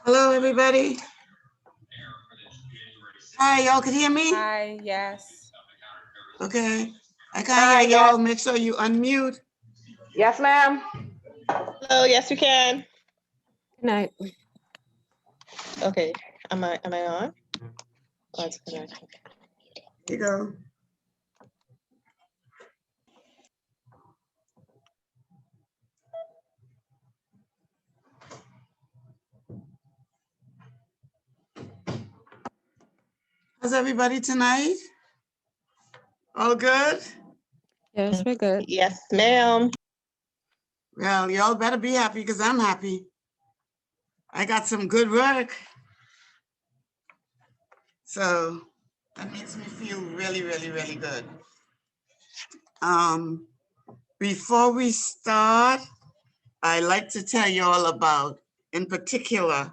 Hello, everybody. Hi, y'all can hear me? Hi, yes. Okay. I can't hear y'all. Make sure you unmute. Yes, ma'am. Hello, yes, we can. Good night. Okay, am I on? Oh, it's connected. Here you go. How's everybody tonight? All good? Yes, we're good. Yes, ma'am. Well, y'all better be happy because I'm happy. I got some good work. So that makes me feel really, really, really good. Before we start, I like to tell you all about, in particular,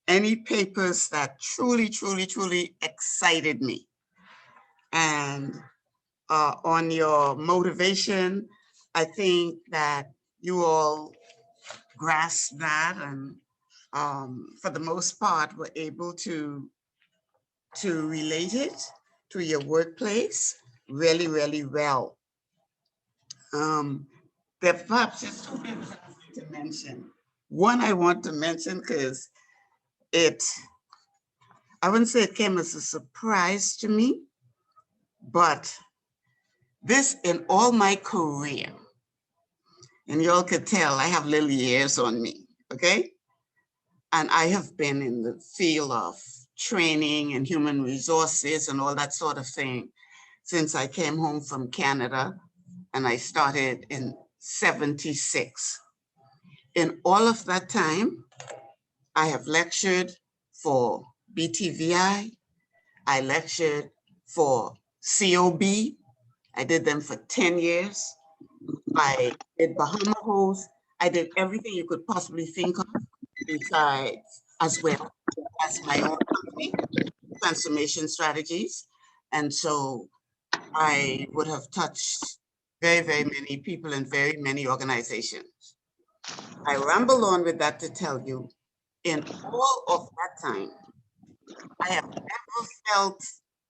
any papers that truly, truly, truly excited me. And on your motivation, I think that you all grasped that and for the most part were able to relate it to your workplace really, really well. There are perhaps just two things I want to mention. One I want to mention because I wouldn't say it came as a surprise to me, but this in all my career, and y'all could tell I have little years on me, okay? And I have been in the field of training and human resources and all that sort of thing since I came home from Canada, and I started in '76. In all of that time, I have lectured for BTVI, I lectured for COB, I did them for 10 years. I did Bahama Host, I did everything you could possibly think of besides, as well as my own company, Transformation Strategies. And so I would have touched very, very many people in very many organizations. I ramble on with that to tell you, in all of that time, I have never felt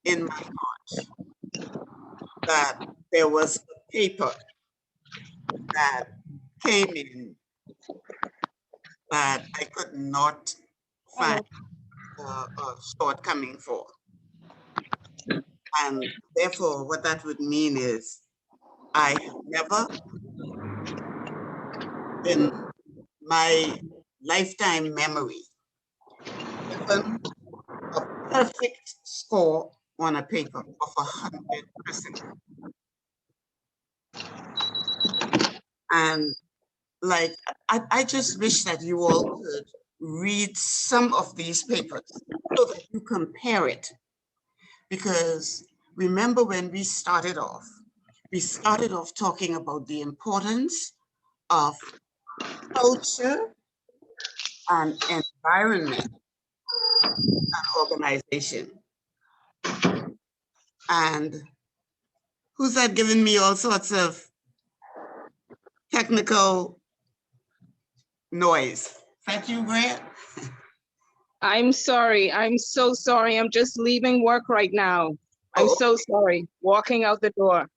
in my heart that there was a paper that came in that I could not find a shortcoming for. And therefore, what that would mean is I have never, in my lifetime memory, given a perfect score on a paper of 100%. And like, I just wish that you all could read some of these papers so that you compare it. Because remember when we started off talking about the importance of culture and environment and organization. And who's that giving me all sorts of technical noise? Is that you, Grant? I'm sorry. I'm so sorry. I'm just leaving work right now. I'm so sorry. Walking out the door.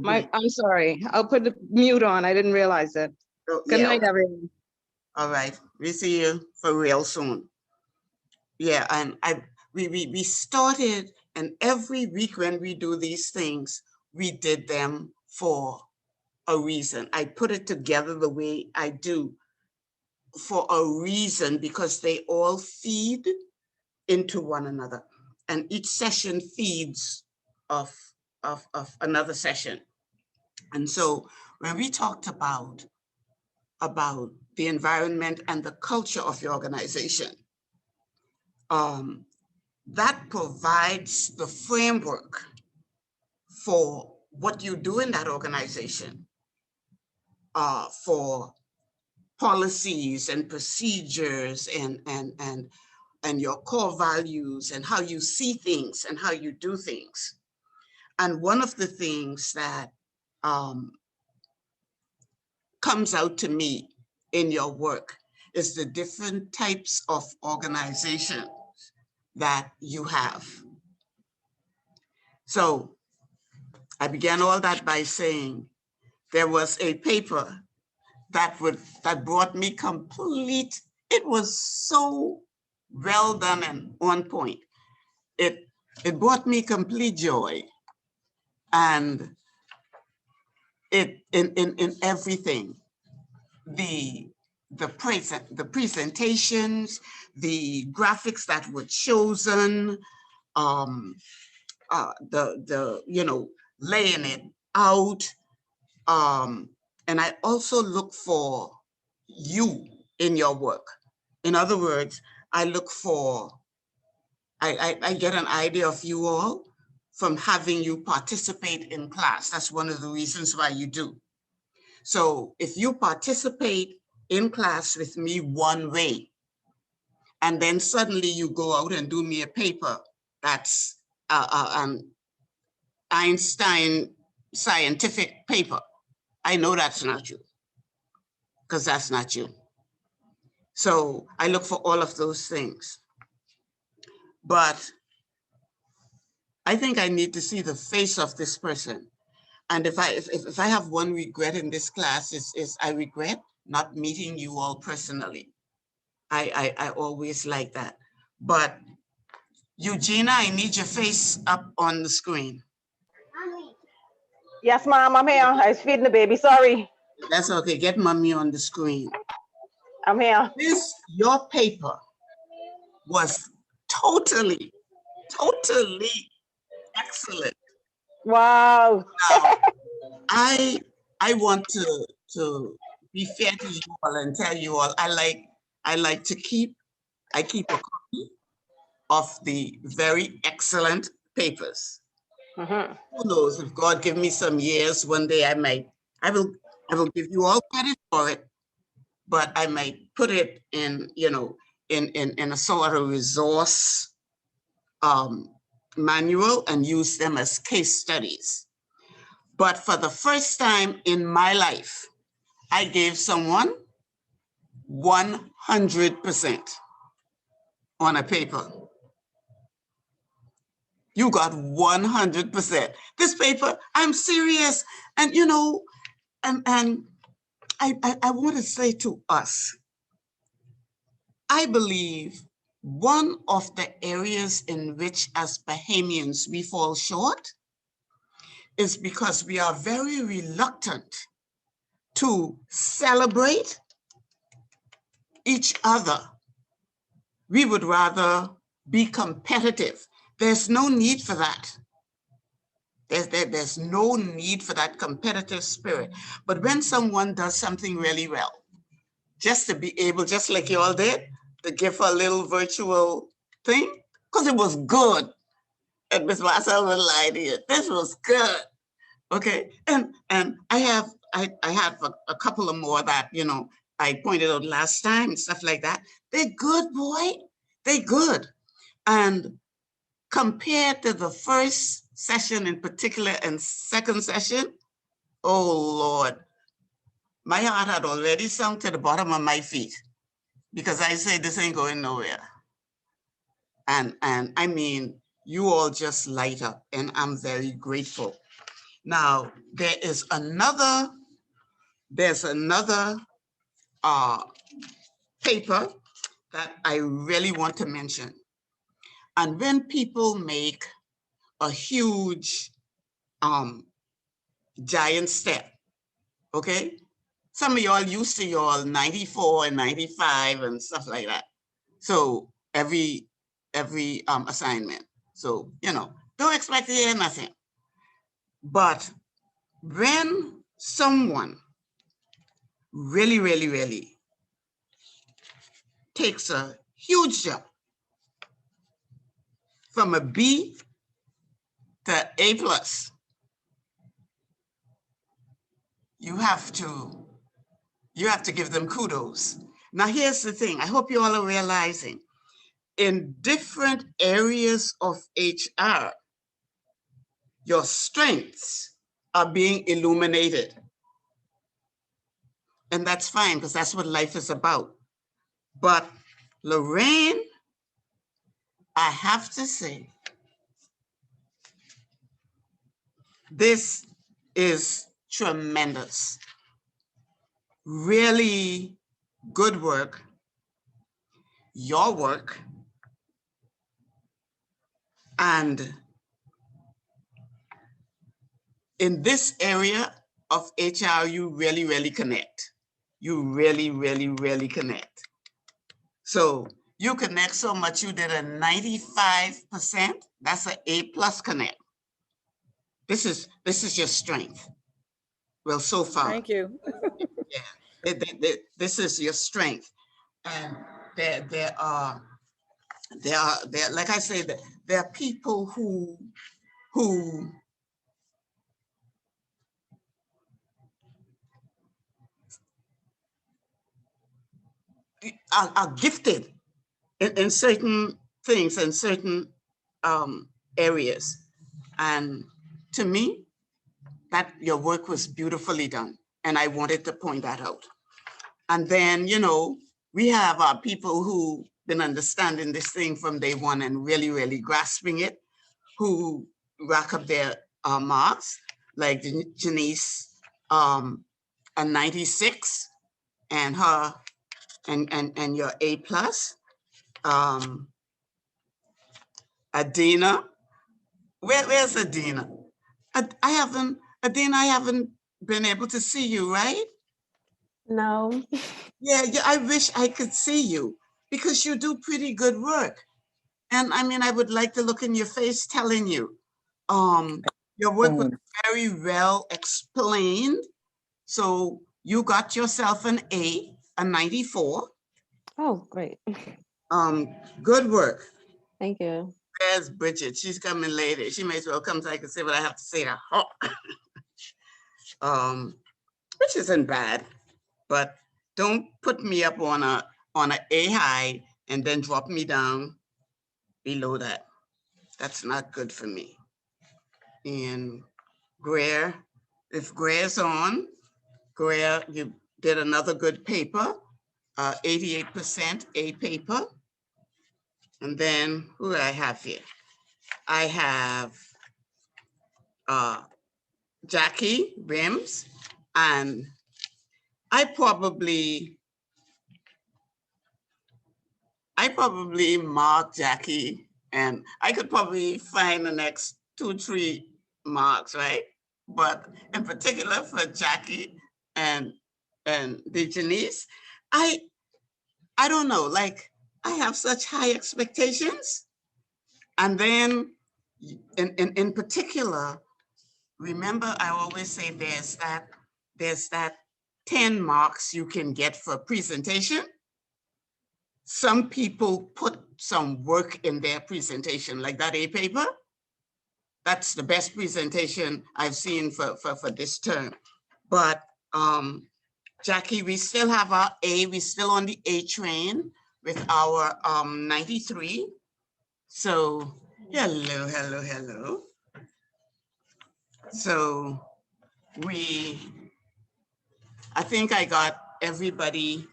I'm sorry. I'll put the mute on. I didn't realize it. Good night, everyone. All right. We see you for real soon. Yeah, and we started, and every week when we do these things, we did them for a reason. I put it together the way I do for a reason, because they all feed into one another, and each session feeds of another session. And so when we talked about the environment and the culture of your organization, that provides the framework for what you do in that organization, for policies and procedures and and your core values and how you see things and how you do things. And one of the things that comes out to me in your work is the different types of organizations that you have. So I began all that by saying there was a paper that brought me complete. It was so well done and on point. It brought me complete joy, and it in everything. The presentations, the graphics that were chosen, the laying it out, and I also look for you in your work. In other words, I look for, I get an idea of you all from having you participate in class. That's one of the reasons why you do. So if you participate in class with me one way, and then suddenly you go out and do me a paper that's an Einstein scientific paper, I know that's not you, because that's not you. So I look for all of those things. But I think I need to see the face of this person. And if I have one regret in this class, is I regret not meeting you all personally. I always like that. But Eugenia, I need your face up on the screen. Yes, ma'am, I'm here. I was feeding the baby. Sorry. That's okay. Get mommy on the screen. I'm here. Your paper was totally excellent. Wow. Now, I want to be fair to you all and tell you all, I like to keep a copy of the very excellent papers. Mm-hmm. Who knows, if God give me some years, one day I will give you all credit for it, but I might put it in, in a sort of resource manual and use them as case studies. But for the first time in my life, I gave someone 100% on a paper. You got 100%. This paper, I'm serious. And and I want to say to us, I believe one of the areas in which as Bahamians we fall short is because we are very reluctant to celebrate each other. We would rather be competitive. There's no need for that. There's no need for that competitive spirit. But when someone does something really well, just to be able, just like you all did, to give a little virtual thing, because it was good. And Ms. Marcel will lie to you. This was good. Okay. And I have a couple of more that, I pointed out last time and stuff like that. They're good, boy. They're good. And compared to the first session in particular and second session, oh Lord, my heart had already sunk to the bottom of my feet because I say this ain't going nowhere. And I mean, you all just light up, and I'm very grateful. Now, there's another paper that I really want to mention. And when people make a huge giant step, okay? Some of y'all used to y'all 94 and 95 and stuff like that. So every assignment. So, don't expect to hear nothing. But when someone really, really, really takes a huge jump from a B to A+, you have to give them kudos. Now, here's the thing. I hope you all are realizing in different areas of HR, your strengths are being illuminated. And that's fine, because that's what life is about. But Lorraine, I have to say, this is tremendous. Really good work. Your work. And in this area of HR, you really, really connect. You really, really, really connect. So you connect so much, you did a 95%. That's an A+ connect. This is your strength. Well, so far. Thank you. Yeah, this is your strength. And there are, like I say, there are people who are gifted in certain things and certain areas. And to me, that your work was beautifully done. And I wanted to point that out. And then, you know, we have our people who been understanding this thing from day one and really, really grasping it, who rack up their marks, like Janice, a 96, and her, and your A+. Adina, where's Adina? Adina, I haven't been able to see you, right? No. Yeah, I wish I could see you because you do pretty good work. And I mean, I would like to look in your face telling you, your work was very well explained. So you got yourself an A, a 94. Oh, great. Good work. Thank you. There's Bridget. She's coming later. She may as well come so I can say what I have to say to her. Which isn't bad, but don't put me up on a A high and then drop me down below that. That's not good for me. And Greer, if Greer's on, Greer, you did another good paper, 88% A paper. And then who do I have here? I have Jackie Rims, and I probably mark Jackie, and I could probably find the next 2, 3 marks, right? But in particular for Jackie and the Janice, I don't know, like I have such high expectations. And then in particular, remember I always say there's that 10 marks you can get for presentation. Some people put some work in their presentation, like that A paper. That's the best presentation I've seen for this term. But Jackie, we still have our A, we're still on the A train with our 93. So hello, hello, hello. So I think I got everybody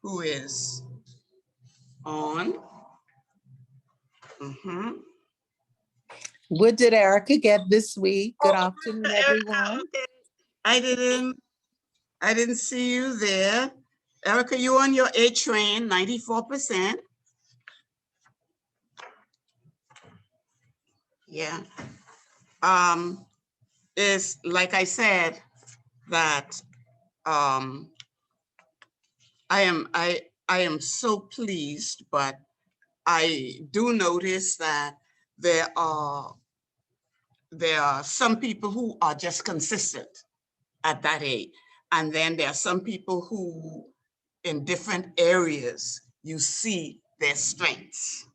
who is on. What did Erica get this week? Good afternoon, everyone. Okay. I didn't see you there. Erica, you on your A train, 94%. Yeah. Is like I said that I am so pleased, but I do notice that there are some people who are just consistent at that age. And then there are some people who in different areas, you see their strengths.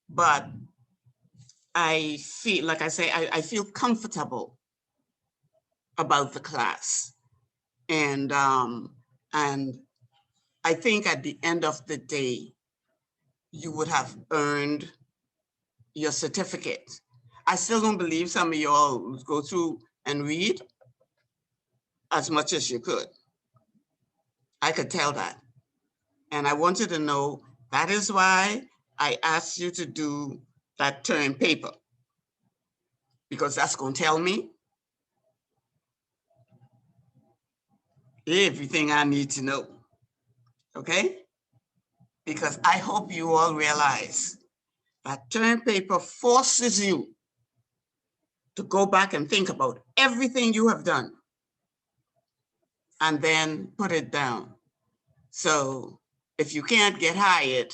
But I feel, like I say, I feel comfortable about the class. And I think at the end of the day, you would have earned your certificate. I still don't believe some of y'all would go through and read as much as you could. I could tell that. And I wanted to know, that is why I asked you to do that term paper, because that's going to tell me everything I need to know, okay? Because I hope you all realize that term paper forces you to go back and think about everything you have done and then put it down. So if you can't get hired,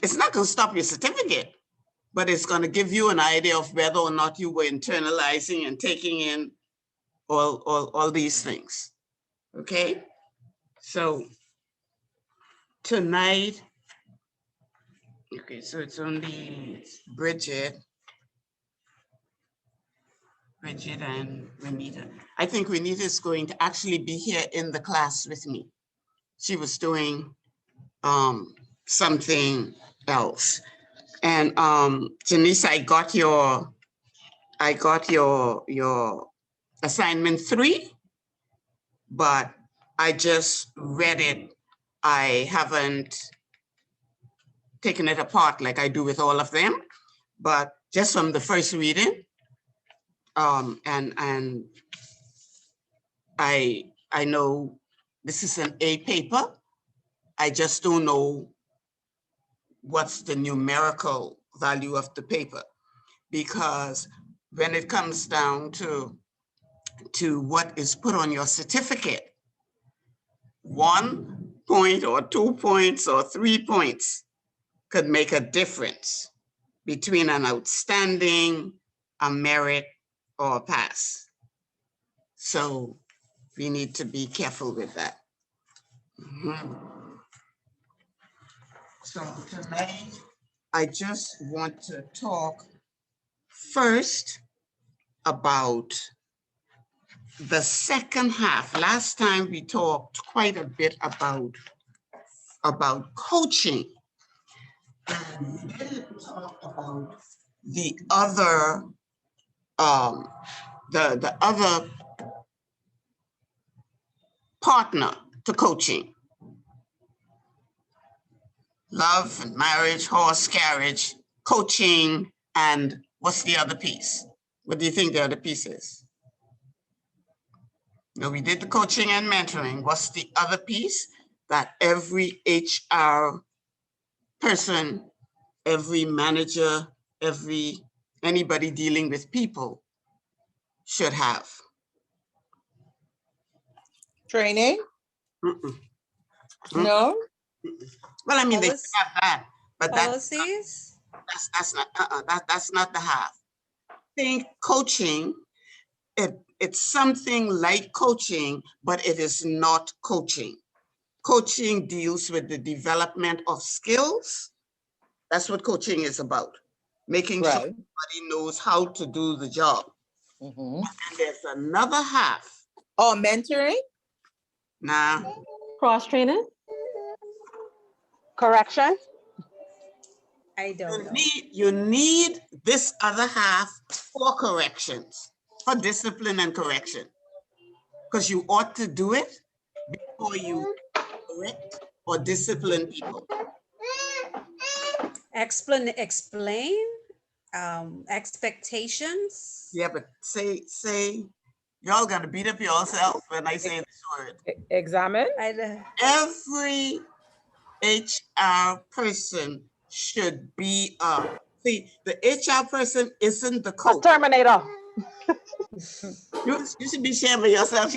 it's not going to stop your certificate, but it's going to give you an idea of whether or not you were internalizing and taking in all these things. Okay? So tonight, okay, so it's only Bridget and Renita. I think Renita is going to actually be here in the class with me. She was doing something else. And Janice, I got your assignment 3, but I just read it. I haven't taken it apart like I do with all of them, but just from the first reading, and I know this is an A paper. I just don't know what's the numerical value of the paper, because when it comes down to what is put on your certificate, 1 point or 2 points or 3 points could make a difference between an outstanding, a merit, or a pass. So we need to be careful with that. So tonight, I just want to talk first about the second half. Last time we talked quite a bit about coaching. And we didn't talk about the other the other partner to coaching. Love and marriage, horse carriage, coaching, and what's the other piece? What do you think the other piece is? No, we did the coaching and mentoring. What's the other piece that every HR person, every manager, anybody dealing with people should have? Training? Mm-mm. No? Well, I mean, they Policy- have that, but Policies? that's not the half. I think coaching, it's something like coaching, but it is not coaching. Coaching deals with the development of skills. That's what coaching is about. Making sure Right. everybody knows how to do the job. Mhm. And there's another half. Oh, mentoring? Nah, Cross training? Correction? I don't know. you need this other half for corrections, for discipline and correction. Because you ought to do it before you correct or discipline people. Explain, expectations? Yeah, but say, y'all gotta beat up yourself when I say this word. Examine? Every HR person should be see, the HR person isn't the A coach. terminator. You should be ashamed of yourself.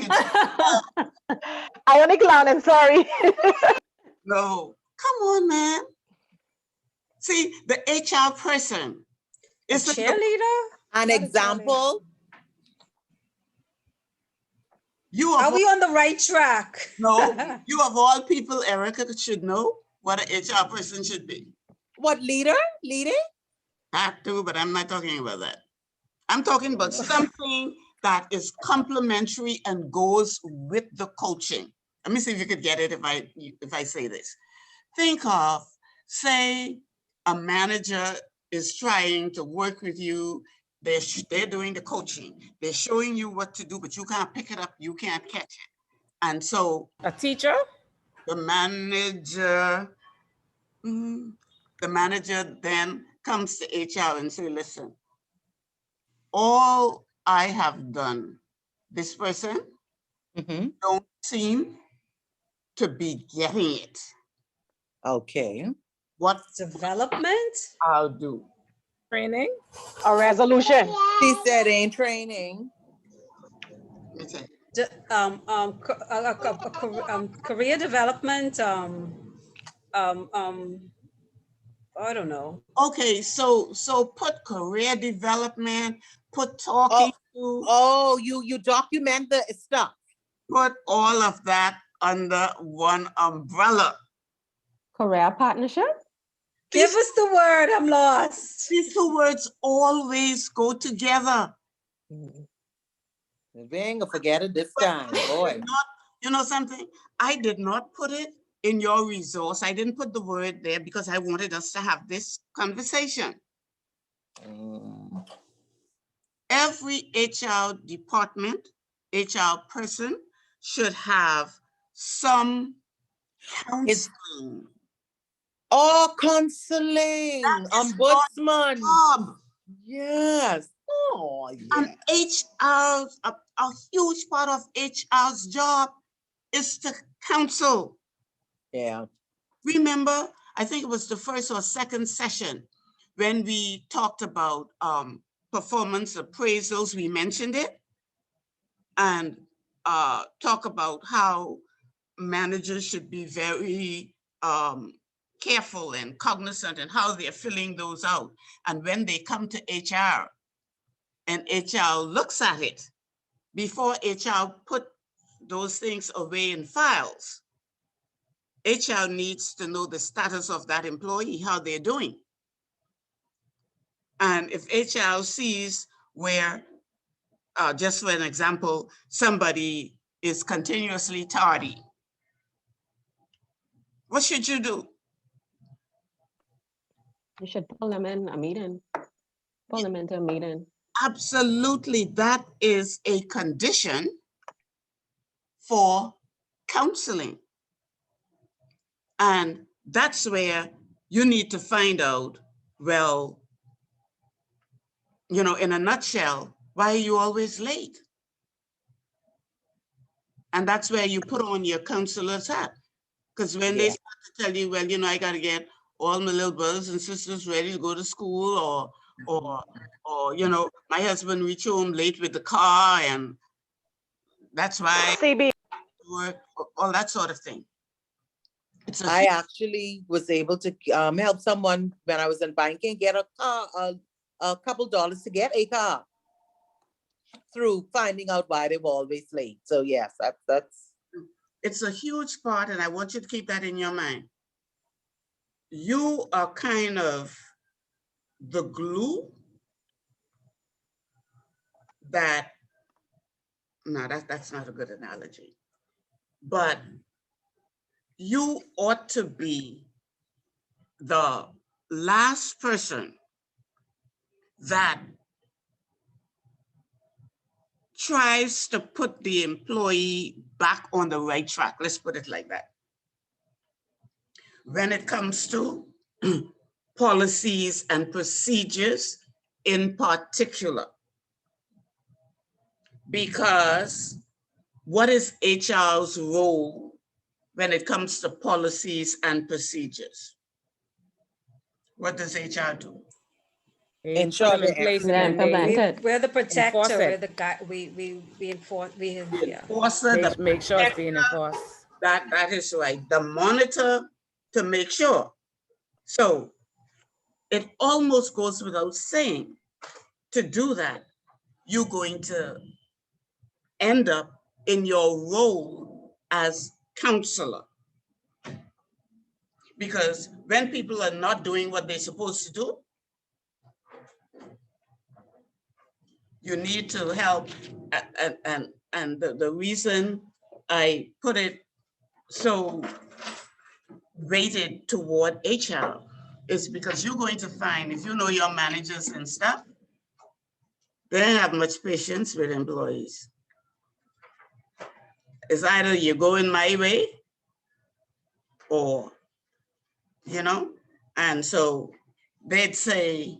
I only clowning, sorry. No, come on, man. See, the HR person A isn't the, cheerleader? An Not a example? you Are of we all, on the right track? no, you of all people, Erica, should know what an HR person should be. What, leader? Leading? Have to, but I'm not talking about that. I'm talking about something that is complementary and goes with the coaching. let me see if you could get it if I say this. Think of, say, a manager is trying to work with you. They're doing the coaching. They're showing you what to do, but you can't pick it up. You can't catch it. And so A teacher? the manager then comes to HR and say, listen, all I have done, this person Mhm. don't seem to be getting it. Okay. What Development? I'll do. Training? A resolution. She said ain't training. Let me say, Career development, I don't know. okay, so put career development, put talking to, Oh, you document the stuff. put all of that under one umbrella. Career partnership? Give us the word, I'm lost. These two words always go together. We ain't gonna forget it this time, boy. You know something? I did not put it in your resource. I didn't put the word there because I wanted us to have this conversation. Mm. Every HR department, HR person should have some counseling. Oh, counseling, ombudsman. Job. Yes. Oh, And yeah. a huge part of HR's job is to counsel. Yeah. Remember, I think it was the first or second session when we talked about performance appraisals, we mentioned it, and talk about how managers should be very careful and cognizant and how they're filling those out. And when they come to HR and HR looks at it, before HR put those things away in files, HR needs to know the status of that employee, how they're doing. And if HR sees where, just for an example, somebody is continuously tardy, what should you do? You should pull them in a meeting. Pull them into a meeting. Absolutely, that is a condition for counseling. And that's where you need to find out, well, you know, in a nutshell, why are you always late? And that's where you put on your counselor's hat. Because when they start to tell you, well, you know, I got to get all my little brothers and sisters ready to go to school, or you know, my husband reached home late with the car, and that's why CB. work, all that sort of thing. I actually was able to help someone when I was in banking get a car, a couple dollars to get a car through finding out why they were always late. So yes, that's. It's a huge part, and I want you to keep that in your mind. You are kind of the glue that, no, that's not a good analogy, but you ought to be the last person that tries to put the employee back on the right track. Let's put it like that. When it comes to policies and procedures in particular, because what is HR's role when it comes to policies and procedures? What does HR do? Ensure Put them in they're place Yeah, and then implement they it. We're the Enforce protector, it. we're the guy, we enforce, yeah. Enforcer, the make sure it's protector, being enforced. that is right. The monitor to make sure. So it almost goes without saying, to do that, you're going to end up in your role as counselor. Because when people are not doing what they're supposed to do, you need to help. And the reason I put it so weighted toward HR is because you're going to find, if you know your managers and stuff, they don't have much patience with employees. It's either you're going my way or, you know, and so they'd say,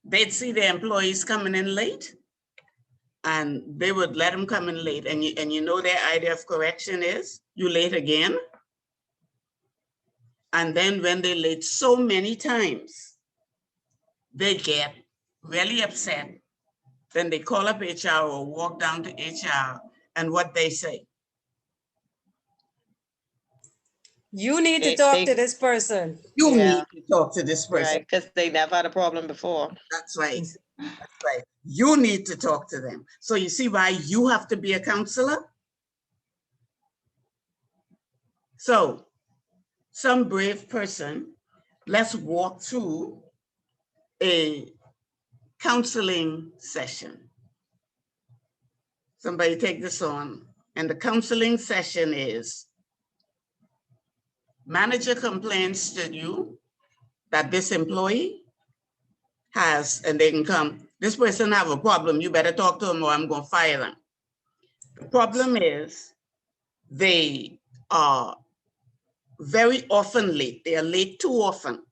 they'd see the employees coming in late and they would let them come in late. And you know their idea of correction is, you late again. And then when they late so many times, they get really upset. Then they call up HR or walk down to HR, and what they say. You need to They- talk they- to this person. You Yeah. need to talk to this person. Right, because they never had a problem before. That's right. That's right. You need to talk to them. So you see why you have to be a counselor? So some brave person, let's walk through a counseling session. Somebody take this on. And the counseling session is, manager complains to you that this employee has, and they can come, this person have a problem, you better talk to them or I'm gonna fire them. The problem is they are very often late. They are late too often.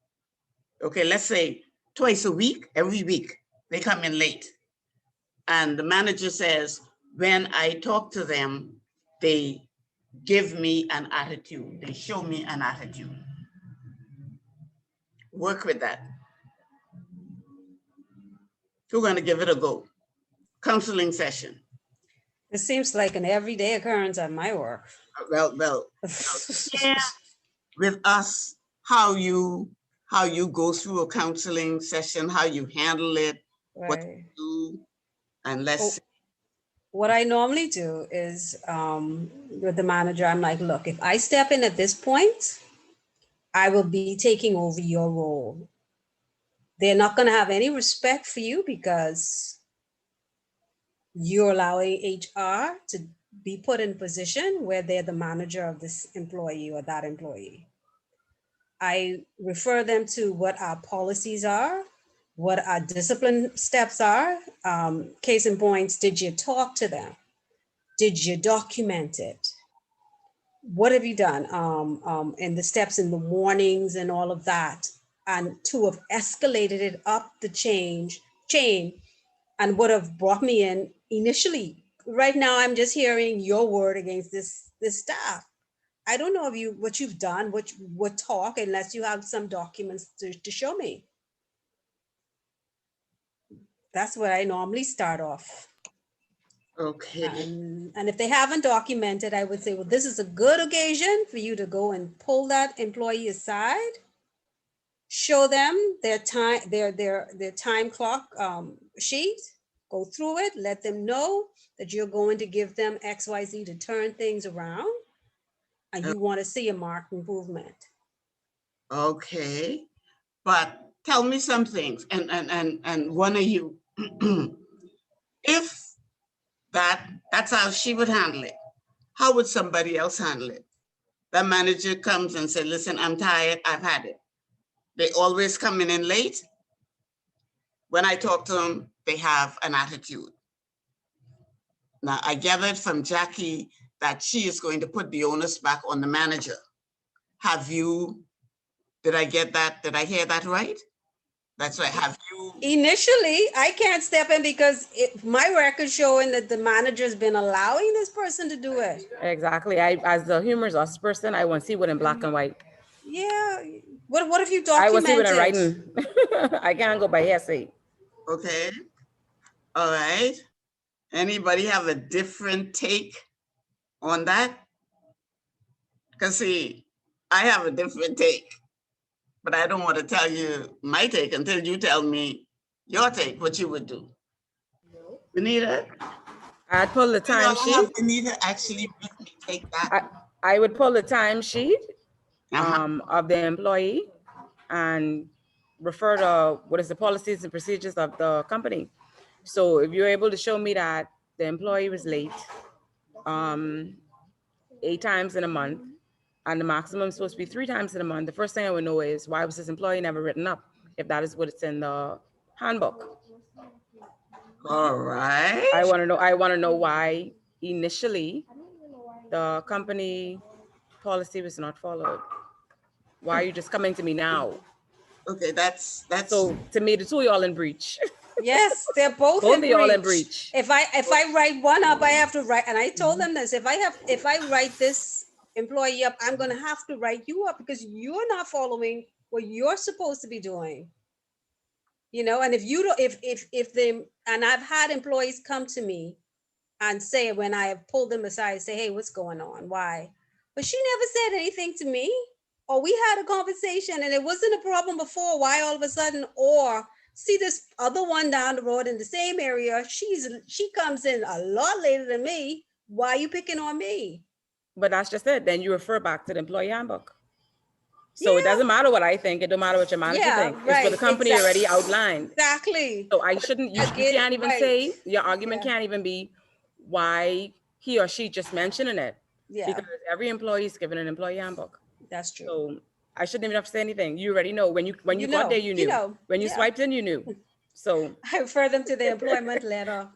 Okay, let's say twice a week, every week, they come in late. And the manager says, when I talk to them, they give me an attitude. They show me an attitude. Work with that. We're going to give it a go. Counseling session. It seems like an everyday occurrence at my work. Well, yeah, with us, how you go through a counseling session, how you handle it, what Right. you do, and let's. What I normally do is with the manager, I'm like, look, if I step in at this point, I will be taking over your role. They're not going to have any respect for you because you're allowing HR to be put in a position where they're the manager of this employee or that employee. I refer them to what our policies are, what our discipline steps are. Case in points, did you talk to them? Did you document it? What have you done? And the steps in the warnings and all of that, and to have escalated it up the chain and would have brought me in initially. Right now, I'm just hearing your word against this staff. I don't know if what you've done, what talk, unless you have some documents to show me. That's where I normally start off. Okay. And if they haven't documented, I would say, well, this is a good occasion for you to go and pull that employee aside, show them their time clock sheet, go through it, let them know that you're going to give them XYZ to turn things around, and you want to see a marked improvement. Okay, but tell me some things, and one of you, if that's how she would handle it, how would somebody else handle it? The manager comes and says, listen, I'm tired, I've had it. They always coming in late. When I talk to them, they have an attitude. Now, I gathered from Jackie that she is going to put the onus back on the manager. Did I get that? Did I hear that right? That's right. Have you? Initially, I can't step in because my record showing that the manager's been allowing this person to do it. Exactly. I, as the human resources person, I want to see what in black and white. Yeah. What if you I want to see what in document writing. I can't go by hearsay. Okay. All right. Anybody have a different take on that? Because see, I have a different take, but I don't want to tell you my take until you tell me your take, what you would do. Benita? I'd pull the time sheet. Benita actually make me take that. I would pull the time sheet of the employee and refer to what is the policies and procedures of the company. So if you're able to show me that the employee was late, 8 times in a month, and the maximum is supposed to be 3 times in a month, the first thing I would know is why was this employee never written up, if that is what it's in the handbook. All right. I want to know why initially the company policy was not followed. Why are you just coming to me now? Okay, that's So to me, the two of y'all in breach. Yes, they're both Both in of y'all in breach. breach. If I write one up, I have to write, and I told them this, if I write this employee up, I'm gonna have to write you up because you're not following what you're supposed to be doing. You know, and if you don't, if they, and I've had employees come to me and say, when I have pulled them aside, say, hey, what's going on? Why? But she never said anything to me. Or we had a conversation and it wasn't a problem before. Why all of a sudden? Or see this other one down the road in the same area. She comes in a lot later than me. Why are you picking on me? But that's just it. Then you refer back to the employee handbook. So it doesn't matter what I think. It don't matter what your manager thinks. It's what the company already outlined. Exactly. So I shouldn't, you can't even say, your argument can't even be why he or she just mentioning it. Yeah. Because every employee is given an employee handbook. That's true. So I shouldn't even have to say anything. You already know. When you got there, you knew. When you swiped in, you knew. So I refer them to the employment letter.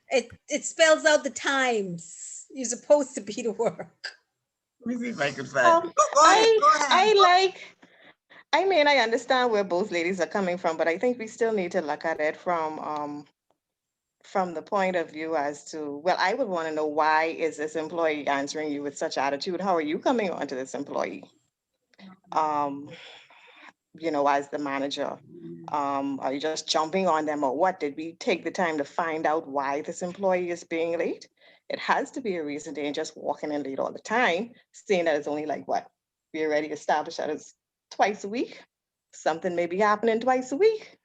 It spells out the times you're supposed to be to work. Let me see if I can find. I understand where both ladies are coming from, but I think we still need to look at it from the point of view as to, well, I would want to know, why is this employee answering you with such attitude? How are you coming on to this employee? You know, as the manager, are you just jumping on them or what? Did we take the time to find out why this employee is being late? It has to be a reason. They ain't just walking in late all the time, seeing that it's only like what? We already established that it's twice a week. Something may be happening twice a week.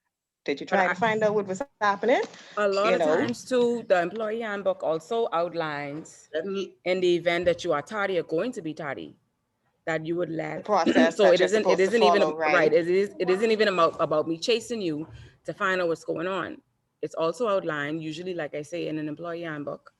Did you try to find out what was happening? a lot of times too, the employee handbook also outlines in the event that you are tardy or going to be tardy, that you would let the process. So it isn't even right. It isn't even about me chasing you to find out what's going on. It's also outlined usually, like I say, in an employee handbook,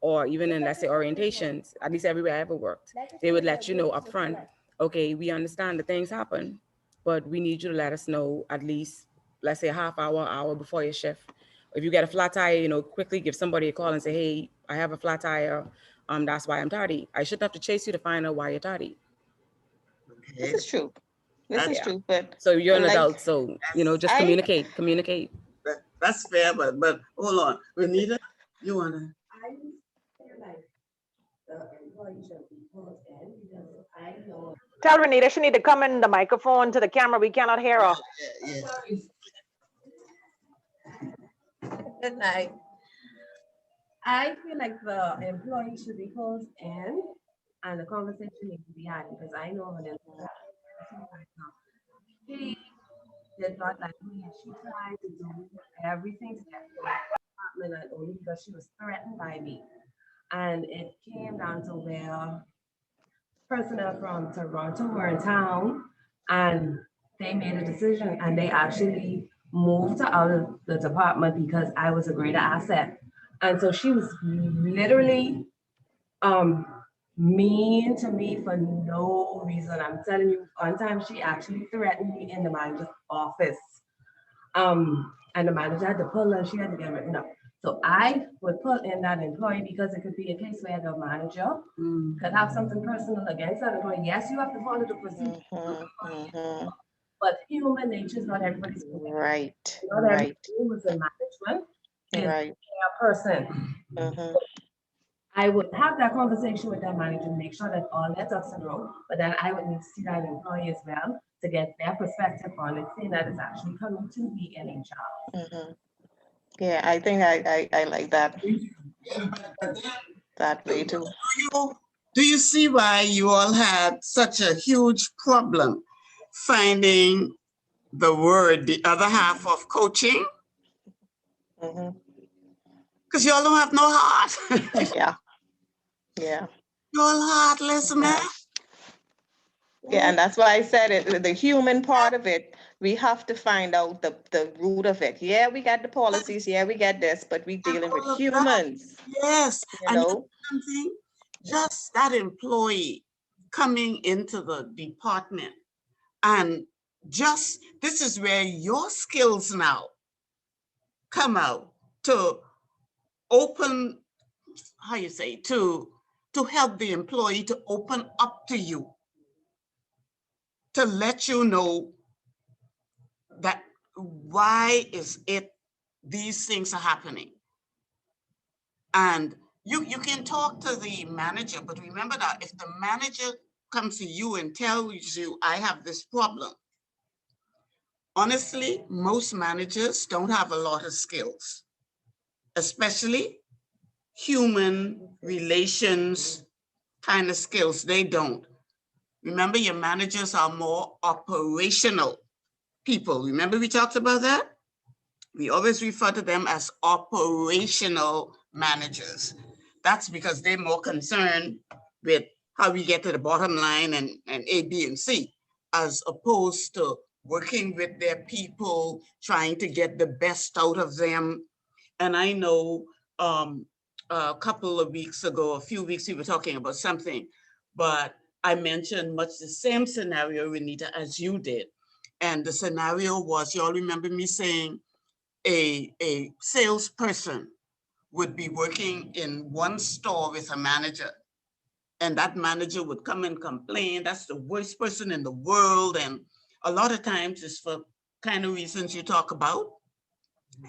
or even in, let's say, orientations. At least everywhere I ever worked, they would let you know up front, okay, we understand that things happen, but we need you to let us know at least, let's say, a half hour before your shift. If you get a flat tire, you know, quickly give somebody a call and say, hey, I have a flat tire. That's why I'm tardy. I shouldn't have to chase you to find out why you're tardy. This is true. This is true. But so you're an adult, so you know, just communicate. That's fair, but hold on, Renita, you wanna? Tell Renita she need to come in the microphone to the camera. We cannot hear her. Good night. I feel like the employee should be closed in and the conversation needs to be had, because I know when she did not like me and she tried to do everything to get to my apartment, and only because she was threatened by me. And it came down to where personnel from Toronto were in town and they made a decision and they actually moved out of the department because I was a greater asset. And so she was literally mean to me for no reason. I'm telling you, one time she actually threatened me in the manager's office. And the manager had to pull her and she had to get written up. So I would put in that employee because it could be a case where the manager could have something personal against that employee. Yes, you have to follow the procedure. But human nature is not everybody's right. Not everybody who's in management is a person. I would have that conversation with that manager, make sure that all their ducks in a row, but then I would need to see that employee as well to get their perspective on it, seeing that it's actually coming to the NHR. Yeah, I think I like that way too. Do you see why you all had such a huge problem finding the word, the other half of coaching? Because y'all don't have no heart. Yeah. You're heartless, man. Yeah, and that's why I said it, the human part of it, we have to find out the root of it. Yeah, we got the policies, yeah, we got this, but we dealing with humans. Yes. You know? Something, just that employee coming into the department, and just, this is where your skills now come out to open, how you say, to help the employee to open up to you, to let you know that why is it these things are happening. And you can talk to the manager, but remember that if the manager comes to you and tells you, I have this problem, honestly, most managers don't have a lot of skills, especially human relations kind of skills. They don't. Remember, your managers are more operational people. Remember we talked about that? We always refer to them as operational managers. That's because they're more concerned with how we get to the bottom line and A, B, and C, as opposed to working with their people, trying to get the best out of them. And I know a couple of weeks ago, a few weeks, we were talking about something, but I mentioned much the same scenario, Renita, as you did. And the scenario was, you all remember me saying, a salesperson would be working in one store with a manager, and that manager would come and complain, that's the worst person in the world. And a lot of times it's for kind of reasons you talk about.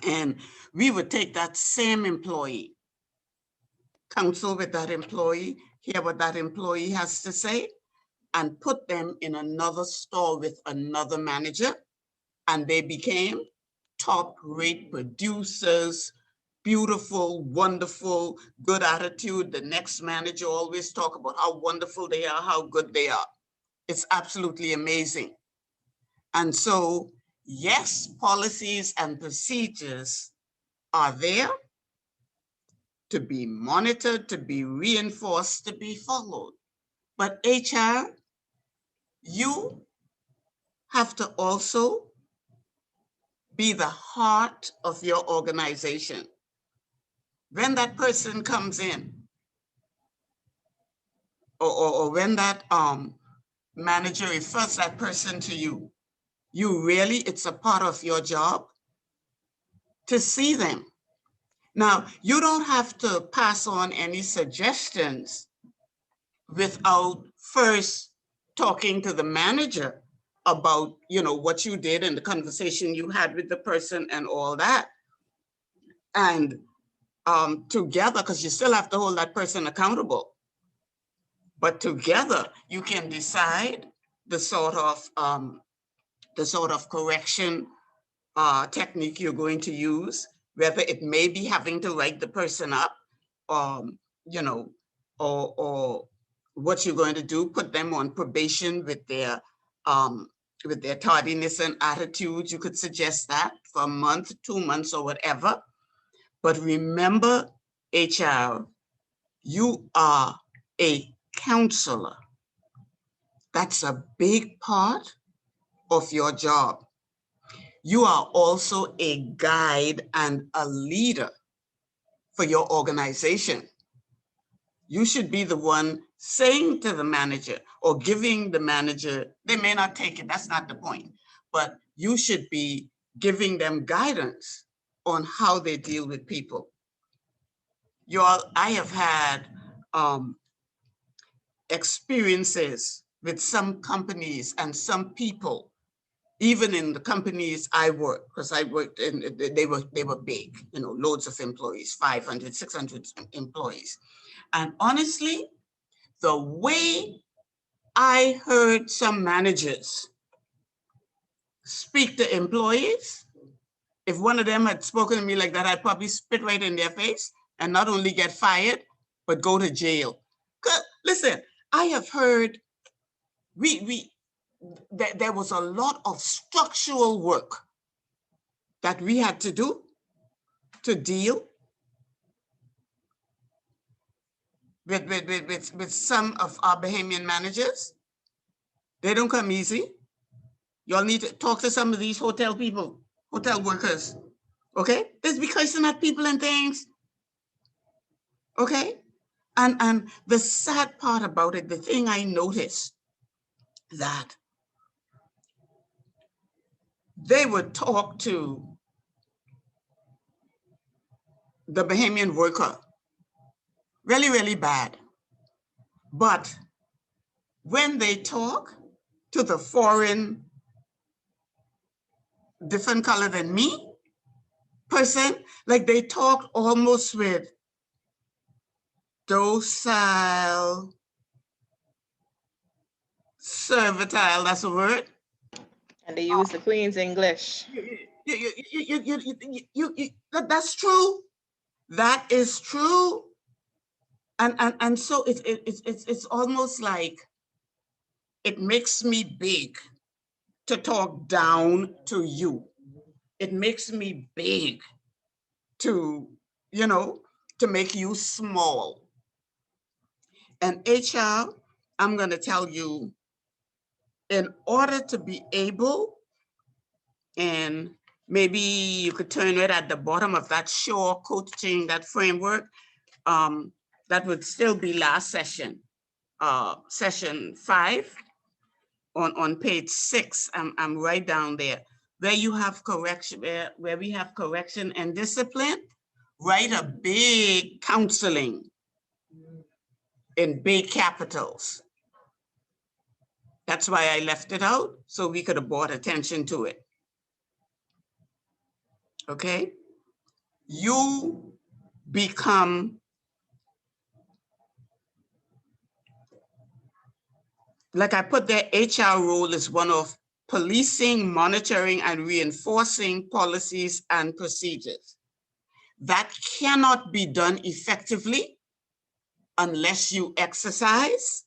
And we would take that same employee, counsel with that employee, hear what that employee has to say, and put them in another store with another manager. And they became top-rate producers, beautiful, wonderful, good attitude. The next manager always talk about how wonderful they are, how good they are. It's absolutely amazing. And so, yes, policies and procedures are there to be monitored, to be reinforced, to be followed. But HR, you have to also be the heart of your organization. When that person comes in, or when that manager refers that person to you, you really, it's a part of your job to see them. Now, you don't have to pass on any suggestions without first talking to the manager about, what you did and the conversation you had with the person and all that. And together, because you still have to hold that person accountable, but together you can decide the sort of correction technique you're going to use, whether it may be having to write the person up, or what you're going to do, put them on probation with their tardiness and attitudes. You could suggest that for a month, 2 months, or whatever. But remember, HR, you are a counselor. That's a big part of your job. You are also a guide and a leader for your organization. You should be the one saying to the manager or giving the manager, they may not take it, that's not the point, but you should be giving them guidance on how they deal with people. I have had experiences with some companies and some people, even in the companies I worked, because I worked in, they were big, loads of employees, 500, 600 employees. And honestly, the way I heard some managers speak to employees, if one of them had spoken to me like that, I'd probably spit right in their face and not only get fired, but go to jail. Listen, I have heard there was a lot of structural work that we had to do to deal with some of our Bahamian managers. They don't come easy. Y'all need to talk to some of these hotel people, hotel workers, okay? It's because they're not people and things, okay? And the sad part about it, the thing I noticed, that they would talk to the Bahamian worker really, really bad. But when they talk to the foreign, different color than me person, like they talk almost with docile, servitile, that's a word. And they use the Queen's English. That's true. That is true. And so it's almost like it makes me big to talk down to you. It makes me big to, to make you small. And HR, I'm going to tell you, in order to be able, and maybe you could turn it at the bottom of that Shaw coaching, that framework, that would still be last session, session 5 on page 6. I'm right down there, where you have correction, where we have correction and discipline. Write a big counseling in big capitals. That's why I left it out, so we could have brought attention to it. Okay? You become, like I put there, HR role is one of policing, monitoring, and reinforcing policies and procedures. That cannot be done effectively unless you exercise,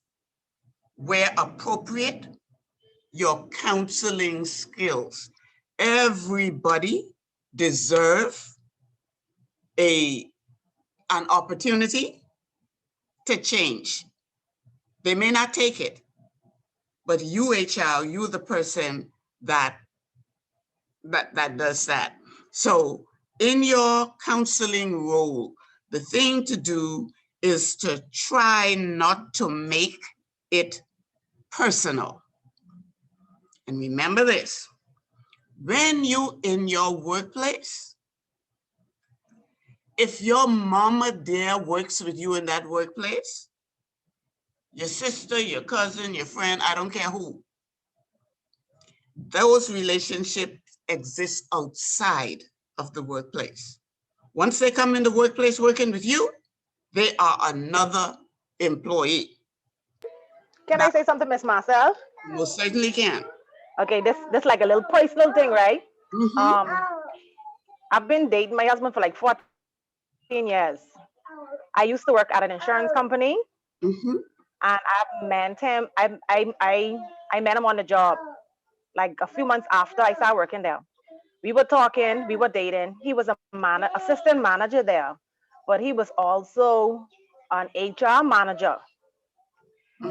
where appropriate, your counseling skills. Everybody deserves an opportunity to change. They may not take it, but you, HR, you're the person that does that. So in your counseling role, the thing to do is to try not to make it personal. And remember this, when you in your workplace, if your mama there works with you in that workplace, your sister, your cousin, your friend, I don't care who, those relationships exist outside of the workplace. Once they come in the workplace working with you, they are another employee. Can I say something, Miss Marcel? Most certainly can. Okay, this like a little personal thing, right? Mm-hmm. I've been dating my husband for like 14 years. I used to work at an insurance company, Mm-hmm. and I met him. I met him on the job like a few months after I started working there. We were talking, we were dating. He was a assistant manager there, but he was also an HR manager.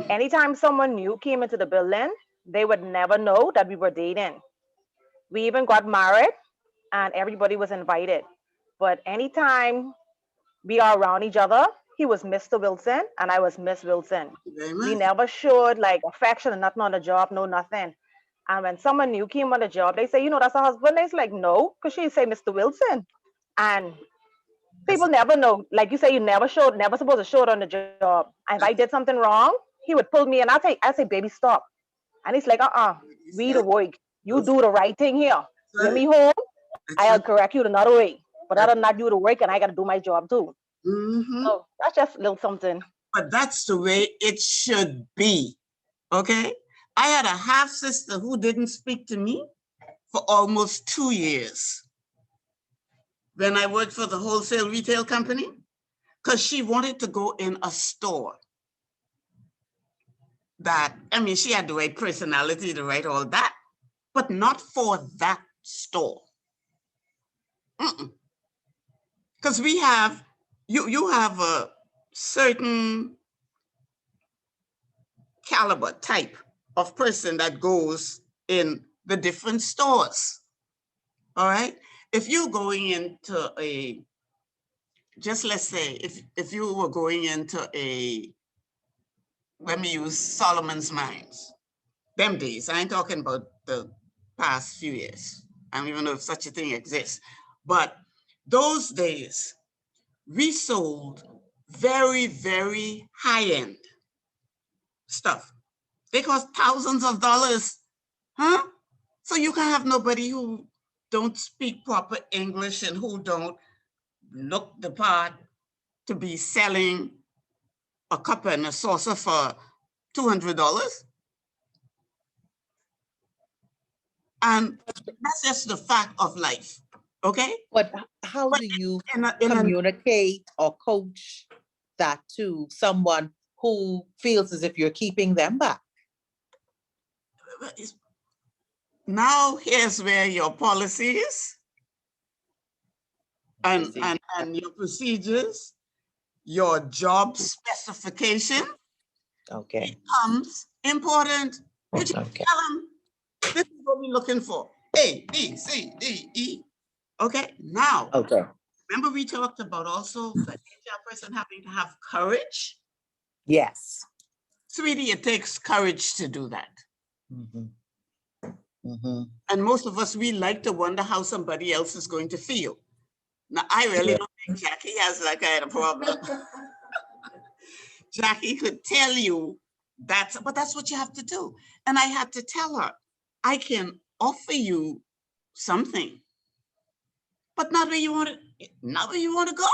Anytime someone new came into the building, they would never know that we were dating. We even got married and everybody was invited. But anytime we are around each other, he was Mr. Wilson and I was Miss Wilson. We never showed like affection and nothing on the job, no nothing. And when someone new came on the job, they say, that's her husband. It's like, no, because she say Mr. Wilson. And people never know. Like you say, you never supposed to show it on the job. And if I did something wrong, he would pull me and I say, baby, stop. And he's like, we the work. You do the right thing here. Bring me home, I'll correct you another way. But other than that, do the work and I got to do my job too. Mm-hmm. So that's just a little something. But that's the way it should be, okay? I had a half sister who didn't speak to me for almost 2 years when I worked for the wholesale retail company, because she wanted to go in a store that, she had the right personality, the right all that, but not for that store. Because we have, you have a certain caliber type of person that goes in the different stores. All right. If you're going into a just let's say if you were going into let me use Solomon's Mines, them days, I ain't talking about the past few years. I don't even know if such a thing exists, but those days we sold very, very high-end stuff. They cost thousands of dollars, huh? So you can have nobody who don't speak proper English and who don't look the part to be selling a cup and a saucer for $200. And that's just the fact of life, okay? But how But do you in a, communicate or coach that to someone who feels as if you're keeping them back? now here's where your policies and your procedures, your job specification Okay. becomes important. You just Okay. tell them, this is what we're looking for. A, B, C, D, E. Okay, now, Okay. remember we talked about also the HR person having to have courage? Yes. Sweetie, it takes courage to do that. Mm-hmm. Mm-hmm. And most of us, we like to wonder how somebody else is going to feel. Now, I really don't think Jackie has that kind of problem. Jackie could tell you but that's what you have to do. And I had to tell her, I can offer you something, but not where you want to go.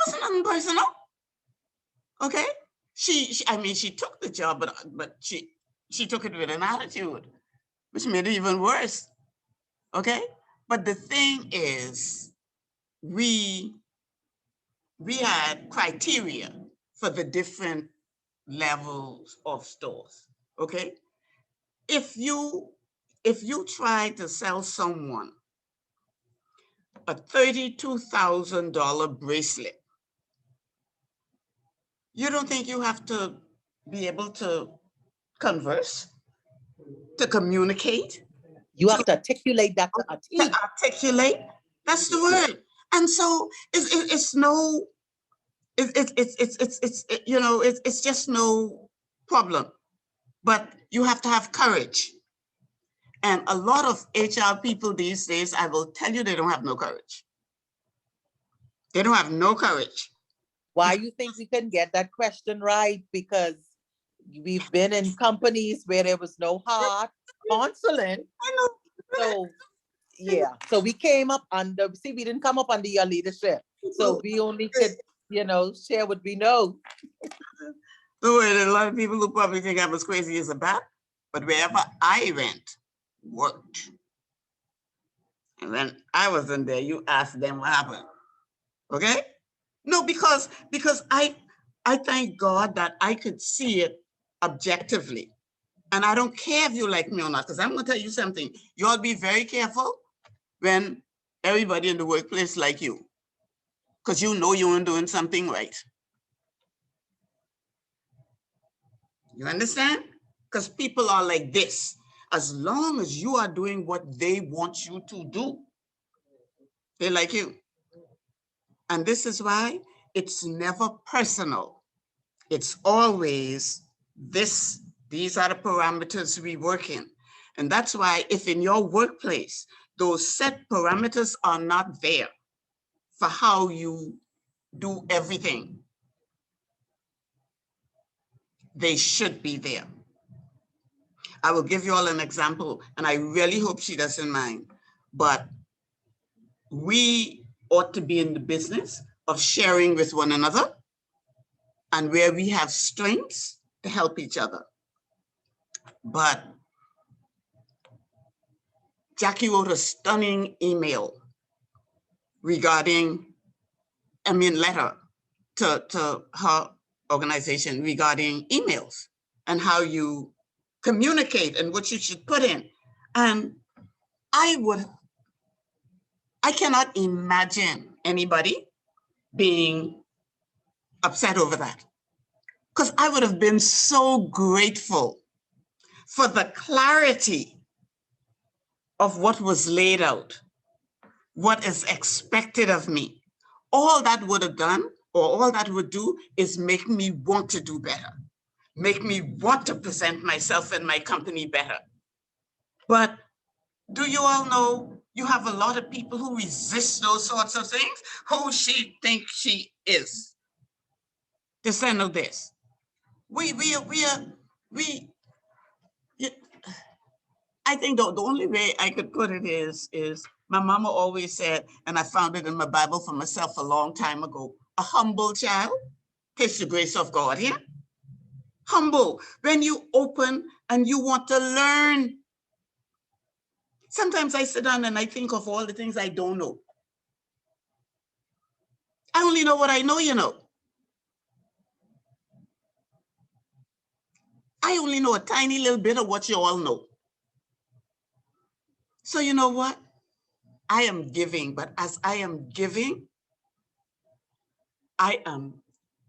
Wasn't nothing personal. Okay? She took the job, but she took it with an attitude, which made it even worse. Okay? But the thing is, we had criteria for the different levels of stores. Okay? If you try to sell someone a $32,000 bracelet, you don't think you have to be able to converse, to communicate? You have to articulate that to a T. To articulate, that's the word. And so it's no, it's just no problem. But you have to have courage. And a lot of HR people these days, I will tell you, they don't have no courage. They don't have no courage. Why you think we couldn't get that question right? Because we've been in companies where there was no hard counseling. I know. So yeah, so we came up under, we didn't come up under your leadership. So we only could, share what we know. Don't worry, a lot of people who probably think I'm as crazy as a bat, but wherever I went, worked. And when I was in there, you asked them what happened. Okay? No, because I thank God that I could see it objectively. And I don't care if you like me or not, because I'm gonna tell you something. You all be very careful when everybody in the workplace like you, because you know you ain't doing something right. You understand? Because people are like this. As long as you are doing what they want you to do, they like you. And this is why it's never personal. It's always this. These are the parameters we work in. And that's why if in your workplace, those set parameters are not there for how you do everything, they should be there. I will give you all an example, and I really hope she doesn't mind, but we ought to be in the business of sharing with one another and where we have strengths to help each other. But Jackie wrote a stunning email letter to her organization regarding emails and how you communicate and what you should put in. And I cannot imagine anybody being upset over that, because I would have been so grateful for the clarity of what was laid out, what is expected of me, all that would have done, or all that would do, is make me want to do better, make me want to present myself and my company better. But do you all know you have a lot of people who resist those sorts of things? Who she thinks she is? To send of this. I think the only way I could put it is my mama always said, and I found it in my Bible for myself a long time ago, a humble child takes the grace of God, yeah? Humble. When you open and you want to learn. Sometimes I sit down and I think of all the things I don't know. I only know what I know, you know. I only know a tiny little bit of what you all know. So you know what? I am giving, but as I am giving, I am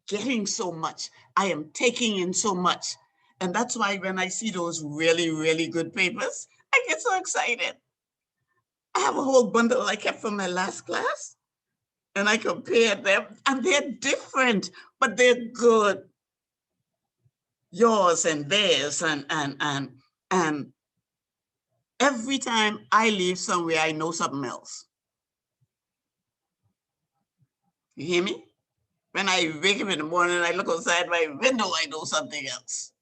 getting so much. I am taking in so much. And that's why when I see those really, really good papers, I get so excited. I have a whole bundle I kept from my last class, and I compared them, and they're different, but they're good. Yours and theirs, and every time I leave somewhere, I know something else. You hear me? When I wake up in the morning, I look outside my window, I know something else.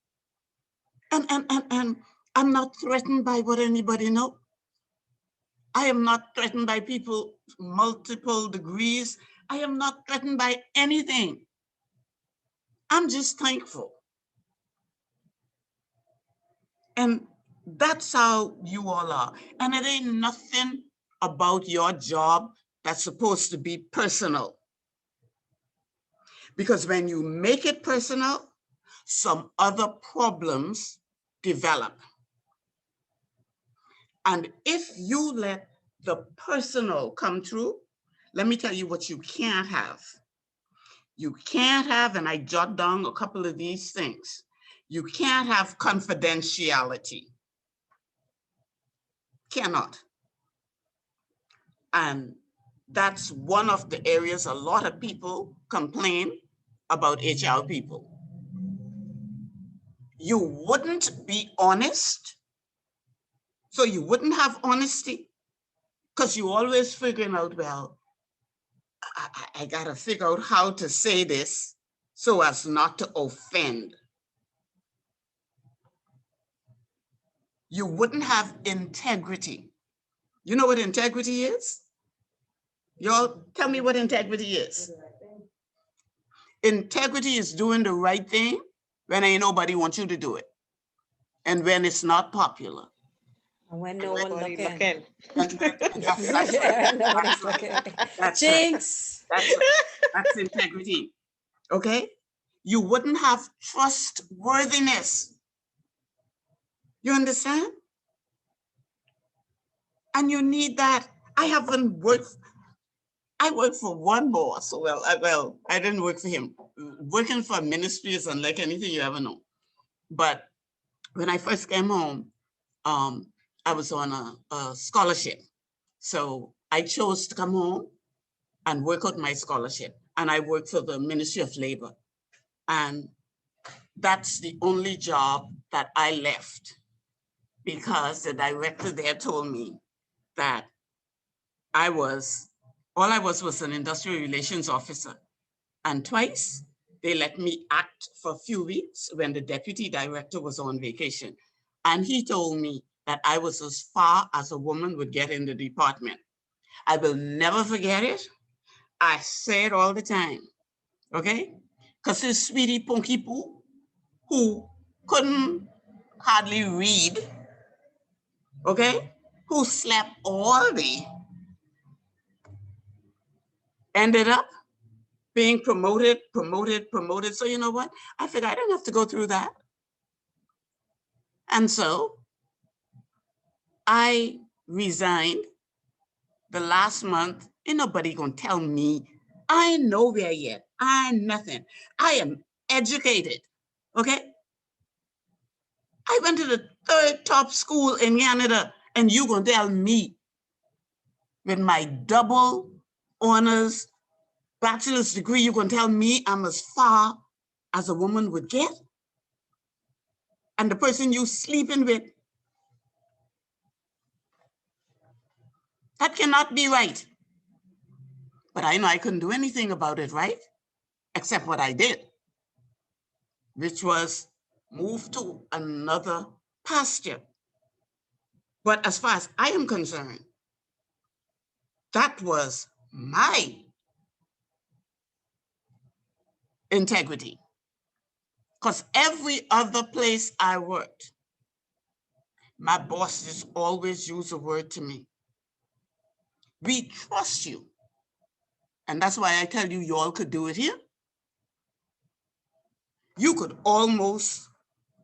And I'm not threatened by what anybody knows. I am not threatened by people multiple degrees. I am not threatened by anything. I'm just thankful. And that's how you all are. And it ain't nothing about your job that's supposed to be personal. Because when you make it personal, some other problems develop. And if you let the personal come through, let me tell you what you can't have. You can't have, and I jot down a couple of these things. You can't have confidentiality. Cannot. And that's one of the areas a lot of people complain about HR people. You wouldn't be honest, so you wouldn't have honesty, because you always figuring out, well, I gotta figure out how to say this so as not to offend. You wouldn't have integrity. You know what integrity is? Y'all tell me what integrity is. Integrity is doing the right thing when ain't nobody wants you to do it, and when it's not popular. And when no one Nobody looking. That's right. Nobody's looking. That's Jinx. right. That's integrity. Okay? You wouldn't have trustworthiness. You understand? And you need that. I worked for one boss. Well, I didn't work for him. Working for a ministry is unlike anything you ever know. But when I first came home, I was on a scholarship. So I chose to come home and work out my scholarship. And I worked for the Ministry of Labor. And that's the only job that I left, because the director there told me that all I was an industrial relations officer. And twice they let me act for a few weeks when the deputy director was on vacation. And he told me that I was as far as a woman would get in the department. I will never forget it. I say it all the time, okay? Because this sweetie Punky Poo, who couldn't hardly read, okay? Who slept all day, ended up being promoted. So you know what? I figured I didn't have to go through that. And so I resigned the last month. Ain't nobody gonna tell me I ain't nowhere yet. I'm nothing. I am educated, okay? I went to the 3rd top school in Canada, and you gonna tell me with my double honors bachelor's degree, you can tell me I'm as far as a woman would get? And the person you sleeping with, that cannot be right. But I know I couldn't do anything about it, right? Except what I did, which was move to another pasture. But as far as I am concerned, that was my integrity. Because every other place I worked, my bosses always use a word to me. We trust you. And that's why I tell you, you all could do it here. You could almost,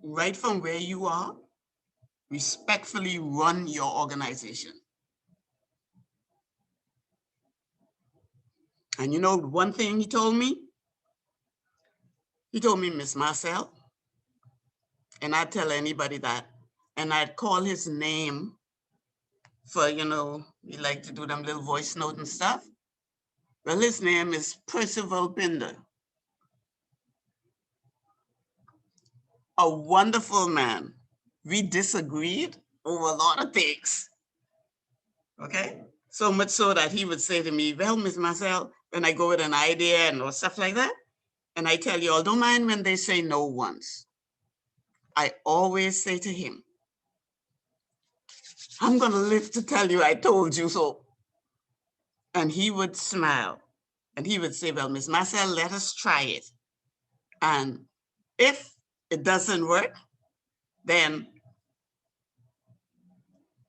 right from where you are, respectfully run your organization. And you know, one thing he told me? He told me, Miss Marcel, and I'd tell anybody that, and I'd call his name for, you know, we like to do them little voice note and stuff. Well, his name is Percival Binder. A wonderful man. We disagreed over a lot of things, okay? So much so that he would say to me, well, Miss Marcel, when I go with an idea and or stuff like that, and I tell you all, don't mind when they say no once. I always say to him, I'm gonna live to tell you I told you so. And he would smile and he would say, well, Miss Marcel, let us try it. And if it doesn't work, then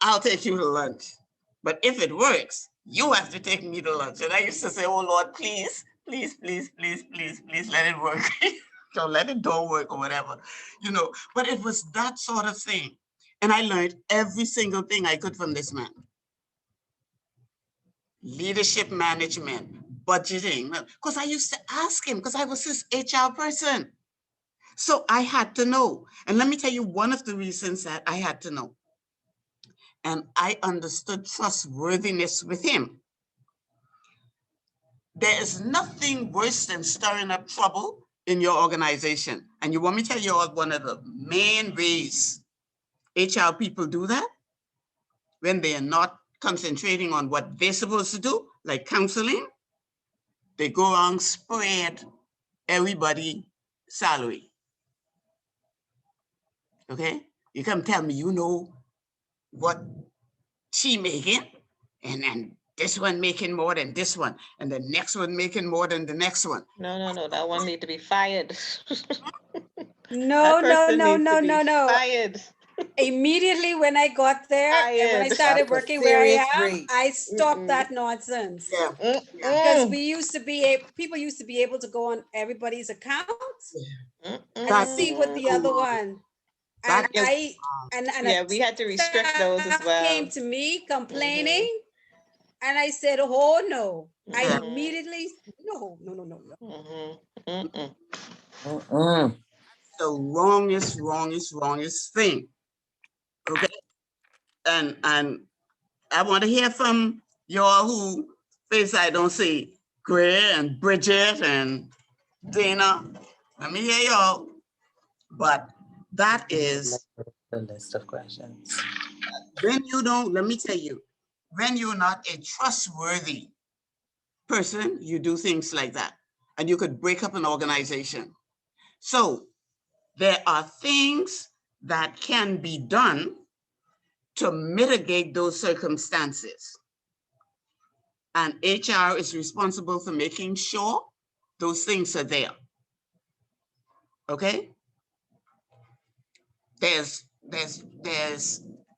I'll take you to lunch. But if it works, you have to take me to lunch. And I used to say, oh Lord, please, please, please, please, please, please let it work. Don't let it don't work or whatever, you know. But it was that sort of thing. And I learned every single thing I could from this man. Leadership management, budgeting, because I used to ask him because I was his HR person. So I had to know. And let me tell you one of the reasons that I had to know. And I understood trustworthiness with him. There is nothing worse than stirring up trouble in your organization. And you want me to tell you all one of the main ways HR people do that? When they are not concentrating on what they're supposed to do, like counseling, they go around spread everybody salary. Okay? You come tell me you know what she making, and this one making more than this one, and the next one making more than the next one. No, that one need to be fired. No, no. Fired. Immediately when I got there and when I Fired. started That's a working where I serious am, breach. I stopped that nonsense. Yeah. Because we used to be people used to be able to go on everybody's accounts and see what the other one. And we had to restrict those as well. Came to me complaining, and I said, "Oh no!" I immediately no. The wrongest thing. Okay, and I want to hear from y'all who face I don't see Gray and Bridget and Dana. Let me hear y'all. But that is The list of questions. when you don't. Let me tell you, when you're not a trustworthy person, you do things like that, and you could break up an organization. So there are things that can be done to mitigate those circumstances. And HR is responsible for making sure those things are there. Okay? There's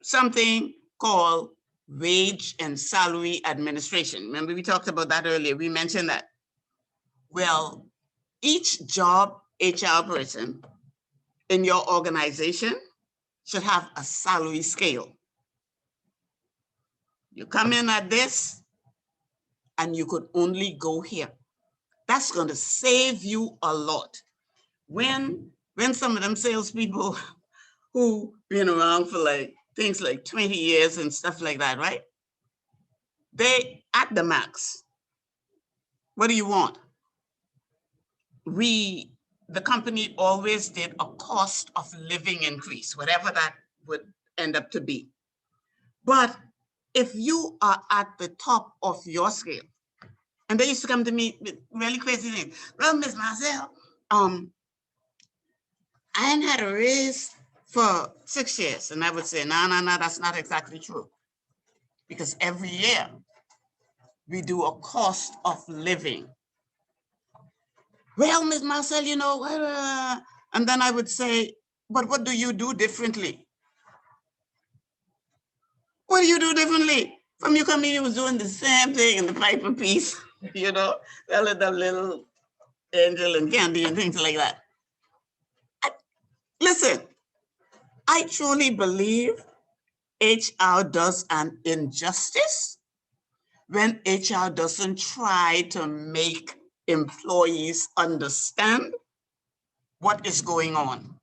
something called wage and salary administration. Remember we talked about that earlier, we mentioned that. Well, each job HR person in your organization should have a salary scale. You come in at this and you could only go here. That's going to save you a lot. When some of them salespeople who been around for like things like 20 years and stuff like that, right? They at the max. What do you want? The company always did a cost of living increase, whatever that would end up to be. But if you are at the top of your scale, and they used to come to me with really crazy things. Well, Miss Marcel, I ain't had a raise for 6 years. And I would say, no, that's not exactly true. Because every year we do a cost of living. Well, Miss Marcel, you know, and then I would say, but what do you do differently? What do you do differently? From you coming, you was doing the same thing in the Piper piece, you know, the little angel and candy and things like that. Listen, I truly believe HR does an injustice when HR doesn't try to make employees understand what is going on.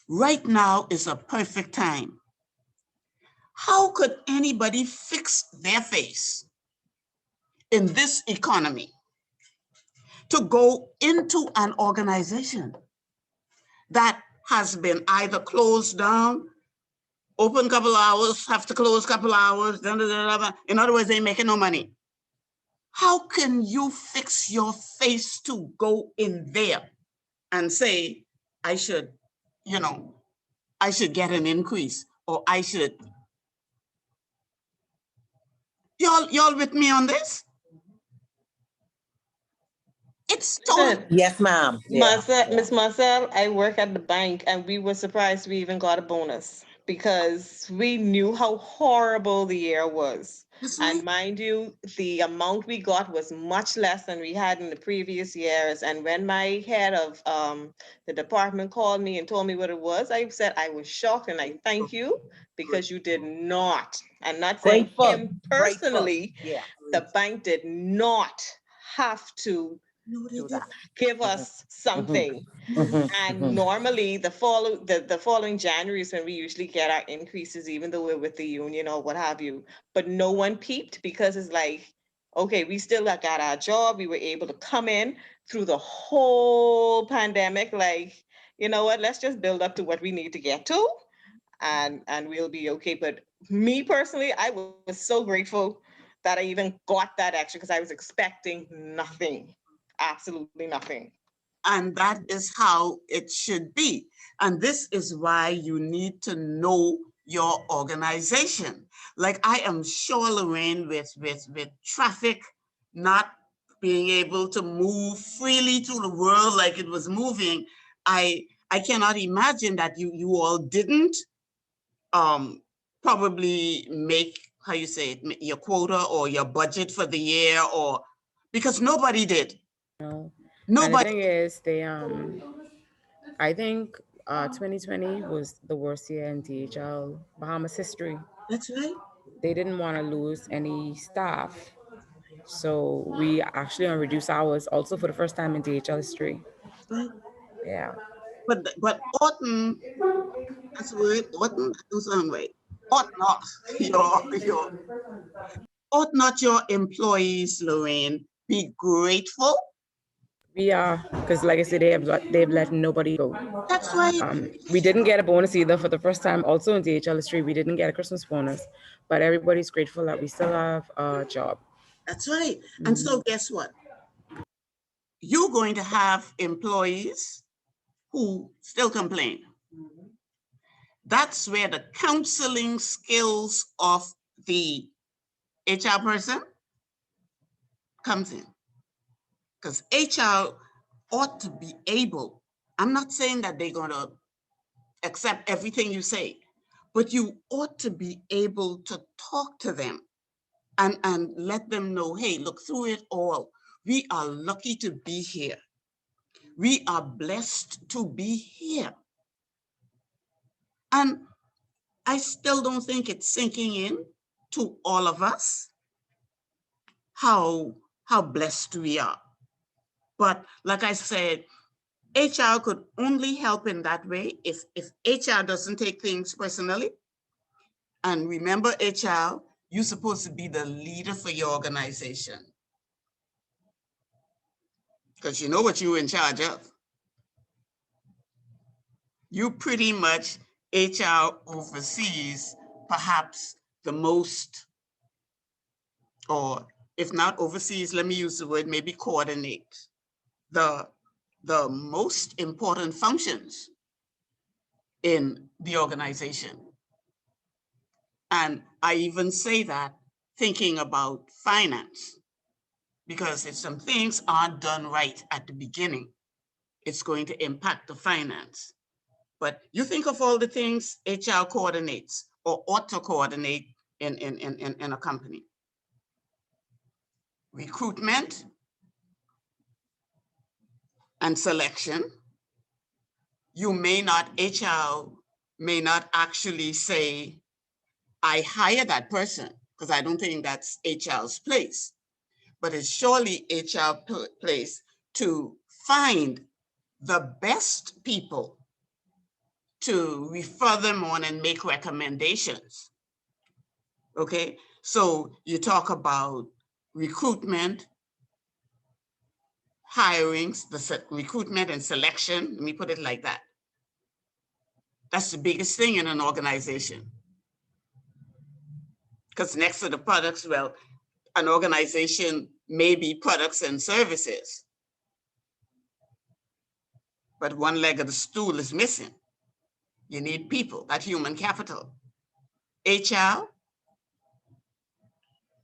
Right now is a perfect time. How could anybody fix their face in this economy to go into an organization that has been either closed down, open couple hours, have to close couple hours, in other words, they ain't making no money. How can you fix your face to go in there and say, I should, you know, I should get an increase, or I should. Y'all with me on this? It's totally. Yes, ma'am. Yeah. Miss Marcel, I work at the bank and we were surprised we even got a bonus because we knew how horrible the year was. And mind you, the amount we got was much less than we had in the previous years. And when my head of the department called me and told me what it was, I said I was shocked and I thank you because you did not, and not saying Grateful. him personally, Yeah. the bank did not have to Do that. give us something. And normally the following January is when we usually get our increases, even though we're with the union or what have you. But no one peeped because it's like, okay, we still got our job. We were able to come in through the whole pandemic. Like, you know what? Let's just build up to what we need to get to, and we'll be okay. But me personally, I was so grateful that I even got that extra because I was expecting nothing, absolutely nothing. And that is how it should be. And this is why you need to know your organization. Like I am sure, Lorraine, with traffic not being able to move freely through the world like it was moving, I cannot imagine that you all didn't probably make, how you say it, your quota or your budget for the year, or because nobody did. No. Nobody. And the thing is, I think 2020 was the worst year in DHL Bahamas history. That's right. They didn't want to lose any staff. So we actually on reduced hours also for the first time in DHL history. That's right. Yeah. But Orton, that's the word, Orton, that don't sound right. Ought not your employees, Lorraine, be grateful? We are, because like I said, they've let nobody go. That's right. We didn't get a bonus either for the first time. Also in DHL history, we didn't get a Christmas bonus, but everybody's grateful that we still have a job. That's right. And so guess what? You're going to have employees who still complain. That's where the counseling skills of the HR person comes in. Because HR ought to be able, I'm not saying that they're going to accept everything you say, but you ought to be able to talk to them and let them know, hey, look, through it all, we are lucky to be here. We are blessed to be here. And I still don't think it's sinking in to all of us how blessed we are. But like I said, HR could only help in that way if HR doesn't take things personally. And remember, HR, you're supposed to be the leader for your organization. because you know what you're in charge of. You pretty much, HR oversees perhaps the most, or if not overseas, let me use the word, maybe coordinate the most important functions in the organization. And I even say that thinking about finance, because if some things aren't done right at the beginning, it's going to impact the finance. But you think of all the things HR coordinates or ought to coordinate in a company. Recruitment and selection. You may not, HR may not actually say, I hire that person, because I don't think that's HR's place, but it's surely HR place to find the best people to refer them on and make recommendations. Okay, so you talk about recruitment, hirings, the recruitment and selection, let me put it like that. That's the biggest thing in an organization. Because next to the products, well, an organization may be products and services, but one leg of the stool is missing. You need people, that human capital. HR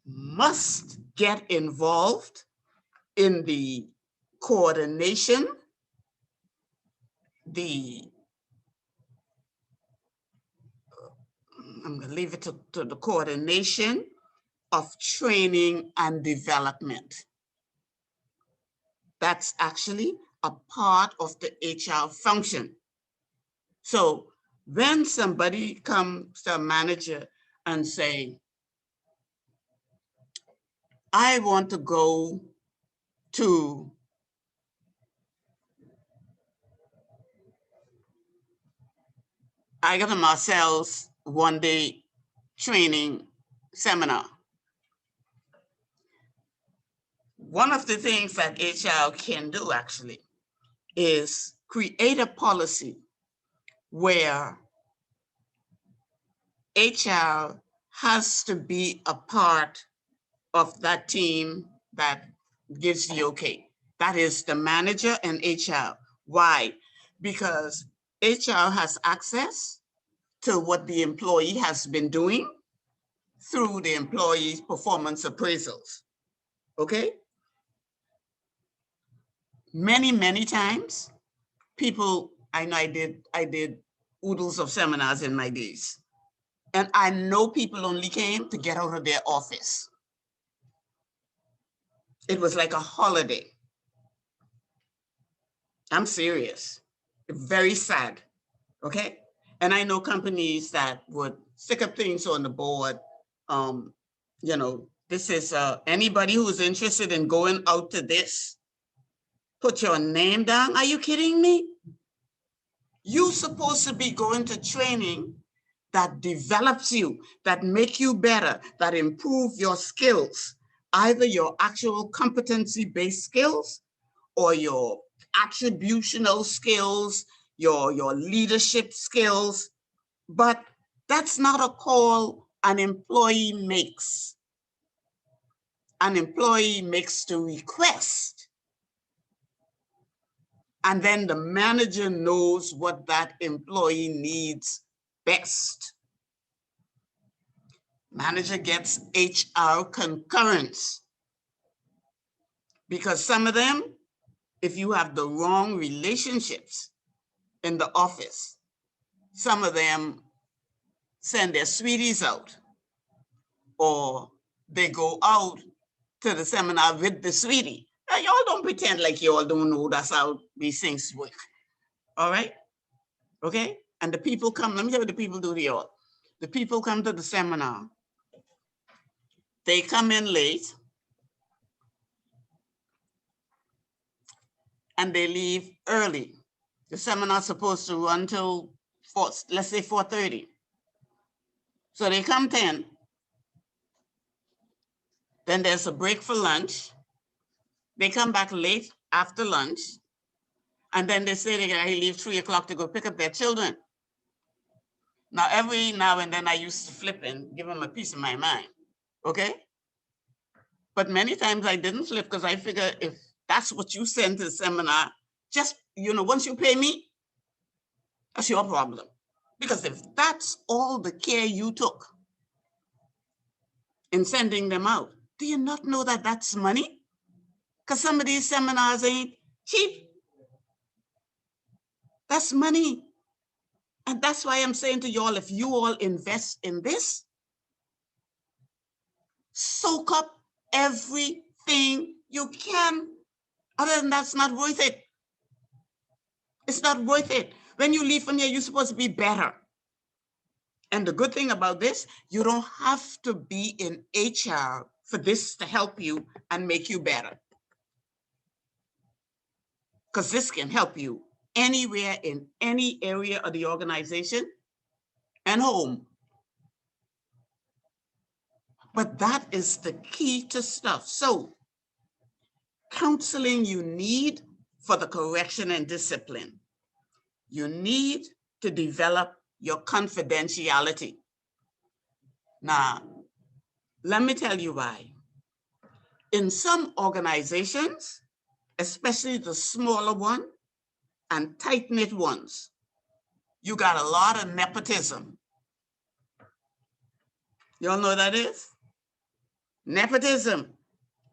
must get involved in the coordination, I'm gonna leave it to the coordination of training and development. That's actually a part of the HR function. So when somebody comes to a manager and say, I want to go to I got a Marcel's one-day training seminar. One of the things that HR can do actually is create a policy where HR has to be a part of that team that gives the okay. That is the manager and HR. Why? Because HR has access to what the employee has been doing through the employee's performance appraisals. Okay? Many times, people, I know I did oodles of seminars in my days. And I know people only came to get out of their office. It was like a holiday. I'm serious. Very sad. Okay? And I know companies that would stick up things on the board. You know, this is anybody who's interested in going out to this, put your name down. Are you kidding me? You're supposed to be going to training that develops you, that make you better, that improve your skills, either your actual competency-based skills or your attributional skills, your leadership skills. But that's not a call an employee makes. An employee makes the request. And then the manager knows what that employee needs best. Manager gets HR concurrence. Because some of them, if you have the wrong relationships in the office, some of them send their sweeties out, or they go out to the seminar with the sweetie. Now, y'all don't pretend like y'all don't know that's how these things work. All right? Okay? And the people come, let me tell you what the people do to y'all. The people come to the seminar. They come in late and they leave early. The seminar is supposed to run till let's say 4:30. So they come 10. Then there's a break for lunch. They come back late after lunch, and then they say they gotta leave 3 o'clock to go pick up their children. Now, every now and then I used to flip and give them a piece of my mind, okay? But many times I didn't flip because I figure if that's what you send to the seminar, just, once you pay me, that's your problem. Because if that's all the care you took in sending them out, do you not know that that's money? Because some of these seminars ain't cheap. That's money. And that's why I'm saying to y'all, if you all invest in this, soak up everything you can. Other than that's not worth it. It's not worth it. When you leave from here, you're supposed to be better. And the good thing about this, you don't have to be in HR for this to help you and make you better. Because this can help you anywhere in any area of the organization and home. But that is the key to stuff. So, counseling you need for the correction and discipline. You need to develop your confidentiality. Now, let me tell you why. In some organizations, especially the smaller one and tight-knit ones, you got a lot of nepotism. Y'all know what that is? Nepotism.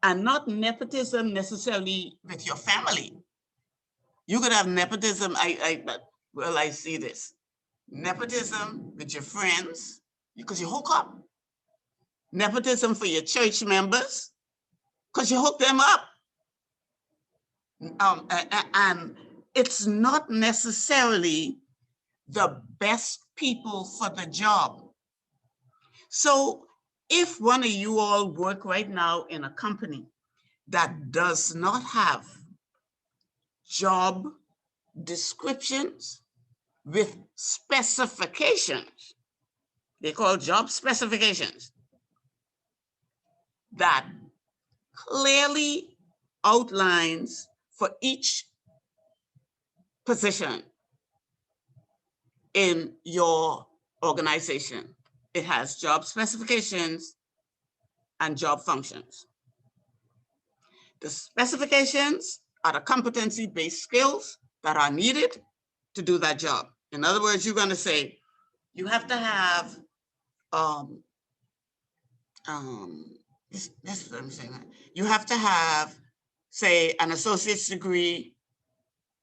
And not nepotism necessarily with your family. You could have nepotism, I see this. Nepotism with your friends, because you hook up. Nepotism for your church members, because you hook them up. And it's not necessarily the best people for the job. So if one of you all work right now in a company that does not have job descriptions with specifications, they call job specifications, that clearly outlines for each position in your organization. It has job specifications and job functions. The specifications are the competency-based skills that are needed to do that job. In other words, you're going to say, you have to have, this is what I'm saying. You have to have, say, an associate's degree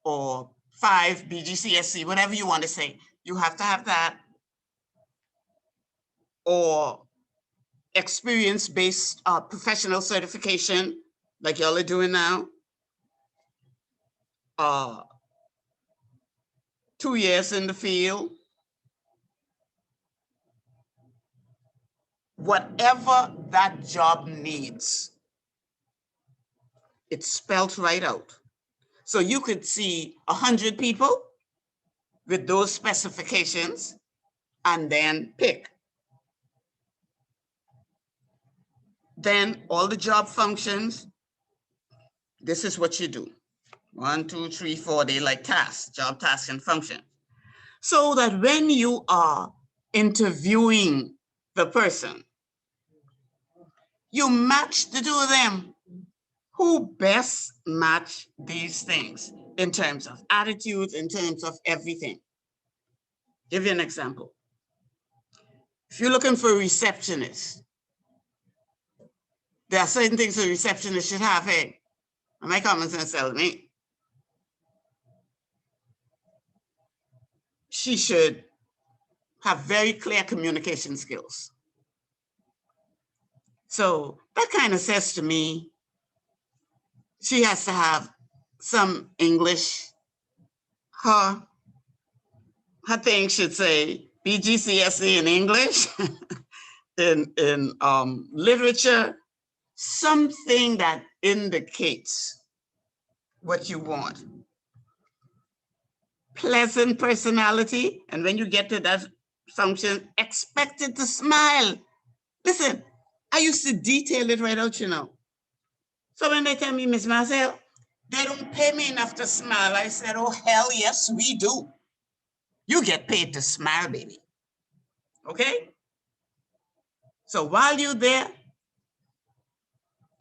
or 5 BGCSE, whatever you want to say. You have to have that, or experience-based professional certification, like y'all are doing now. 2 years in the field. Whatever that job needs, it's spelled right out. So you could see 100 people with those specifications and then pick. Then all the job functions, this is what you do. 1, 2, 3, 4, they like tasks, job tasks and functions. So that when you are interviewing the person, you match the two of them. Who best match these things in terms of attitudes, in terms of everything? Give you an example. If you're looking for a receptionist, there are certain things a receptionist should have. Hey, my common sense tells me she should have very clear communication skills. So that kind of says to me, she has to have some English. Her thing should say BGCSE in English, in literature, something that indicates what you want. Pleasant personality, and when you get to that function, expected to smile. Listen, I used to detail it right out, you know. So when they tell me, Miss Marcel, They don't pay me enough to smile. I said, oh, hell yes, we do. You get paid to smile, baby. Okay? So while you're there,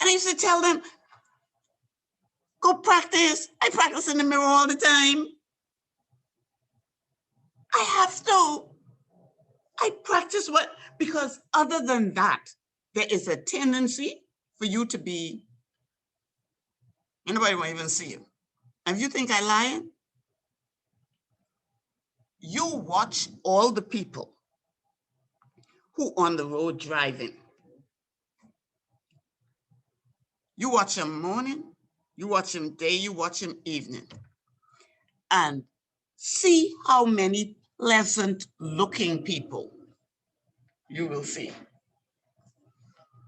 and I used to tell them, go practice. I practice in the mirror all the time. I have to. I practice because other than that, there is a tendency for you to be, nobody won't even see you. And if you think I'm lying, you watch all the people who on the road driving. You watch them morning, you watch them day, you watch them evening. And see how many pleasant looking people you will see.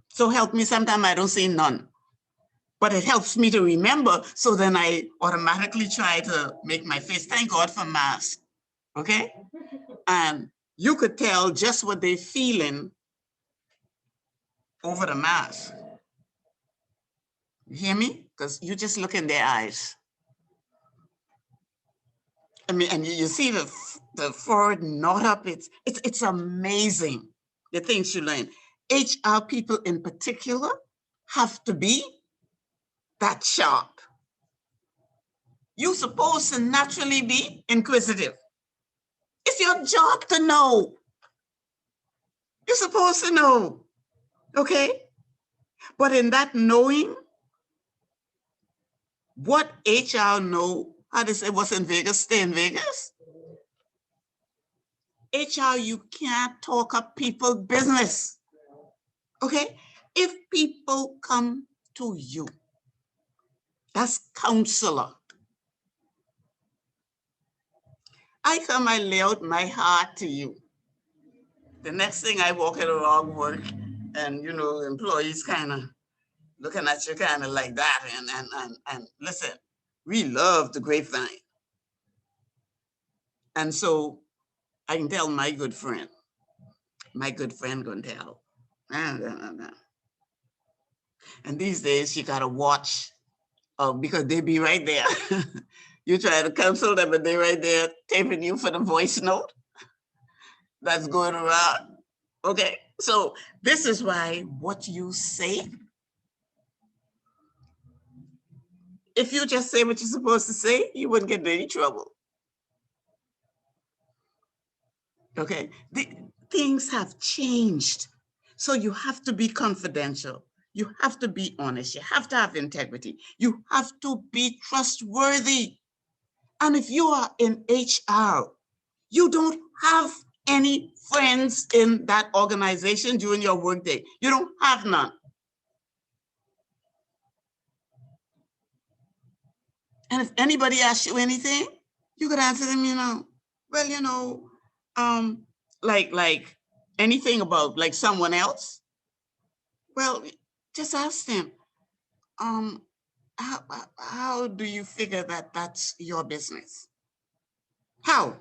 So help me, sometimes I don't see none, but it helps me to remember. So then I automatically try to make my face, thank God for masks, okay? And you could tell just what they're feeling over the mask. You hear me? Because you just look in their eyes. I mean, and you see the forward knot up. It's amazing the things you learn. HR people in particular have to be that sharp. You're supposed to naturally be inquisitive. It's your job to know. You're supposed to know, okay? But in that knowing, what HR know, how they say what's in Vegas, stay in Vegas. HR, you can't talk up people's business, okay? If people come to you, that's counselor. I come, I lay out my heart to you. The next thing I walk in the wrong work and, you know, employees kind of looking at you kind of like that. And listen, we love the grapevine. And so I can tell my good friend gonna tell. And these days you gotta watch because they be right there. You try to counsel them and they're right there taping you for the voice note that's going around. Okay, so this is why what you say, if you just say what you're supposed to say, you wouldn't get in any trouble. Okay, things have changed. So you have to be confidential. You have to be honest. You have to have integrity. You have to be trustworthy. And if you are in HR, you don't have any friends in that organization during your workday. You don't have none. And if anybody asks you anything, you could answer them, you know, well, you know, like anything about like someone else. Well, just ask them, how do you figure that that's your business? How?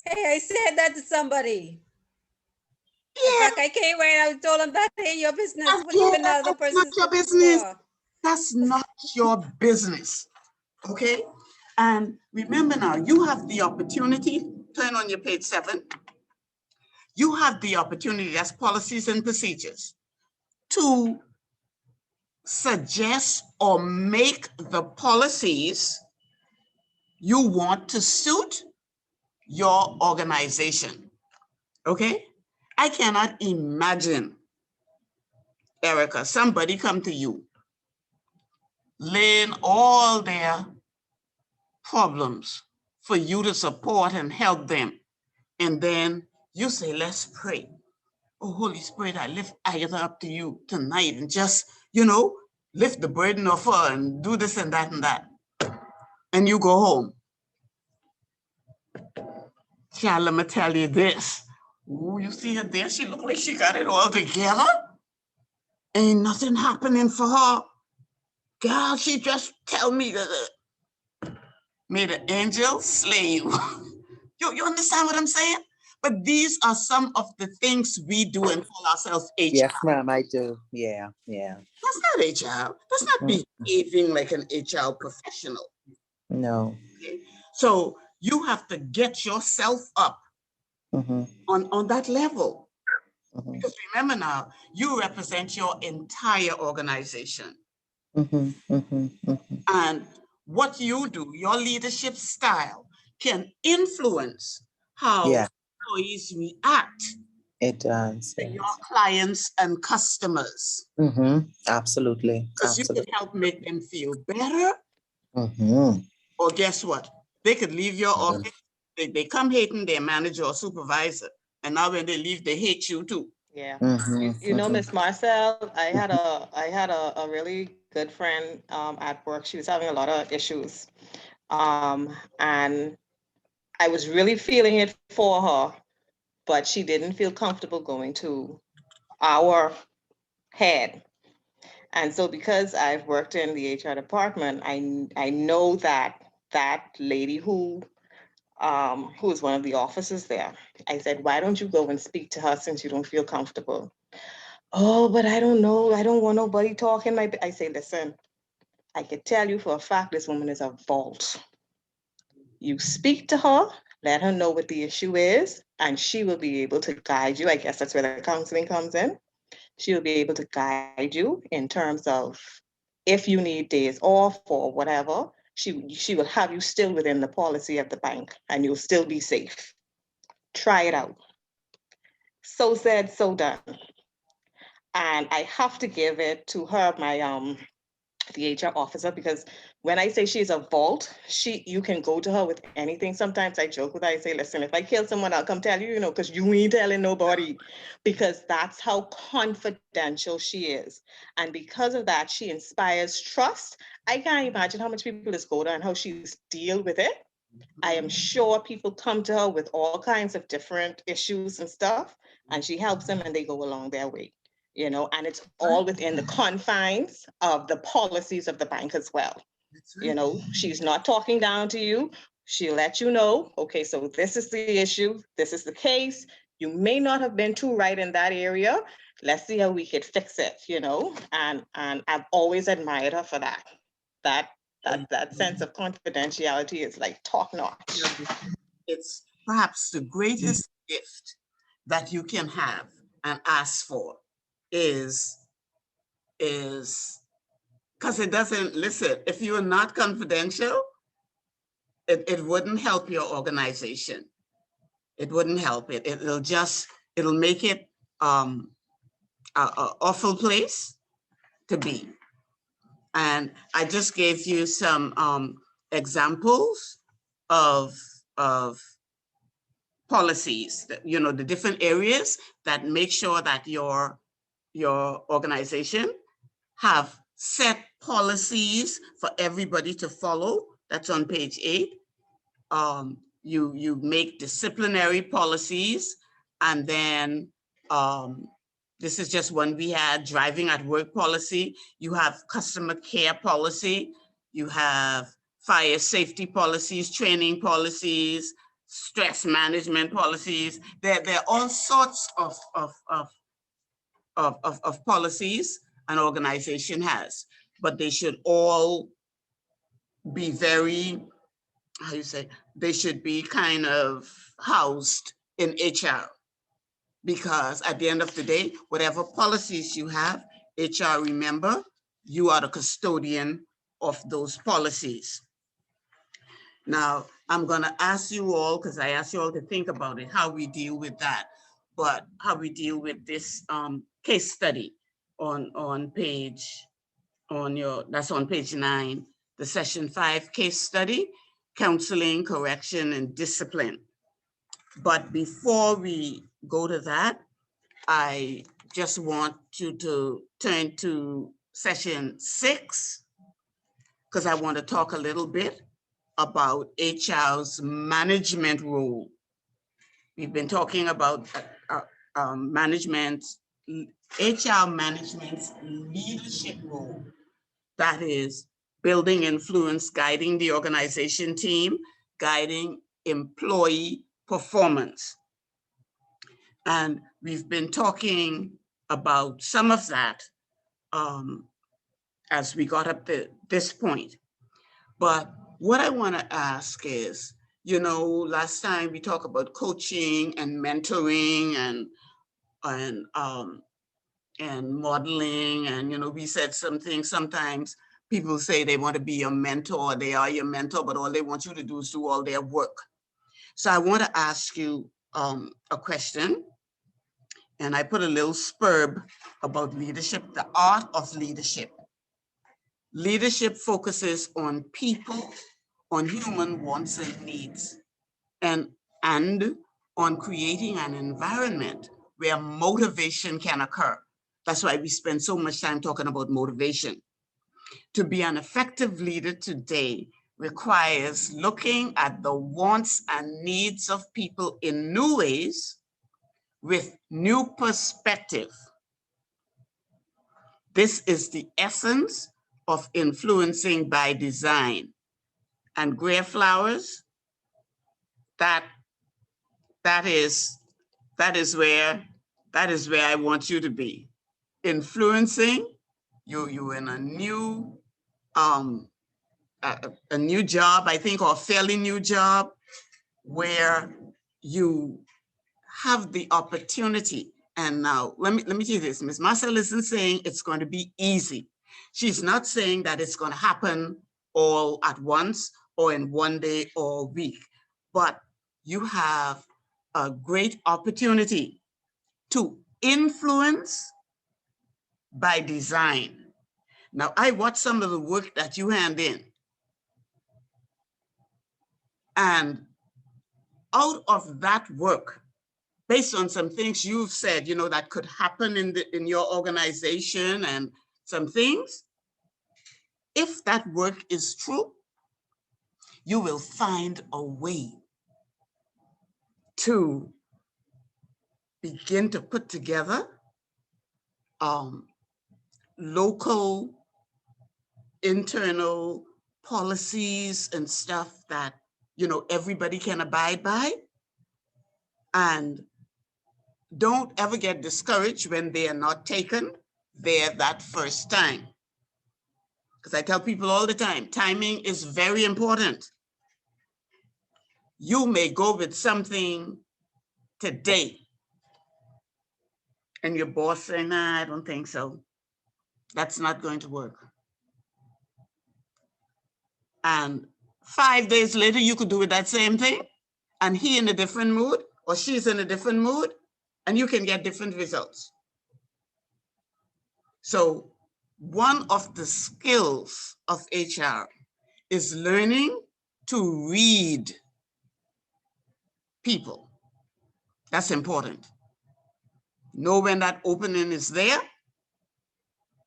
Hey, I said that to somebody. Yeah. In fact, I came right and told them that ain't your business. What Yeah, even the other that's person's not your business. for? That's not your business. Okay? And remember now, you have the opportunity, turn on your page 7. You have the opportunity, that's policies and procedures, to suggest or make the policies you want to suit your organization. Okay? I cannot imagine, Erica, somebody come to you, laying all their problems for you to support and help them. And then you say, let's pray. Oh, Holy Spirit, I lift Agatha up to you tonight and just, you know, lift the burden of her and do this and that and that. And you go home. Child, let me tell you this. Oh, you see her there? She look like she got it all together. Ain't nothing happening for her. Girl, she just tell me that may the angel slay you. You understand what I'm saying? But these are some of the things we do and call ourselves HR. Yes, ma'am, I do. Yeah, yeah. That's not HR. That's not behaving like an HR professional. No. Okay? So you have to get yourself up on that level. Because remember now, you represent your entire organization. And what you do, your leadership style, can influence how employees react. It does. To your clients and customers. Absolutely. Because you could help make them feel better. Or guess what? They could leave your office. They come hating their manager or supervisor. And now when they leave, they hate you too. Yeah. You know, Miss Marcel, I had a really good friend at work. She was having a lot of issues. And I was really feeling it for her, but she didn't feel comfortable going to our head. And so because I've worked in the HR department, I know that lady who is one of the officers there. I said, why don't you go and speak to her since you don't feel comfortable? Oh, but I don't know. I don't want nobody talking. I say, listen, I can tell you for a fact this woman is a vault. You speak to her, let her know what the issue is, and she will be able to guide you. I guess that's where the counseling comes in. She will be able to guide you in terms of if you need days off or whatever. She will have you still within the policy of the bank and you'll still be safe. Try it out. So said, so done. And I have to give it to her, the HR officer, because when I say she's a vault, you can go to her with anything. Sometimes I joke with her, I say, listen, if I kill someone, I'll come tell you, because you ain't telling nobody, because that's how confidential she is. And because of that, she inspires trust. I can't imagine how much people just go to and how she's deal with it. I am sure people come to her with all kinds of different issues and stuff, and she helps them and they go along their way. And it's all within the confines of the policies of the bank as well. She's not talking down to you. She'll let you know, okay, so this is the issue, this is the case. You may not have been too right in that area. Let's see how we could fix it, and I've always admired her for that. That sense of confidentiality is like top notch. It's perhaps the greatest gift that you can have and ask for is because it doesn't, listen, if you're not confidential, it wouldn't help your organization. It wouldn't help it. It'll make it an awful place to be. And I just gave you some examples of policies, that, the different areas that make sure that your organization have set policies for everybody to follow. That's on page 8. You make disciplinary policies, and then this is just one we had, driving at work policy. You have customer care policy. You have fire safety policies, training policies, stress management policies. There are all sorts of policies an organization has, but they should all be very, they should be kind of housed in HR, because at the end of the day, whatever policies you have, HR, remember, you are the custodian of those policies. Now, I'm gonna ask you all, because I asked you all to think about it, how we deal with that, but how we deal with this case study on page 9, the session 5 case study, counseling, correction, and discipline. But before we go to that, I just want you to turn to session 6, because I want to talk a little bit about HR's management role. We've been talking about management, HR management's leadership role. That is building influence, guiding the organization team, guiding employee performance. And we've been talking about some of that as we got up to this point. But what I want to ask is, you know, last time we talked about coaching and mentoring and modeling, and you know, we said something. Sometimes people say they want to be your mentor, they are your mentor, but all they want you to do is do all their work. So I want to ask you a question, and I put a little spurb about leadership, the art of leadership. Leadership focuses on people, on human wants and needs, and on creating an environment where motivation can occur. That's why we spend so much time talking about motivation. To be an effective leader today requires looking at the wants and needs of people in new ways with new perspective. This is the essence of influencing by design. And Greer Flowers, that is where I want you to be. Influencing you in a new a new job, I think, or a fairly new job, where you have the opportunity. And now let me tell you this, Ms. Marcel isn't saying it's going to be easy. She's not saying that it's going to happen all at once or in one day or week, but you have a great opportunity to influence by design. Now, I watched some of the work that you hand in, and out of that work, based on some things you've said, you know, that could happen in your organization and some things, if that work is true, you will find a way to begin to put together local internal policies and stuff that, you know, everybody can abide by. And don't ever get discouraged when they are not taken there that first time. Because I tell people all the time, timing is very important. You may go with something today and your boss saying, nah, I don't think so. That's not going to work. And 5 days later, you could do with that same thing, and he in a different mood or she's in a different mood, and you can get different results. So one of the skills of HR is learning to read people. That's important. Know when that opening is there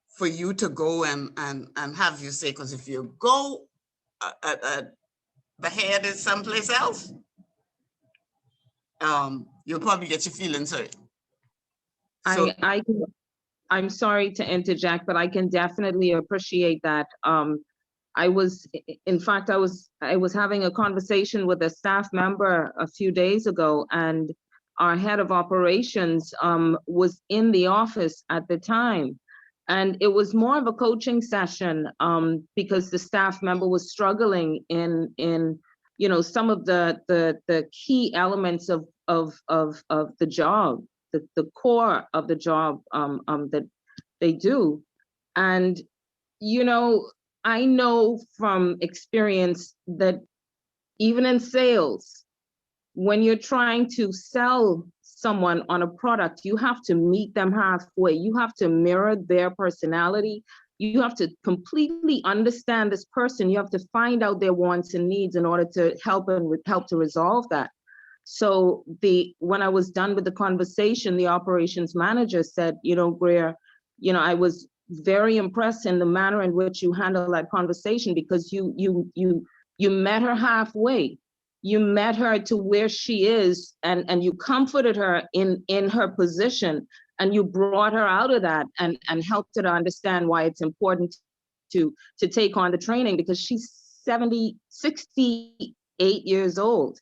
for you to go and have you say, because if you go, the head is someplace else, you'll probably get your feelings hurt. So, I'm sorry to interject, but I can definitely appreciate that. In fact, I was having a conversation with a staff member a few days ago, and our head of operations was in the office at the time. And it was more of a coaching session because the staff member was struggling in you know, some of the key elements of the job, the core of the job that they do. And, you know, I know from experience that even in sales, when you're trying to sell someone on a product, you have to meet them halfway. You have to mirror their personality. You have to completely understand this person. You have to find out their wants and needs in order to help to resolve that. So when I was done with the conversation, the operations manager said, you know, Greer, you know, I was very impressed in the manner in which you handled that conversation, because you met her halfway. You met her to where she is, and you comforted her in her position, and you brought her out of that and helped her to understand why it's important to take on the training, because she's 68 years old.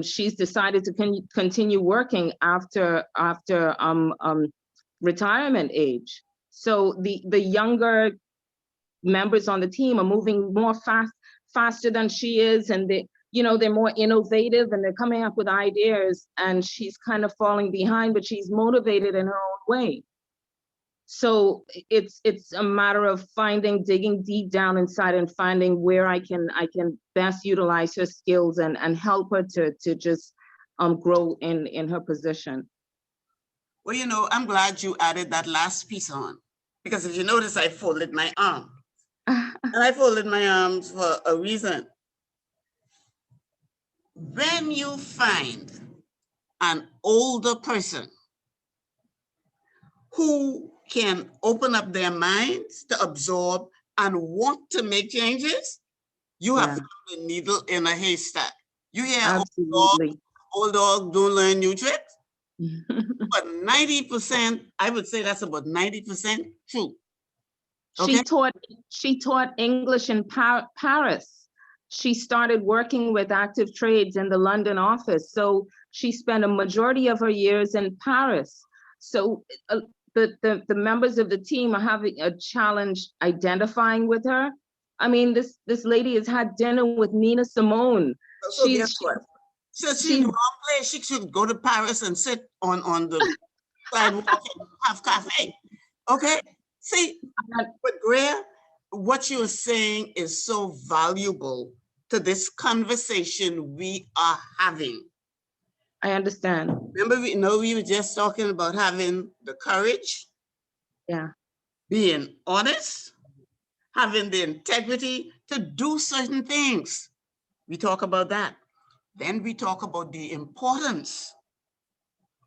She's decided to continue working after retirement age. So the younger members on the team are moving faster than she is, and they're more innovative and they're coming up with ideas, and she's kind of falling behind, but she's motivated in her own way. So it's a matter of digging deep down inside and finding where I can best utilize her skills and help her to just grow in her position. Well, I'm glad you added that last piece on, because if you notice, I folded my arm. And I folded my arms for a reason. When you find an older person who can open up their minds to absorb and want to make changes, you have found a needle in a haystack. You hear old dog don't learn new tricks? But 90%, I would say that's about 90% true. Okay? She taught English in Paris. She started working with Active Trades in the London office. So she spent a majority of her years in Paris. So the members of the team are having a challenge identifying with her. I mean, this lady has had dinner with Nina Simone. So guess what? She's in the wrong place. She should go to Paris and sit on the sidewalk and have cafe. Okay? See, but Greer, what you're saying is so valuable to this conversation we are having. I understand. Remember, we were just talking about having the courage, being honest, having the integrity to do certain things. We talk about that. Then we talk about the importance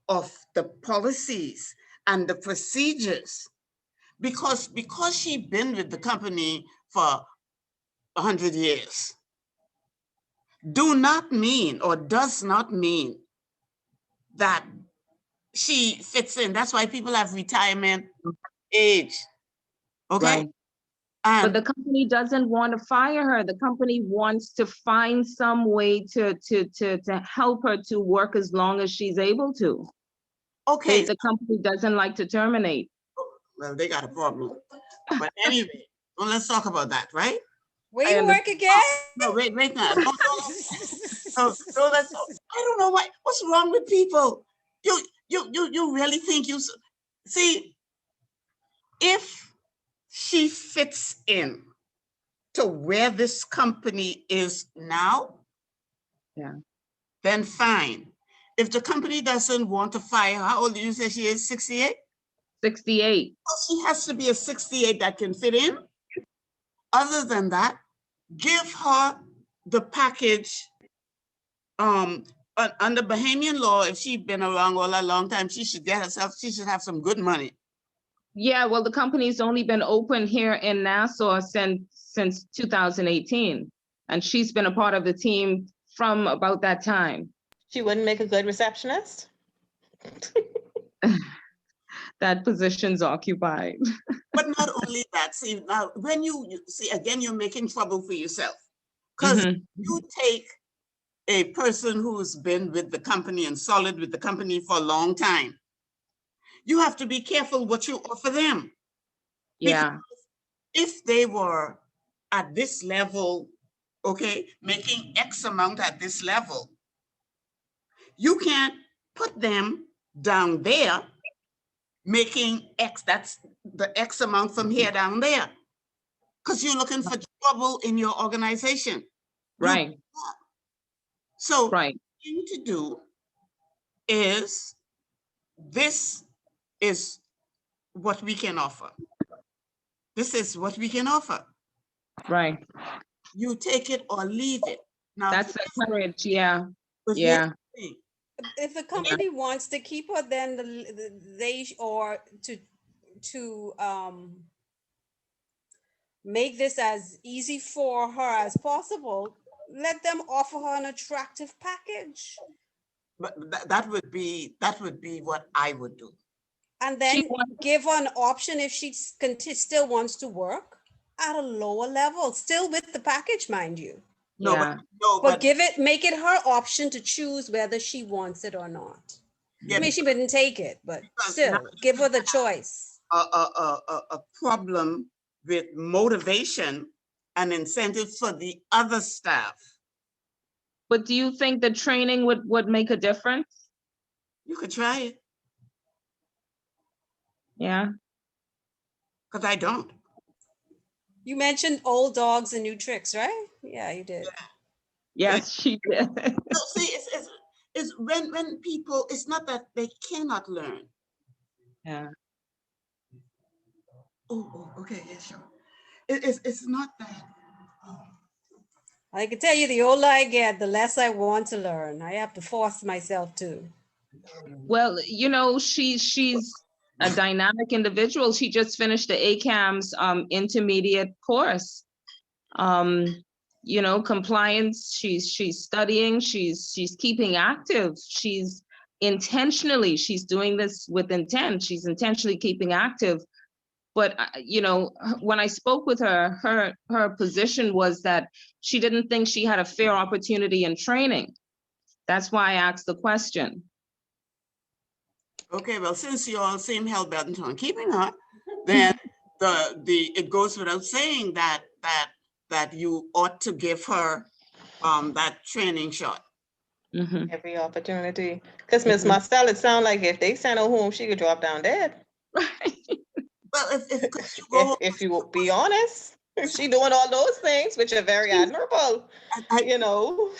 of the policies and the procedures. Because she's been with the company for 100 years, does not mean that she fits in. That's why people have retirement age. Okay. Right. But the company doesn't want to fire her. The company wants to find some way to help her to work as long as she's able to. Okay. The company doesn't like to terminate. Well, they got a problem. But anyway, well, let's talk about that, right? Where you work again? No, wait now. So let's. I don't know what's wrong with people. You really think you see? If she fits in to where this company is now, then fine. If the company doesn't want to fire her, how old did you say she is? 68? 68. Well, she has to be a 68 that can fit in. Other than that, give her the package. Under Bahamian law, if she's been around all a long time, she should have some good money. Yeah, well, the company's only been open here in Nassau since 2018. And she's been a part of the team from about that time. She wouldn't make a good receptionist? That position's occupied. But not only that, see, now when you see, again, you're making trouble for yourself. Because you take a person who's been with the company and solid with the company for a long time, you have to be careful what you offer them. Yeah. Because if they were at this level, okay, making X amount at this level, you can't put them down there making X, that's the X amount from here down there. Because you're looking for trouble in your organization. Right. So what you need to do is, this is what we can offer. This is what we can offer. Right. You take it or leave it. Now that's the courage, yeah. Yeah. If the company wants to keep her, then to make this as easy for her as possible, let them offer her an attractive package. But that would be what I would do. And then give her an option if she still wants to work at a lower level, still with the package, mind you. No, Yeah. But make it her option to choose whether she wants it or not. I mean, she wouldn't take it, but still, give her the choice. A problem with motivation and incentive for the other staff. But do you think the training would make a difference? You could try it. Yeah. Because I don't. You mentioned old dogs and new tricks, right? Yeah, you did. Yes, she did. No, see, it's when people, it's not that they cannot learn. Yeah. Oh, okay, yeah, sure. It's not that. I can tell you, the older I get, the less I want to learn. I have to force myself to. Well, you know, she's a dynamic individual. She just finished the ACAMS intermediate course. You know, compliance, she's studying, she's keeping active. She's doing this with intent. She's intentionally keeping active. But, you know, when I spoke with her, her position was that she didn't think she had a fair opportunity in training. That's why I asked the question. Okay, well, since you all seem hell-bent on keeping her, then it goes without saying that you ought to give her that training shot. Mm-hmm. Every opportunity. Because Miss Marcel, it sounds like if they send her home, she could drop down dead. Well, if you will be honest, she doing all those things, which are very admirable. You know,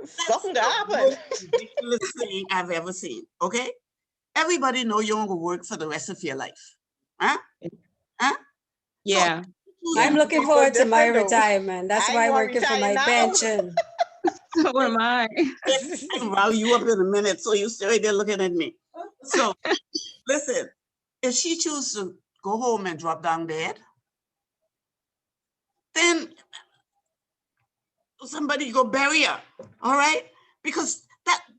something to happen. Most ridiculous thing I've ever seen. Okay, everybody know you're gonna work for the rest of your life, huh? Huh? Yeah. So, I'm looking forward to my retirement. That's why I'm working for my pension. So am I. I'll rile you up in a minute, so you stay right there looking at me. So, listen, if she chooses to go home and drop down dead, then somebody go bury her, all right? Because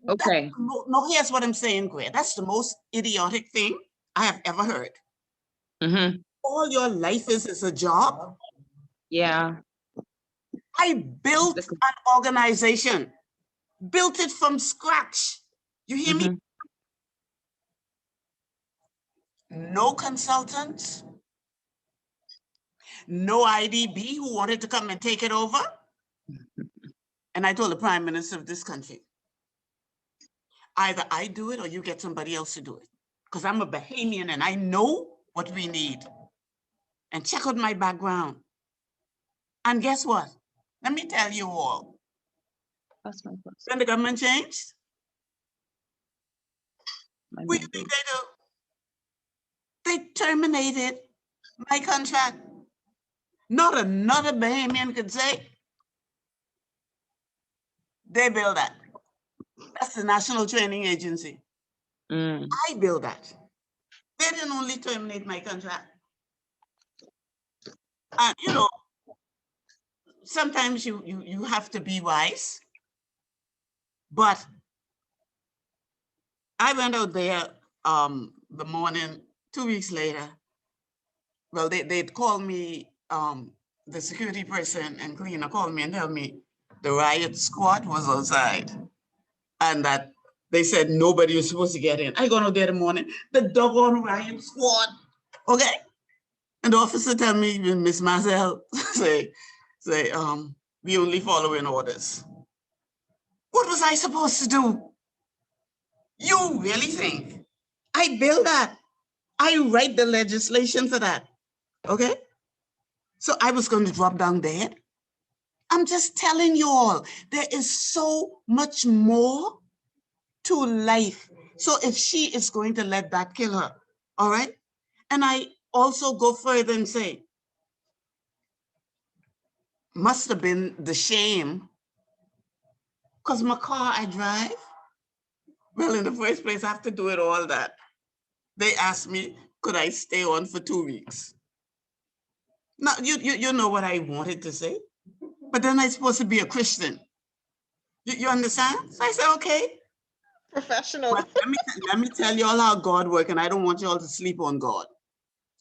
okay. No, here's what I'm saying, Gwen. That's the most idiotic thing I have ever heard. Mm-hmm. All your life is a job. Yeah. I built an organization, built it from scratch. You hear me? No consultants, no IDB who wanted to come and take it over. And I told the Prime Minister of this country, either I do it or you get somebody else to do it. Because I'm a Bahamian and I know what we need. And check out my background. And guess what? Let me tell you all. When the government changed, what do you think they do? They terminated my contract. Not another Bahamian could say they build that. That's the National Training Agency. I build that. They didn't only terminate my contract. And you know, sometimes you have to be wise. But I went out there the morning, 2 weeks later. Well, they'd call me, the security person and cleaner called me and tell me the riot squad was outside and that they said nobody was supposed to get in. I go out there in the morning, the doggone riot squad, okay? And the officer tell me, Miss Marcel, say, we only following orders. What was I supposed to do? You really think I build that? I write the legislation for that, okay? So I was going to drop down dead. I'm just telling you all, there is so much more to life. So if she is going to let that kill her, all right? And I also go further and say, must have been the shame, because my car I drive. Well, in the first place, I have to do it all that. They asked me, could I stay on for 2 weeks? Now, you know what I wanted to say, but then I'm supposed to be a Christian. You understand? So I said, okay. Professional. But let me tell you all how God works, and I don't want you all to sleep on God.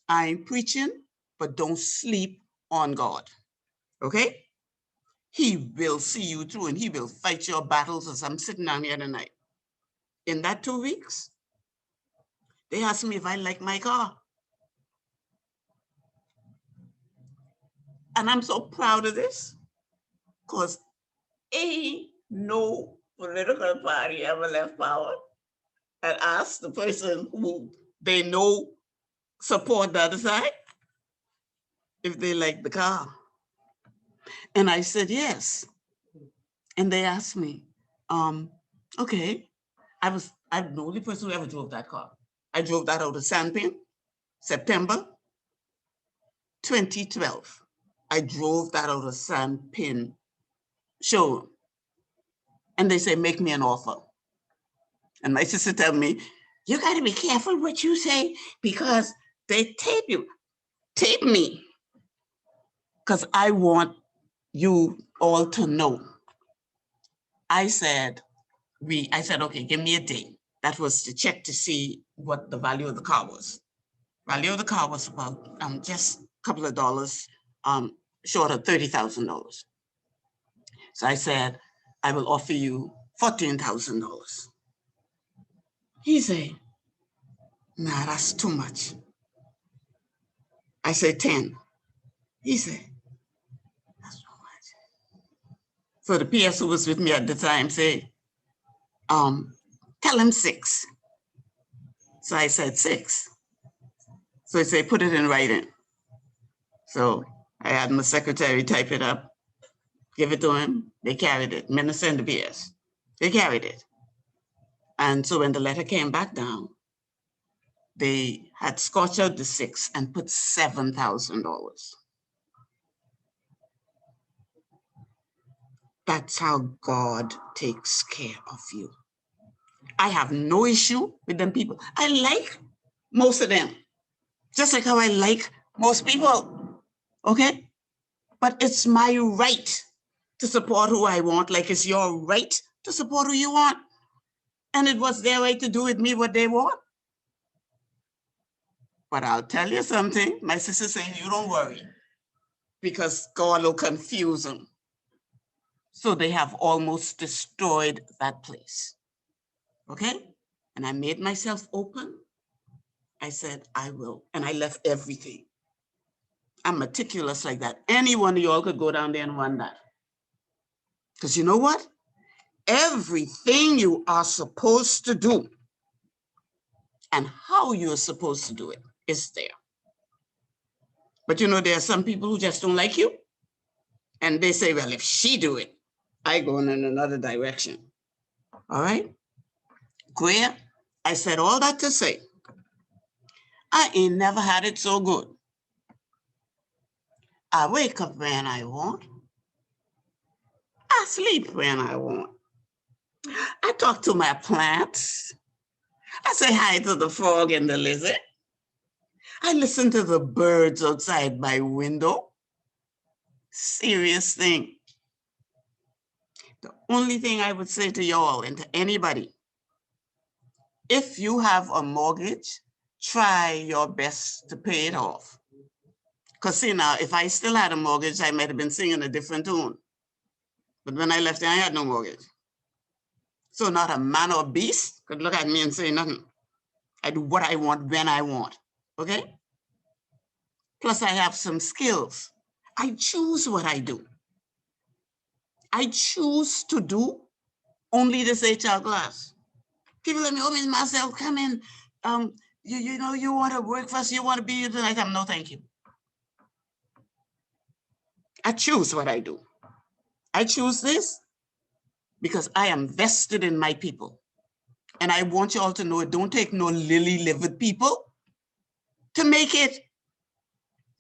I'm preaching, but don't sleep on God, okay? he will see you through and he will fight your battles as I'm sitting down here tonight. In that 2 weeks, they asked me if I like my car. And I'm so proud of this because ain't no political party ever left power and asked the person who they know support the other side if they like the car. And I said, yes. And they asked me, okay, I'm the only person who ever drove that car. I drove that out of Sandpin, September 2012. I drove that out of Sandpin showroom. And they say, make me an offer. And my sister tell me, you gotta be careful what you say because they tape you. Tape me. Because I want you all to know. I said, okay, give me a date. That was to check to see what the value of the car was. Value of the car was about just a couple of dollars short of $30,000. So I said, I will offer you $14,000. He said, nah, that's too much. I said 10. He said, that's too much. So the PS who was with me at the time said, tell him 6. So I said 6. So he said, put it in writing. So I had my secretary type it up, give it to him. They carried it, Minister and the PS. They carried it. And so when the letter came back down, they had scotched out the 6 and put $7,000. That's how God takes care of you. I have no issue with them people. I like most of them, just like how I like most people, okay? But it's my right to support who I want, like it's your right to support who you want. And it was their right to do with me what they want. But I'll tell you something, my sister saying, you don't worry, because God will confuse them. So they have almost destroyed that place, okay? And I made myself open. I said, I will, and I left everything. I'm meticulous like that. Any one of y'all could go down there and run that. Because you know what? Everything you are supposed to do and how you're supposed to do it is there. But you know, there are some people who just don't like you. And they say, well, if she do it, I go in another direction. All right? Greer, I said all that to say, I ain't never had it so good. I wake up when I want. I sleep when I want. I talk to my plants. I say hi to the frog and the lizard. I listen to the birds outside my window. Serious thing. The only thing I would say to y'all and to anybody, if you have a mortgage, try your best to pay it off. Because see now, if I still had a mortgage, I might have been singing a different tune. But when I left there, I had no mortgage. So not a man or beast could look at me and say nothing. I do what I want when I want, okay? Plus I have some skills. I choose what I do. I choose to do only this HR class. People let me, oh, Ms. Marcel, come in. You know, you want to work for us, you want to be here tonight. No, thank you. I choose what I do. I choose this because I am vested in my people. And I want you all to know it don't take no lily-livered people to make it.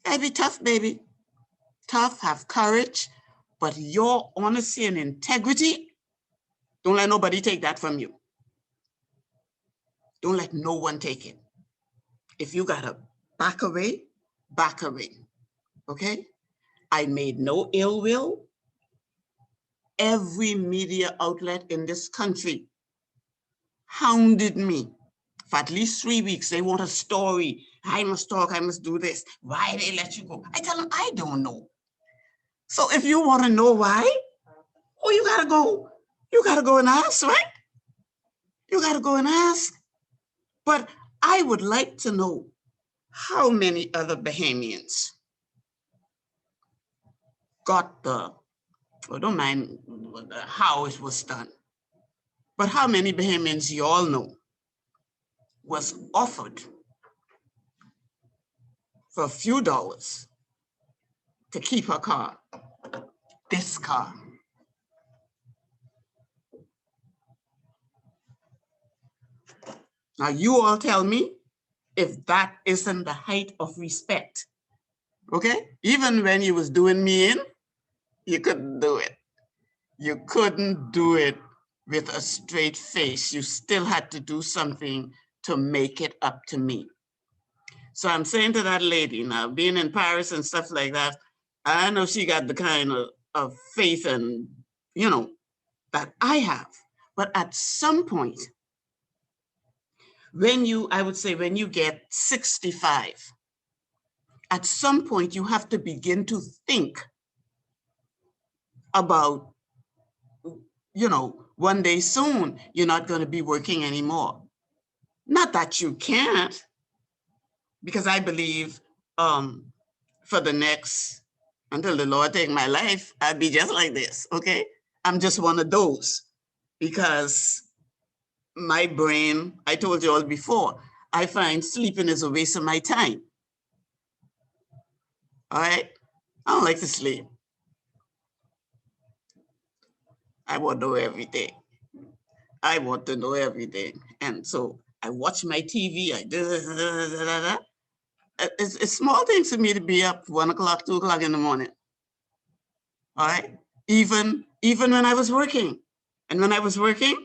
Gotta be tough, baby. Tough, have courage, but your honesty and integrity, don't let nobody take that from you. Don't let no one take it. If you gotta back away, okay? I made no ill will. Every media outlet in this country hounded me for at least 3 weeks. They want a story. I must talk, I must do this. Why they let you go? I tell them, I don't know. So if you want to know why, Oh, you gotta go and ask, right? You gotta go and ask. But I would like to know how many other Bahamians got I don't mind how it was done, but how many Bahamians you all know was offered for a few dollars to keep her car, this car. Now you all tell me if that isn't the height of respect, okay? Even when you was doing me in, you couldn't do it. You couldn't do it with a straight face. You still had to do something to make it up to me. So I'm saying to that lady now, being in Paris and stuff like that, I know she got the kind of faith and, you know, that I have. But at some point, I would say when you get 65, at some point you have to begin to think about, you know, one day soon, you're not going to be working anymore. Not that you can't, because I believe for the next, until the Lord take my life, I'd be just like this, okay? I'm just one of those, because my brain, I told you all before, I find sleeping is a waste of my time. All right? I don't like to sleep. I want to know everything. I want to know everything. And so I watch my TV, it's small things for me to be up 1 o'clock, 2 o'clock in the morning. All right? Even when I was working. And when I was working,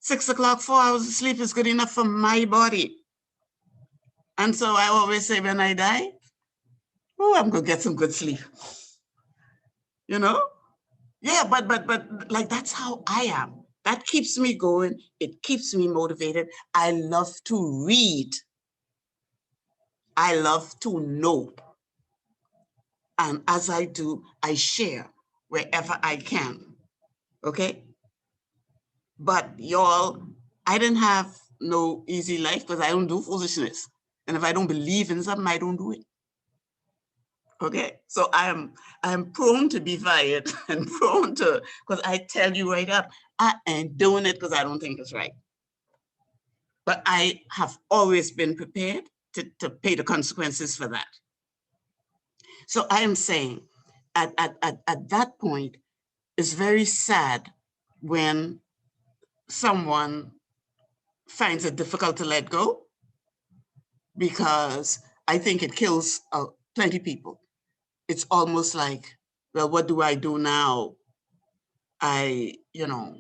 6 o'clock, 4 hours of sleep is good enough for my body. And so I always say when I die, oh, I'm gonna get some good sleep. You know? Yeah, but like that's how I am. That keeps me going. It keeps me motivated. I love to read. I love to know. And as I do, I share wherever I can. Okay? But y'all, I didn't have no easy life because I don't do foolishness. And if I don't believe in something, I don't do it. Okay, so I'm prone to be fired and prone to, because I tell you right up, I ain't doing it because I don't think it's right. But I have always been prepared to pay the consequences for that. So I am saying at that point, it's very sad when someone finds it difficult to let go, because I think it kills plenty of people. It's almost like, well, what do I do now? You know,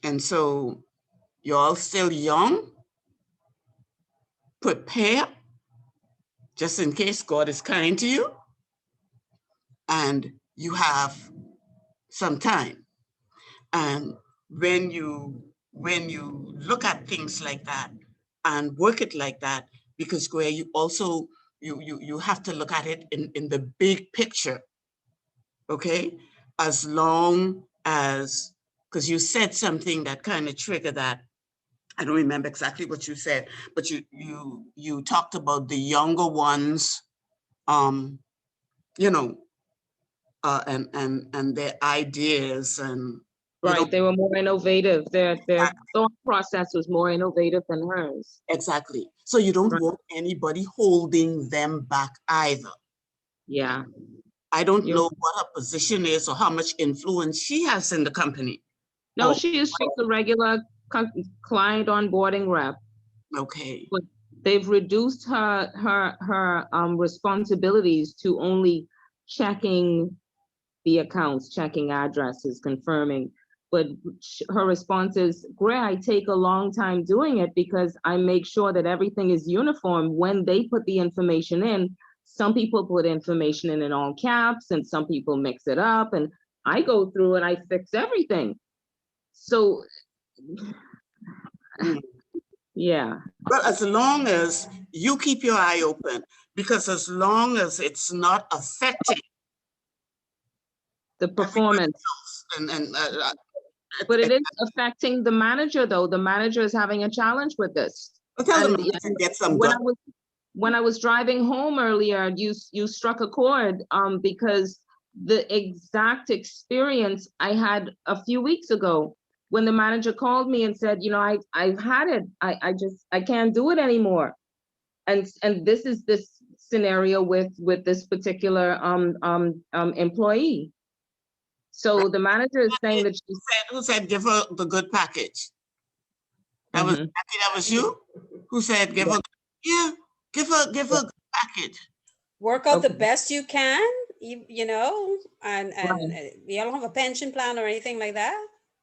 and so you're all still young. Prepare, just in case God is kind to you, and you have some time. And when you look at things like that and work it like that, because where you also you have to look at it in the big picture, okay? As long as, because you said something that kind of triggered that. I don't remember exactly what you said, but you talked about the younger ones, you know, and their ideas and. Right, they were more innovative. Their thought process was more innovative than hers. Exactly. So you don't want anybody holding them back either. Yeah. I don't know what her position is or how much influence she has in the company. No, she is just a regular client onboarding rep. Okay. But they've reduced her responsibilities to only checking the accounts, checking addresses, confirming. But her response is, Gray, I take a long time doing it because I make sure that everything is uniform when they put the information in. Some people put information in all caps and some people mix it up, and I go through and I fix everything. So, yeah. Well, as long as you keep your eye open, because as long as it's not affecting the performance. And But it is affecting the manager, though. The manager is having a challenge with this. tell them And to get some when good. when I was driving home earlier, you struck a chord because the exact experience I had a few weeks ago when the manager called me and said, you know, I've had it. I can't do it anymore. And this is this scenario with this particular employee. So the manager is saying that who said give her the good package? That was that was you who said give her give her good package. Work out the best you can, you know, and you don't have a pension plan or anything like that.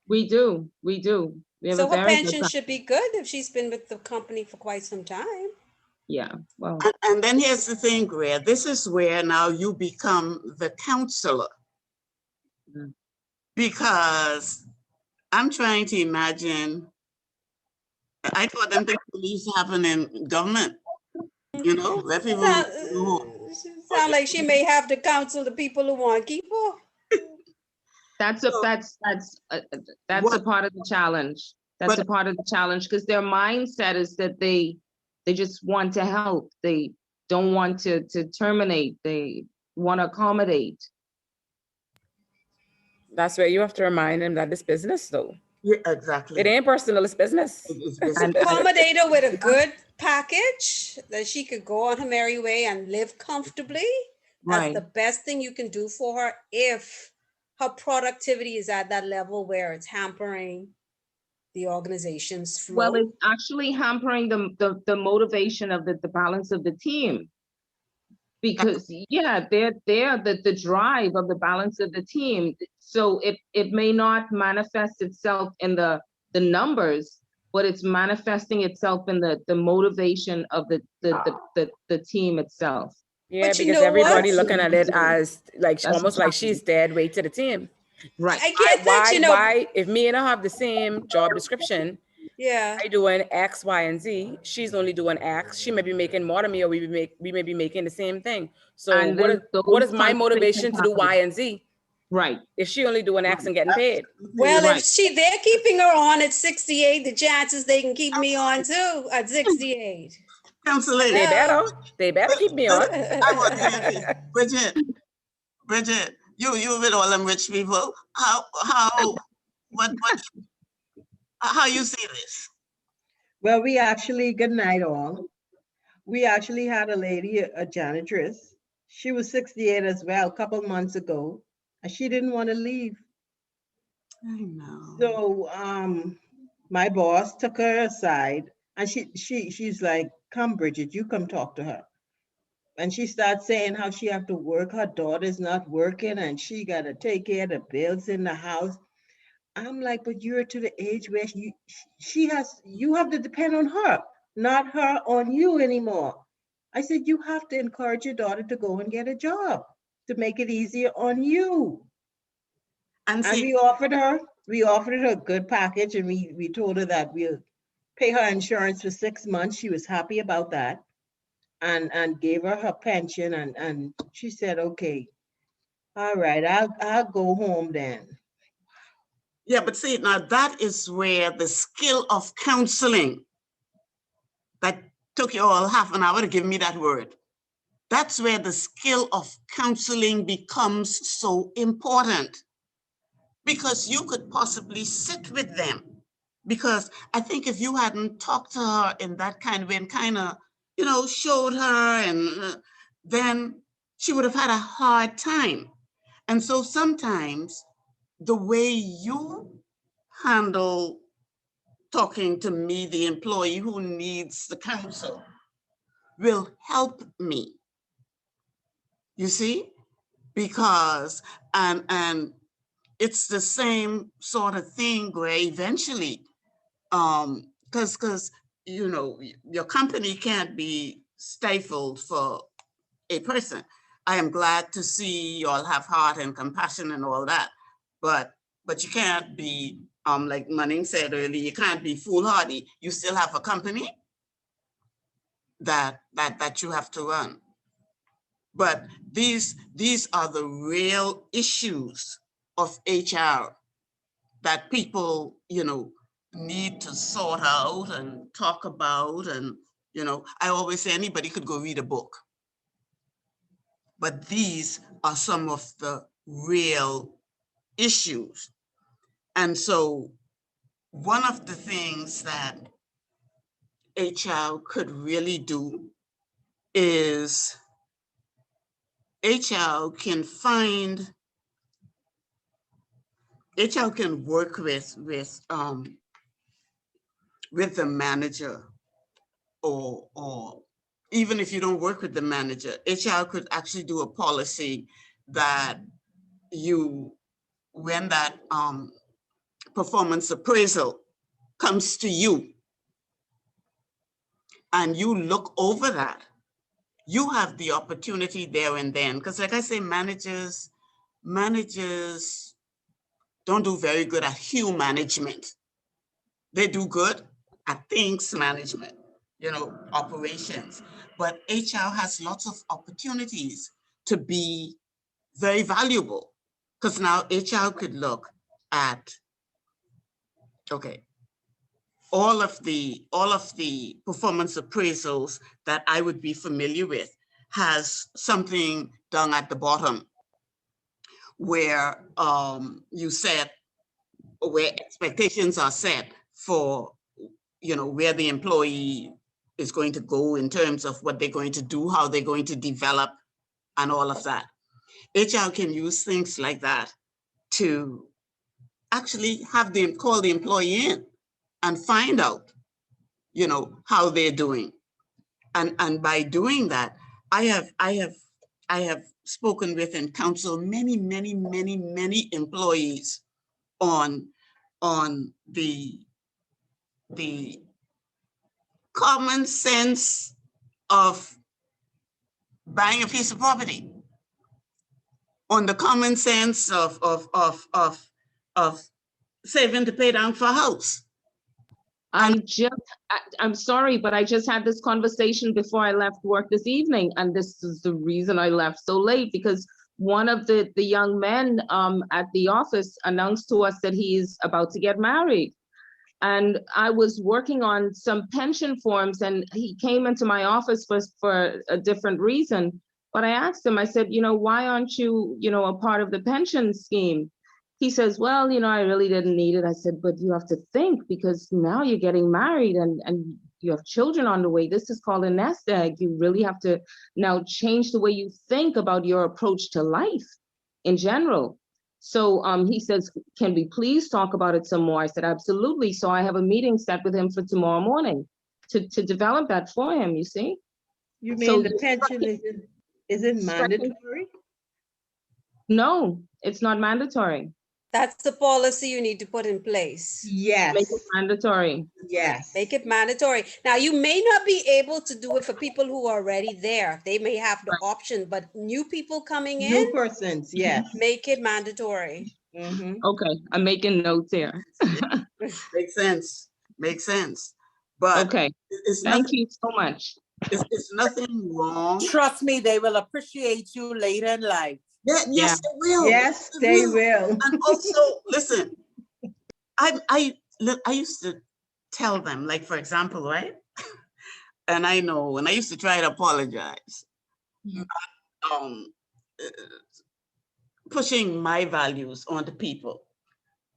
We do. We have So a her very pension should be good if she's been with the company for quite some time. Yeah, well. And then here's the thing, Greer. This is where now you become the counselor. Because I'm trying to imagine, I thought them things used to happen in government, you know, let people sound like she may have to counsel the people who want to keep her. That's a part of the challenge. That's a part of the challenge because their mindset is that they just want to help. They don't want to terminate. They want to accommodate. That's where you have to remind them that it's business, though. Yeah, exactly. It ain't personal, it's business. Accommodate her with a good package that she could go on her merry way and live comfortably. That's the best thing you can do for her if her productivity is at that level where it's hampering the organization's flow. Well, it's actually hampering the motivation of the balance of the team. Because they're the drive of the balance of the team. So it may not manifest itself in the numbers, but it's manifesting itself in the motivation of the team itself. Yeah, but because everybody looking at it as like almost like she's dead weight to the team. Right. I get that, you know. Why if me and her have the same job description, yeah, I doing X, Y, and Z. She's only doing X. She may be making more than me, or we may be making the same thing. So what is my motivation to do Y and Z? Right. If she only doing X and getting paid. Well, if they're keeping her on at 68, the chances they can keep me on too at 68. Counselor, they better keep me on. Bridget, you with all them rich people. How you see this? Well, we actually, good night all. We actually had a lady, a janitress. She was 68 as well, a couple months ago, and she didn't want to leave. I know. So my boss took her aside, and she's like, "Come, Bridget, you come talk to her." And she starts saying how she have to work. Her daughter's not working, and she got to take care of the bills in the house. I'm like, but you're to the age where you have to depend on her, not her on you anymore. I said, you have to encourage your daughter to go and get a job to make it easier on you. And we offered her a good package, and we told her that we'll pay her insurance for 6 months. She was happy about that, and gave her her pension, and she said, okay, all right, I'll go home then. Yeah, but see, now that is where the skill of counseling that took you all half an hour to give me that word. That's where the skill of counseling becomes so important, because you could possibly sit with them. Because I think if you hadn't talked to her in that kind of way and kind of, you know, showed her, and then she would have had a hard time. And so sometimes the way you handle talking to me, the employee who needs the counsel, will help me. You see? Because, and it's the same sort of thing where eventually, because, you know, your company can't be stifled for a person. I am glad to see you all have heart and compassion and all that, but you can't be, like Manning said earlier, you can't be foolhardy. You still have a company that you have to run. But these are the real issues of HR that people, need to sort out and talk about. And, I always say anybody could go read a book. But these are some of the real issues. And so one of the things that HR could really do is HR can work with the manager, or even if you don't work with the manager, HR could actually do a policy that when that performance appraisal comes to you and you look over that, you have the opportunity there and then. Because like I say, managers don't do very good at human management. They do good at things management, operations. But HR has lots of opportunities to be very valuable, because now HR could look at, okay, all of the performance appraisals that I would be familiar with has something down at the bottom where you set, where expectations are set for, where the employee is going to go in terms of what they're going to do, how they're going to develop, and all of that. HR can use things like that to actually have them call the employee in and find out, how they're doing. And by doing that, I have spoken with and counseled many employees on the common sense of buying a piece of property, on the common sense of saving to pay down for a house. I'm sorry, but I just had this conversation before I left work this evening, and this is the reason I left so late, because one of the young men at the office announced to us that he's about to get married. And I was working on some pension forms, and he came into my office for a different reason. But I asked him, I said, why aren't you, a part of the pension scheme? He says, well, I really didn't need it. I said, but you have to think, because now you're getting married and you have children on the way. This is called a nest egg. You really have to now change the way you think about your approach to life in general. So he says, can we please talk about it some more? I said, absolutely. So I have a meeting set with him for tomorrow morning to develop that for him, you see? You mean the pension isn't mandatory? No, it's not mandatory. That's the policy you need to put in place. Yes. Make it mandatory. Yes. Make it mandatory. Now, you may not be able to do it for people who are already there. They may have the option, but new people coming in, New persons, yes. Make it mandatory. Mm-hmm. Okay, I'm making notes here. Makes sense. Makes sense. But okay, thank you so much. It's nothing wrong. Trust me, they will appreciate you later in life. Yes, they will. Yes, they will. And also, listen, I used to tell them, like, for example, right? And I know when I used to try to apologize, pushing my values onto people.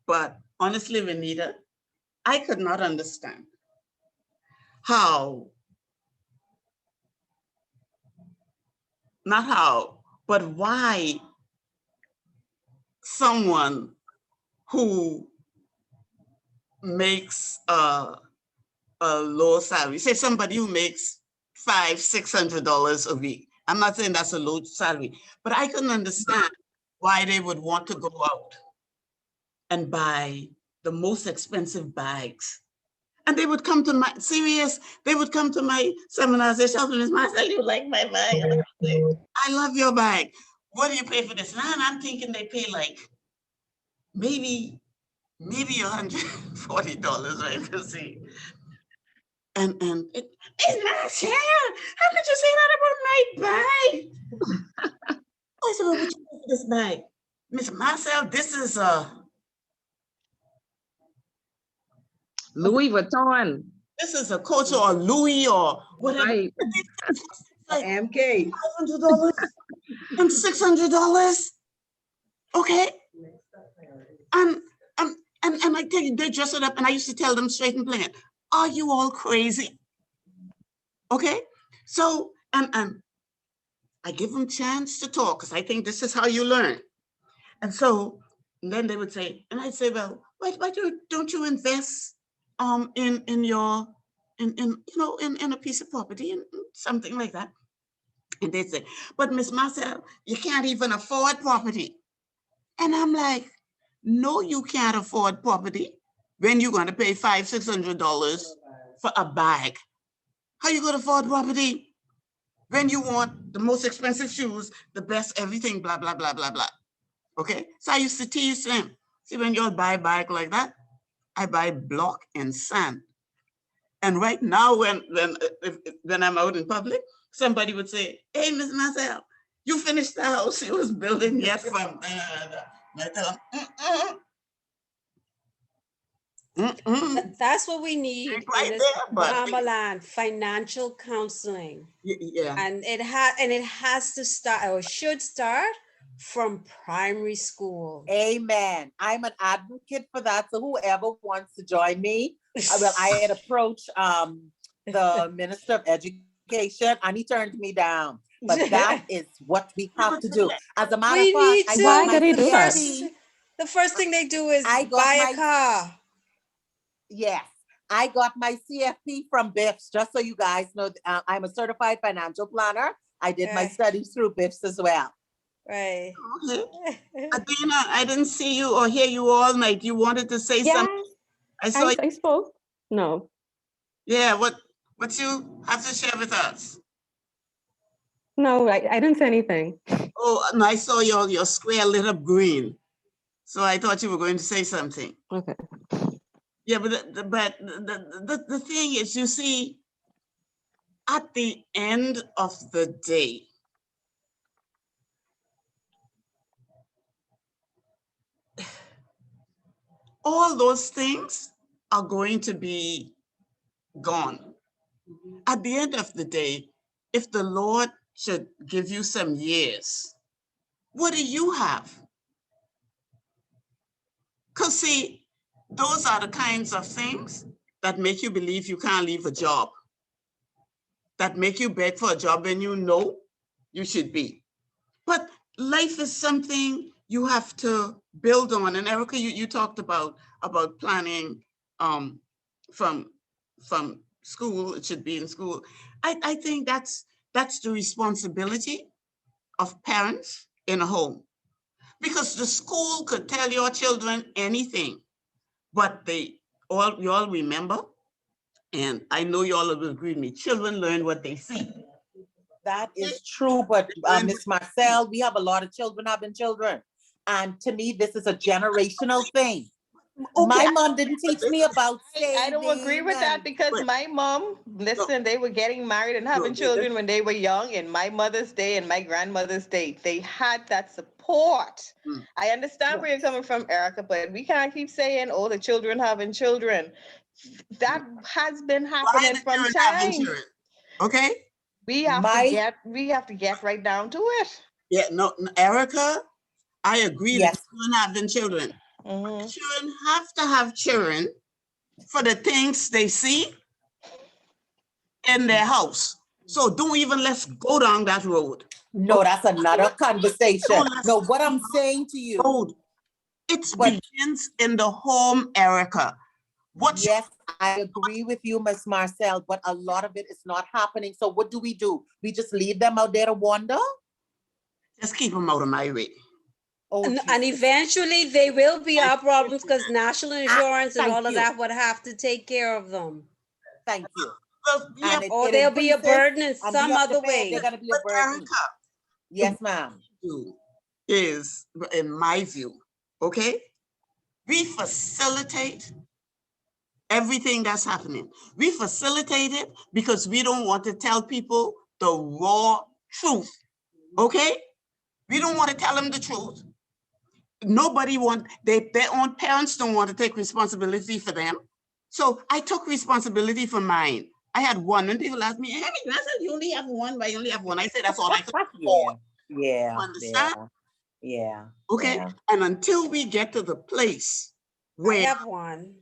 But honestly, Renita, I could not understand but why someone who makes a low salary, say somebody who makes $500-600 a week. I'm not saying that's a low salary, but I couldn't understand why they would want to go out and buy the most expensive bags. And they would come to my seminars, they say, Miss Marcel, you like my bag? I love your bag. What do you pay for this? And I'm thinking they pay like maybe $140, right? To see. And it's Marcel, how could you say that about my bag? I said, well, what you pay for this bag? Miss Marcel, this is Louis Vuitton. this is a Coach or a Louis or whatever. Right. Like MK. $500 and $600. Okay. And I tell you, they dress it up, and I used to tell them straight and plain, are you all crazy? Okay. So, and I give them chance to talk, because I think this is how you learn. And so, and then they would say, and I'd say, well, why don't you invest in your in a piece of property and something like that? And they'd say, but Miss Marcel, you can't even afford property. And I'm like, no, you can't afford property when you're going to pay $500-$600 for a bag. How you going to afford property when you want the most expensive shoes, the best everything, blah, blah, blah, blah, blah. Okay, so I used to tease them. See, when y'all buy a bag like that, I buy block and sand. And right now, when I'm out in public, somebody would say, hey, Miss Marcel, you finished the house you was building yet from I tell them, That's what we need right in this there, but Bahama land, financial counseling. yeah. And it has to start, or should start, from primary school. Amen. I'm an advocate for that. So whoever wants to join me, I had approached the Minister of Education, and he turned me down. But that is what we have to do. As a matter of fact, Why did he do that? The first thing they do is I got buy a car. Yes, I got my CFP from BIFS, just so you guys know. I'm a certified financial planner. I did my studies through BIFS as well. Right. Okay. Adina, I didn't see you or hear you all night. You wanted to say something? I spoke. No. Yeah, what you have to share with us? No, I didn't say anything. Oh, no, I saw your square lit up green. So I thought you were going to say something. Okay. Yeah, but the thing is, you see, at the end of the day, all those things are going to be gone. At the end of the day, if the Lord should give you some years, what do you have? Because see, those are the kinds of things that make you believe you can't leave a job, that make you beg for a job when you know you should be. But life is something you have to build on. And Erica, you talked about planning from school. It should be in school. I think that's the responsibility of parents in a home, because the school could tell your children anything, but you all remember, and I know you all will agree with me, children learn what they see. That is true, but Miss Marcel, we have a lot of children having children. And to me, this is a generational thing. Okay. My mom didn't teach me about saving. I don't agree with that, because my mom, listen, they were getting married and having children when they were young. In my mother's day and my grandmother's day, they had that support. I understand where you're coming from, Erica, but we can't keep saying, oh, the children having children. That has been happening from time. Okay. We have to get right down to it. Yeah, no, Erica, I agree that children having children. Children have to have children for the things they see in their house. So don't even let's go down that road. No, that's another conversation. No, what I'm saying to you. It begins in the home, Erica. Yes, I agree with you, Miss Marcel, but a lot of it is not happening. So what do? We just leave them out there to wander? Just keep them out of my way. Oh, and eventually they will be our problems, because national insurance and all of that would have to take care of them. Thank you. Or they'll be a burden in some other way. They're going to be a burden. Yes, ma'am. Is, in my view, okay, we facilitate everything that's happening. We facilitate it because we don't want to tell people the raw truth, okay? We don't want to tell them the truth. nobody their own parents don't want to take responsibility for them. So I took responsibility for mine. I had one, and people asked me, hey, I said, you only have one, but I only have one. I said, that's all I could afford. Yeah, You understand? yeah. Okay. Yeah. And until we get to the place I where have one.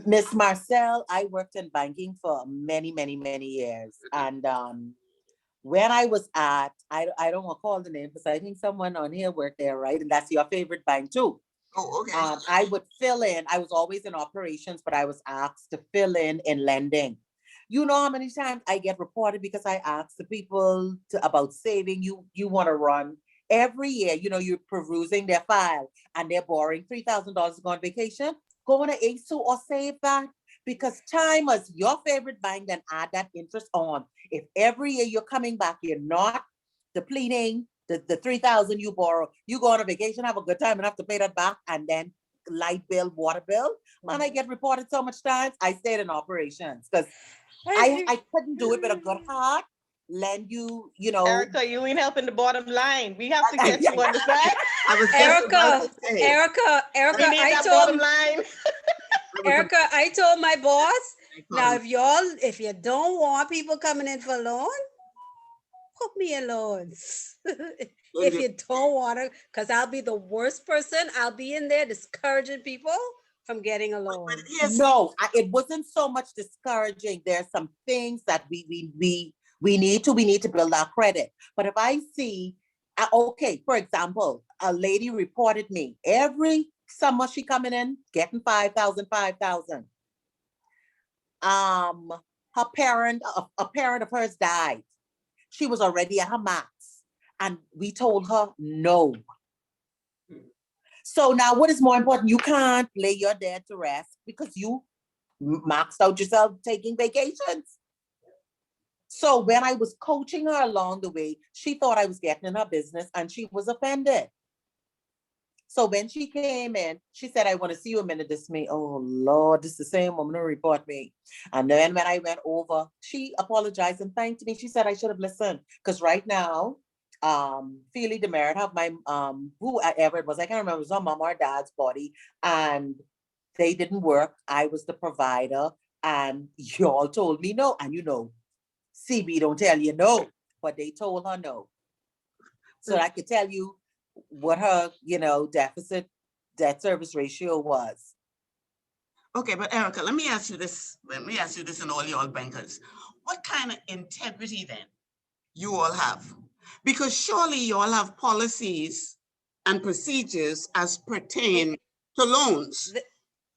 Miss Marcel, I worked in banking for many, many, many years. And when I was at, I don't want to call the name because I think someone on here worked there, right? And that's your favorite bank too. Oh, okay. I would fill in. I was always in operations, but I was asked to fill in lending. You know how many times I get reported because I ask the people about saving. You want to run every year. You know, you're perusing their file and they're borrowing $3,000 to go on vacation. Go on to ASU or save that, because time is your favorite bank, then add that interest on. If every year you're coming back, you're not depleting the 3,000 you borrow, you go on a vacation, have a good time and have to pay that back, and then light bill, water bill. Man, I get reported so much times. I stayed in operations because I couldn't do it with a good heart. Lend you, you know. Erica, you ain't helping the bottom line. We have to get you on the side. Erica, we need that bottom line. Erica, I told my boss, now if you don't want people coming in for loan, put me in loans. If you don't want to, because I'll be the worst person. I'll be in there discouraging people from getting a loan. No, it wasn't so much discouraging. There's some things that we need to build our credit. But if I see, okay, for example, a lady reported me every summer she coming in getting 5,000. Her parent, a parent of hers died. She was already at her max, and we told her no. So now, what is more important? You can't lay your dad to rest because you maxed out yourself taking vacations. So when I was coaching her along the way, she thought I was getting in her business and she was offended. So when she came in, she said, I want to see you a minute. This me. Oh, Lord, this is the same woman who report me. And then when I went over, she apologized and thanked me. She said, I should have listened. Because right now, Feely Demerit have my, whoever it was, I can't remember, it was her mom or dad's body. And they didn't work. I was the provider. And y'all told me no. And you know, CB don't tell you no, but they told her no. So I could tell you what her, deficit debt service ratio was. Okay, but Erica, let me ask you this. And all y'all bankers. What kind of integrity then you all have? Because surely you all have policies and procedures as pertain to loans,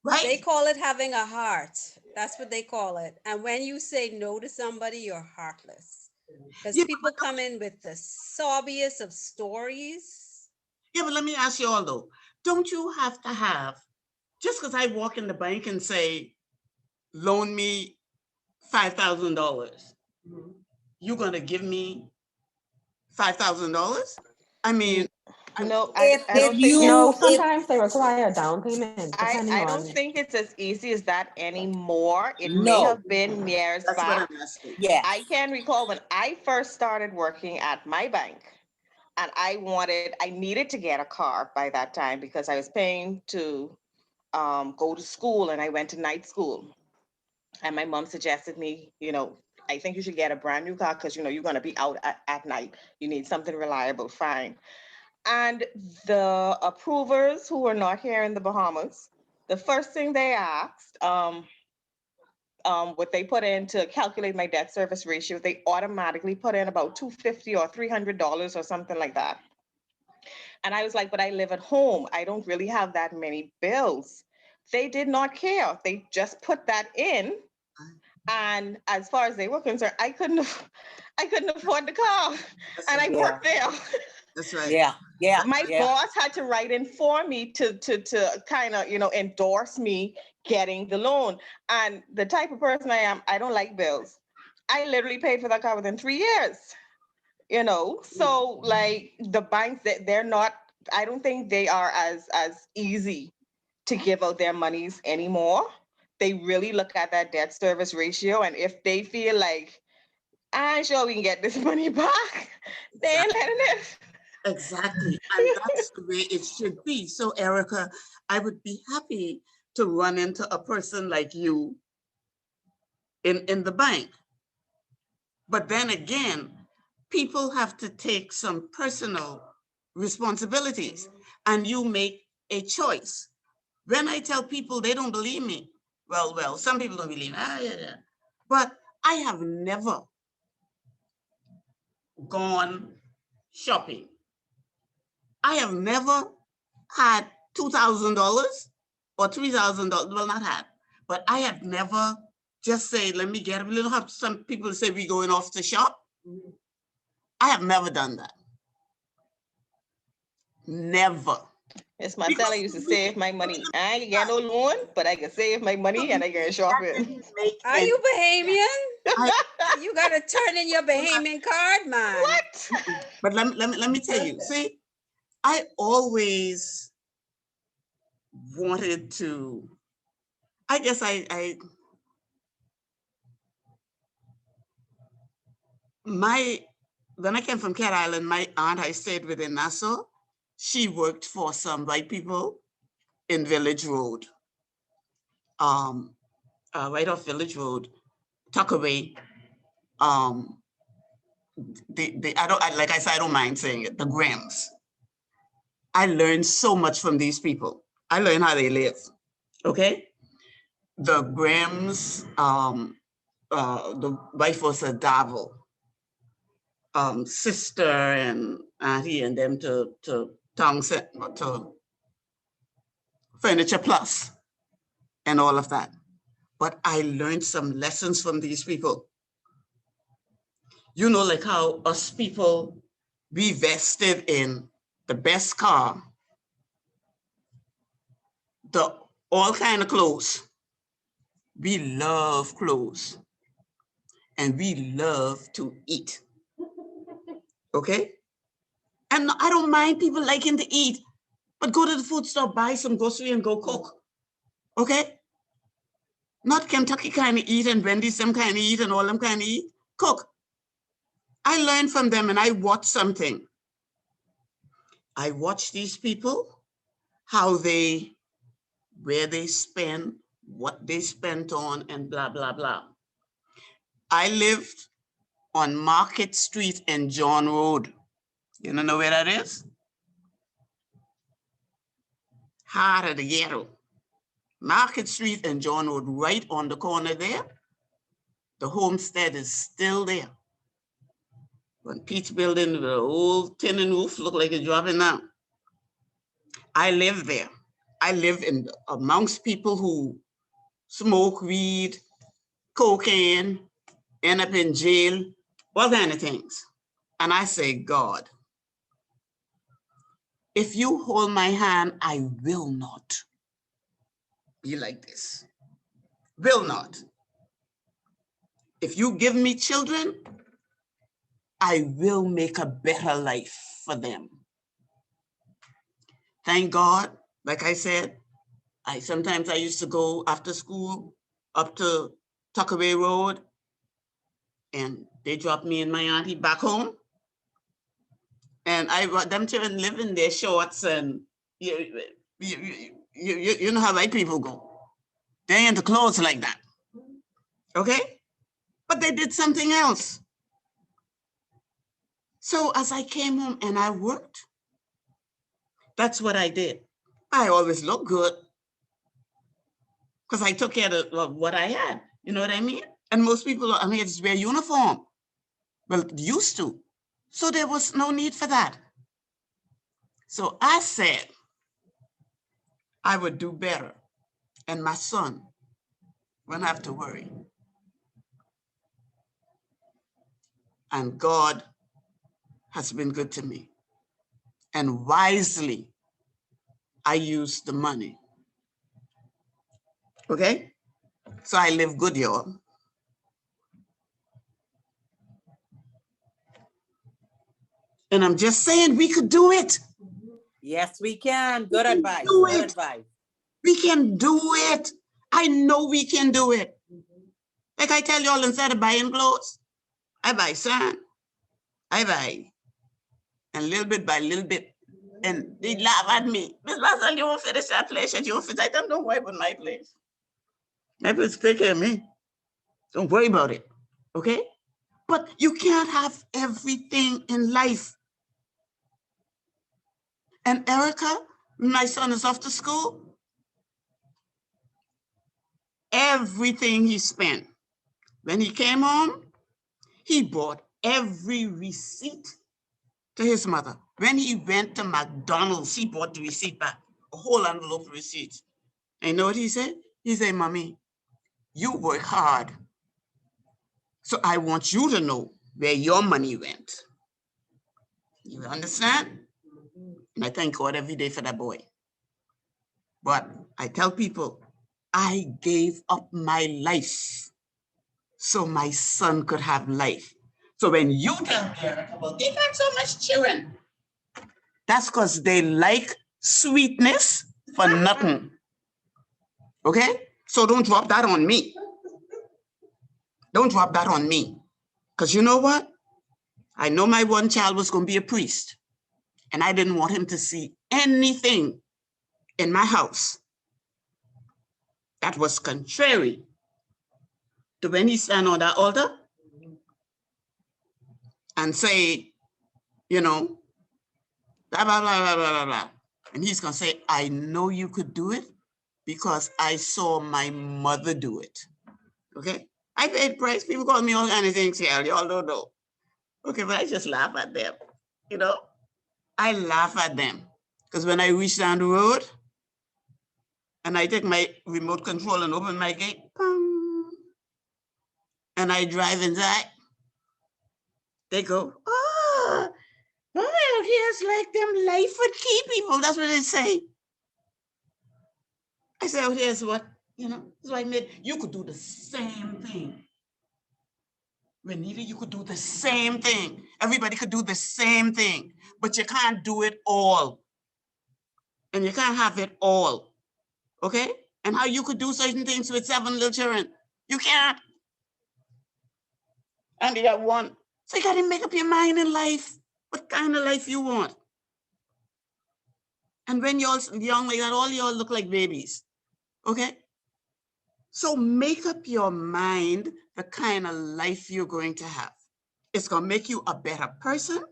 right? They call it having a heart. That's what they call it. And when you say no to somebody, you're heartless. Because people come in with the sobbiest of stories. Yeah, but let me ask you all though, don't you have to have, just because I walk in the bank and say, loan me $5,000, you're going to give me $5,000? I mean, no, I don't think sometimes they require a down payment. I don't think it's as easy as that anymore. It may No. have been years That's back. what I'm asking. Yes. I can recall when I first started working at my bank, and I needed to get a car by that time because I was paying to go to school, and I went to night school. And my mom suggested me, I think you should get a brand new car because, you're going to be out at night. You need something reliable, fine. And the approvers who were not here in the Bahamas, the first thing they asked, what they put in to calculate my debt service ratio, they automatically put in about $250 or $300 or something like that. And I was like, but I live at home. I don't really have that many bills. They did not care. They just put that in. And as far as they were concerned, I couldn't afford the car. And I worked there. That's right. Yeah. My boss had to write in for me to kind of, endorse me getting the loan. And the type of person I am, I don't like bills. I literally paid for that car within 3 years. So like the banks, they're not, I don't think they are as easy to give out their monies anymore. They really look at that debt service ratio. And if they feel like, I'm sure we can get this money back, they ain't letting it. Exactly. And that's the way it should be. So, Erica, I would be happy to run into a person like you in the bank. But then again, people have to take some personal responsibilities and you make a choice. When I tell people they don't believe me, well, some people don't believe me. Yeah. But I have never gone shopping. I have never had $2,000 or $3,000. Well, not had, but I have never just say, let me get a little help. Some people say we going off to shop. I have never done that. Never. Yes, Marcella used to save my money. I ain't get no loan, but I can save my money and I can shopping. Are you Bahamian? You got to turn in your Bahamian card, man. What? But let me tell you, see, I always wanted to, I guess when I came from Cat Island, my aunt I stayed with in Nassau, she worked for some white people in Village Road, right off Village Road, Tuckaway. Like I said, I don't mind saying it, the Grams. I learned so much from these people. I learned how they live, okay? The Grams, the wife was a Davil, sister and auntie and them to Townsend, to Furniture Plus and all of that. But I learned some lessons from these people. You know, like how us people, we vested in the best car, the all kind of clothes. We love clothes and we love to eat, okay? And I don't mind people liking to eat, but go to the food store, buy some grocery and go cook, okay? Not Kentucky kind of eat and Wendy's some kind of eat and all them kind of eat, cook. I learned from them and I watched something. I watched these people, where they spend, what they spent on and blah, blah, blah. I lived on Market Street and John Road. You don't know where that is? Heart of the ghetto. Market Street and John Road, right on the corner there. The homestead is still there. One peach building with an old tin and roof, look like it's dropping down. I live there. I live amongst people who smoke weed, cocaine, end up in jail, all kind of things. And I say, God, if you hold my hand, I will not be like this. Will not. If you give me children, I will make a better life for them. Thank God, like I said, sometimes I used to go after school up to Tuckaway Road and they dropped me and my auntie back home. And I brought them to live in their shorts and you know how white people go. They ain't into clothes like that, okay? But they did something else. So as I came home and I worked, that's what I did. I always looked good because I took care of what I had, you know what I mean? And most people, I mean, just wear uniform. Well, used to. So there was no need for that. So I said I would do better and my son wouldn't have to worry. And God has been good to me. And wisely, I used the money. Okay? So I live good, y'all. And I'm just saying we could do it. Yes, we can. Good advice. Do Good it. advice. We can do it. I know we can do it. Like I tell y'all, instead of buying clothes, I buy sand. I buy And little bit by little bit, and they laugh at me. Miss Marcel, you won't finish that place, and you won't finish. I don't worry about my place. My place take care of me. Don't worry about it, okay? But you can't have everything in life. And Erica, my son is off to school. Everything he spent. When he came home, he brought every receipt to his mother. When he went to McDonald's, he brought the receipt back, a whole envelope of receipts. And you know what he said? He said, Mommy, you work hard. So I want you to know where your money went. You understand? And I thank God every day for that boy. But I tell people, I gave up my life so my son could have life. So when you tell me, Erica, well, they got so much children, that's because they like sweetness for nothing. Okay? So don't drop that on me. Don't drop that on me. Because you know what? I know my one child was going to be a priest, and I didn't want him to see anything in my house that was contrary to when he stand on that altar and say, you know, blah, blah, blah, blah, blah, blah, blah. And he's going to say, I know you could do it because I saw my mother do it. Okay? I paid price. People call me all kinds of things here. Y'all don't know. Okay, but I just laugh at them. You know, I laugh at them because when I reach down the road and I take my remote control and open my gate, and I drive inside, they go, oh, well, here's like them life would keep people. That's what they say. I say, oh, here's what, you know, so I made, you could do the same thing. Renita, you could do the same thing. Everybody could do the same thing, but you can't do it all. And you can't have it all, okay? And how you could do certain things with 7 little children, you can't. And you got one. So you gotta make up your mind in life, what kind of life you want. And when you're young like that, all y'all look like babies, okay? So make up your mind the kind of life you're going to have. It's gonna make you a better person,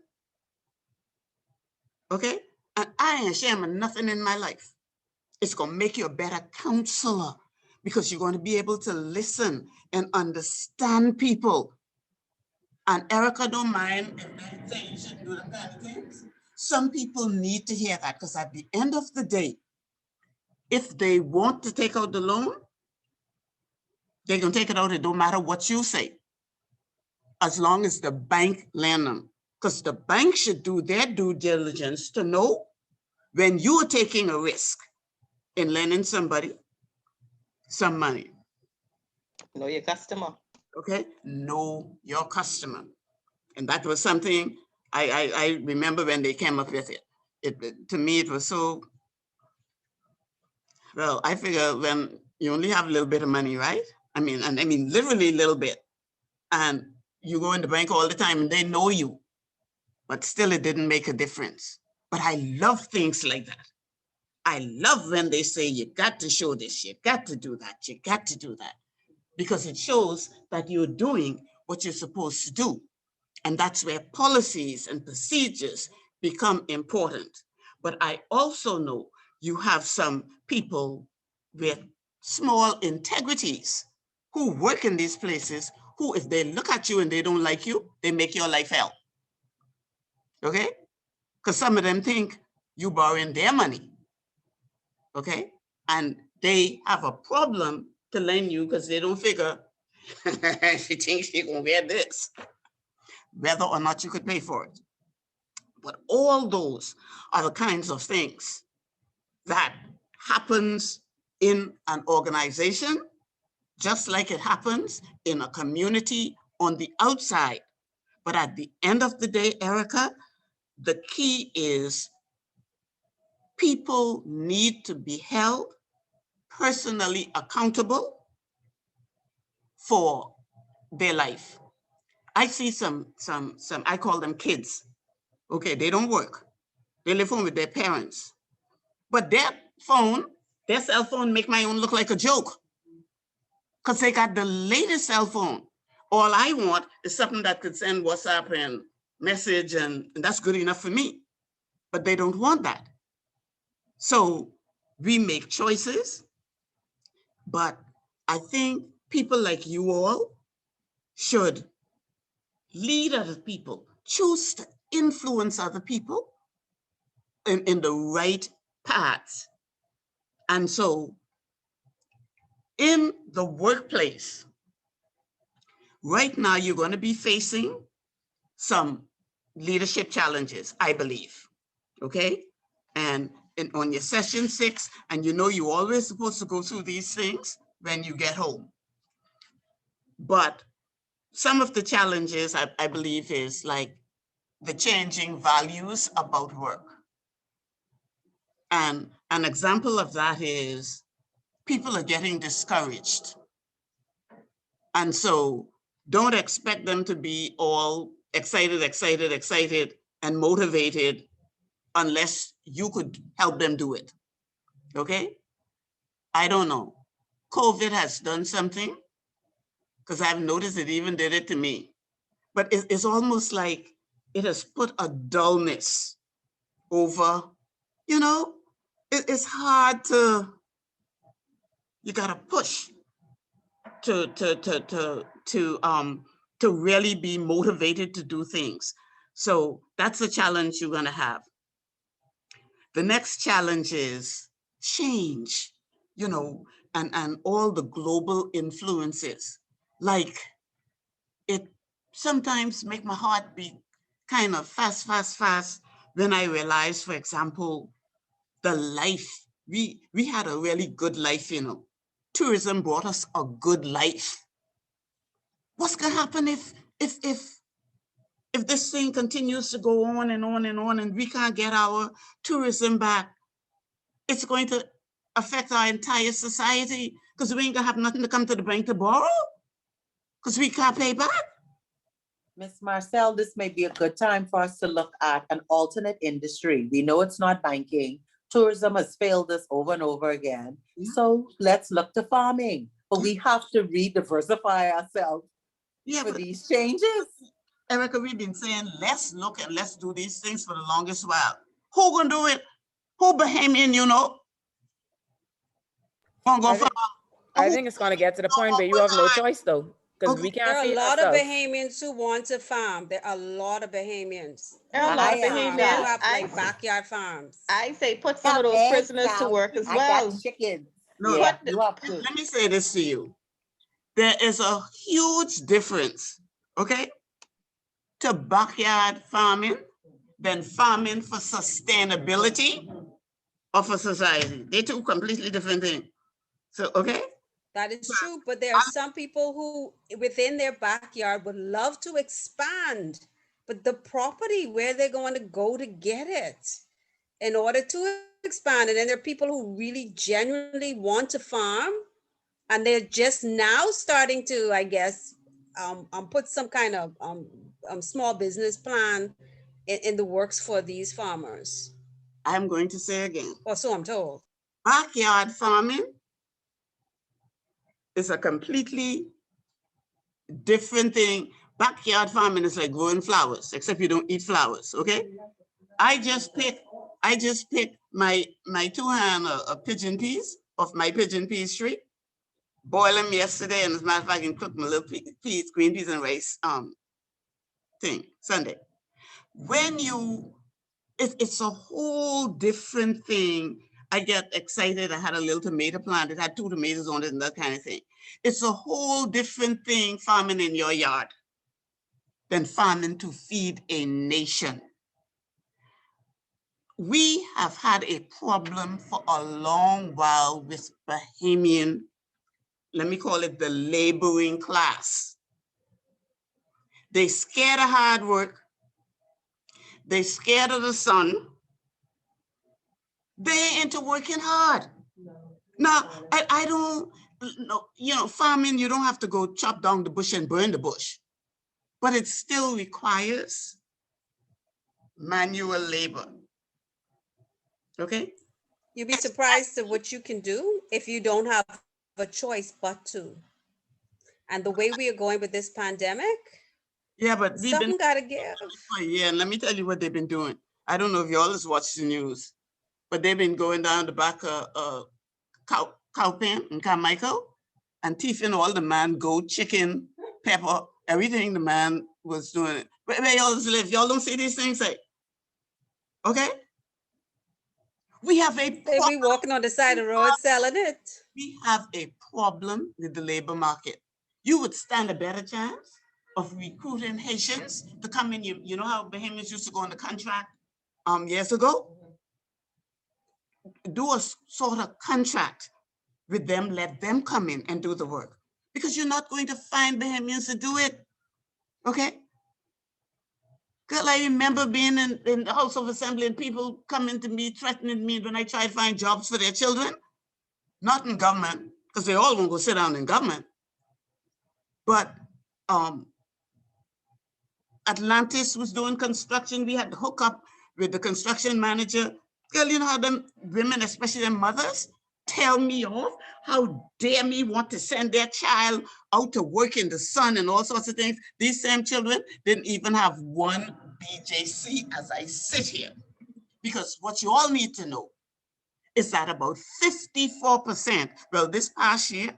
okay? And I ain't ashamed of nothing in my life. It's gonna make you a better counselor because you're going to be able to listen and understand people. And Erica don't mind if they say you shouldn't do them kind of things. Some people need to hear that because at the end of the day, if they want to take out the loan, they can take it out. It don't matter what you say, as long as the bank lend them. Because the bank should do their due diligence to know when you are taking a risk in lending somebody some money. Know your customer. Okay, know your customer. And that was something I remember when they came up with it. To me, it was so, well, I figure when you only have a little bit of money, right? I mean literally a little bit. And you go in the bank all the time and they know you, but still it didn't make a difference. But I love things like that. I love when they say, you got to show this, you got to do that, you got to do that. Because it shows that you're doing what you're supposed to do. And that's where policies and procedures become important. But I also know you have some people with small integrities who work in these places who, if they look at you and they don't like you, they make your life hell. Okay? Because some of them think you borrowing their money. Okay? And they have a problem to lend you because they don't figure she thinks she's gonna get this, whether or not you could pay for it. But all those are the kinds of things that happens in an organization, just like it happens in a community on the outside. But at the end of the day, Erica, the key is people need to be held personally accountable for their life. I see some, I call them kids, Okay, they don't work. They live home with their parents. But their cell phone make my own look like a joke. Because they got the latest cell phone. All I want is something that could send WhatsApp and message, and that's good enough for me. But they don't want that. So we make choices, but I think people like you all should lead other people, choose to influence other people in the right paths. And so in the workplace, right now, you're going to be facing some leadership challenges, I believe, okay? And on your session 6, and you know you're always supposed to go through these things when you get home. But some of the challenges, I believe, is like the changing values about work. And an example of that is people are getting discouraged. And so don't expect them to be all excited, and motivated unless you could help them do it, okay? I don't know. COVID has done something, because I've noticed it even did it to me. But it's almost like it has put a dullness over, you know, it's hard to, you gotta push to really be motivated to do things. So that's a challenge you're gonna have. The next challenge is change, you know, and all the global influences. Like, it sometimes make my heart beat kind of fast when I realize, for example, the life, we had a really good life, you know. Tourism brought us a good life. What's gonna happen if this thing continues to go on and on and on, and we can't get our tourism back? It's going to affect our entire society, because we ain't gonna have nothing to come to the bank to borrow, because we can't pay back. Ms. Marcel, this may be a good time for us to look at an alternate industry. We know it's not banking. Tourism has failed us over and over again. Yeah. So let's look to farming. But we have to re-diversify ourselves for these changes. Erica, we've been saying, let's look and let's do these things for the longest while. Who gonna do it? Who Bahamian, you know? I think it's going to get to the point where you have no choice, though, because we There can't are a feed lot of ourselves. Bahamians who want to farm. There are a lot of Bahamians. There are a lot of Bahamians. Who have like backyard farms. I say put some of those prisoners to work as well. I got chickens. No, Yeah, you have to. let me say this to you. There is a huge difference, okay, to backyard farming than farming for sustainability or for society. They're two completely different things. So, okay? That is true, but there are some people who within their backyard would love to expand, but the property, where they're going to go to get it in order to expand. And then there are people who really genuinely want to farm, and they're just now starting to, I guess, put some kind of small business plan in the works for these farmers. I'm going to say again. Or so I'm told. Backyard farming is a completely different thing. Backyard farming is like growing flowers, except you don't eat flowers, okay? I just picked my 2-hand pigeon peas off my pigeon peas tree, boiled them yesterday, and as a matter of fact, I can cook my little peas, green peas and rice thing Sunday. When you, it's a whole different thing. I get excited. I had a little tomato plant. It had 2 tomatoes on it and that kind of thing. It's a whole different thing farming in your yard than farming to feed a nation. We have had a problem for a long while with Bahamian, let me call it the laboring class. They scared of hard work. They scared of the sun. They ain't into working hard. Now, I don't know, you know, farming, you don't have to go chop down the bush and burn the bush, but it still requires manual labor. Okay? You'd be surprised at what you can do if you don't have a choice but to. And the way we are going with this pandemic, Yeah, but we've been something gotta give. for a year, and let me tell you what they've been doing. I don't know if y'all has watched the news, but they've been going down the back of cow pen in Carmichael and thieving all the man goat, chicken, pepper, everything the man was doing. Where y'all live? Y'all don't see these things, like, okay? We have a They be walking on the side of the road selling it. We have a problem with the labor market. You would stand a better chance of recruiting Haitians to come in. You know how Bahamians used to go on the contract years ago? Do a sort of contract with them, let them come in and do the work. Because you're not going to find Bahamians to do it, okay? Girl, I remember being in the House of Assembly and people coming to me, threatening me when I try to find jobs for their children. Not in government, because they all won't go sit down in government. But Atlantis was doing construction. We had to hook up with the construction manager. Girl, you know how them women, especially them mothers, tell me off? How dare me want to send their child out to work in the sun and all sorts of things. These same children didn't even have one BJC as I sit here. Because what you all need to know is that about 54%, well, this past year,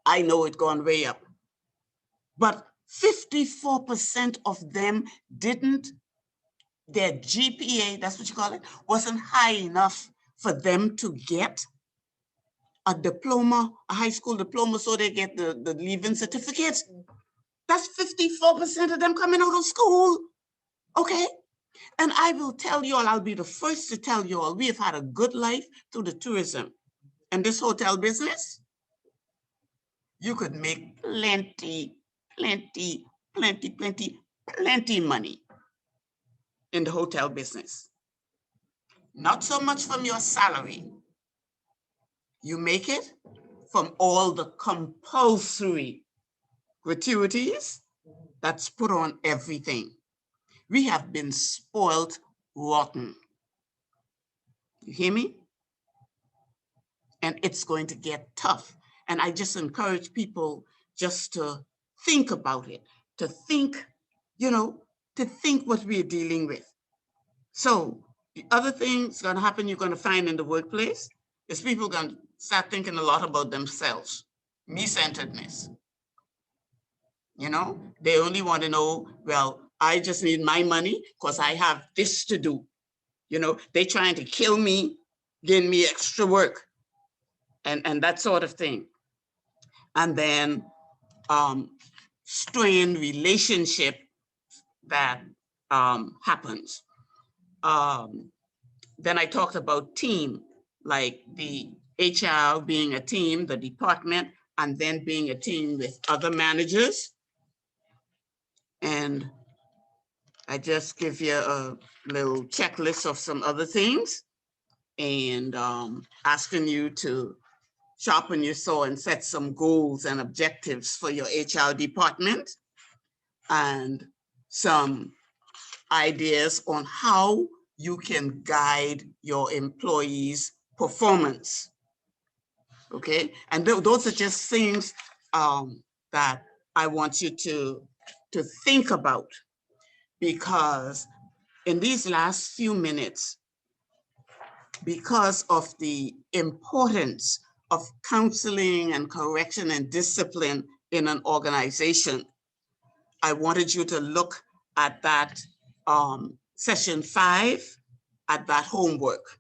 I know it's gone way up, but 54% of them their GPA, that's what you call it, wasn't high enough for them to get a diploma, a high school diploma, so they get the leaving certificate. That's 54% of them coming out of school, okay? And I will tell you all, I'll be the first to tell you all, we have had a good life through the tourism. And this hotel business, you could make plenty money in the hotel business. Not so much from your salary. You make it from all the compulsory gratuities that's put on everything. We have been spoiled rotten. You hear me? And it's going to get tough. And I just encourage people just to think about it, to think, to think what we're dealing with. So the other thing that's going to happen, you're going to find in the workplace, is people going to start thinking a lot about themselves, me-centeredness. They only want to know, well, I just need my money because I have this to do. They're trying to kill me, give me extra work, and that sort of thing. And then strained relationship that happens. Then I talked about team, like the HR being a team, the department, and then being a team with other managers. And I just give you a little checklist of some other things and asking you to sharpen your saw and set some goals and objectives for your HR department and some ideas on how you can guide your employees' performance. Okay, and those are just things that I want you to think about, because in these last few minutes, because of the importance of counseling and correction and discipline in an organization, I wanted you to look at that session 5, at that homework.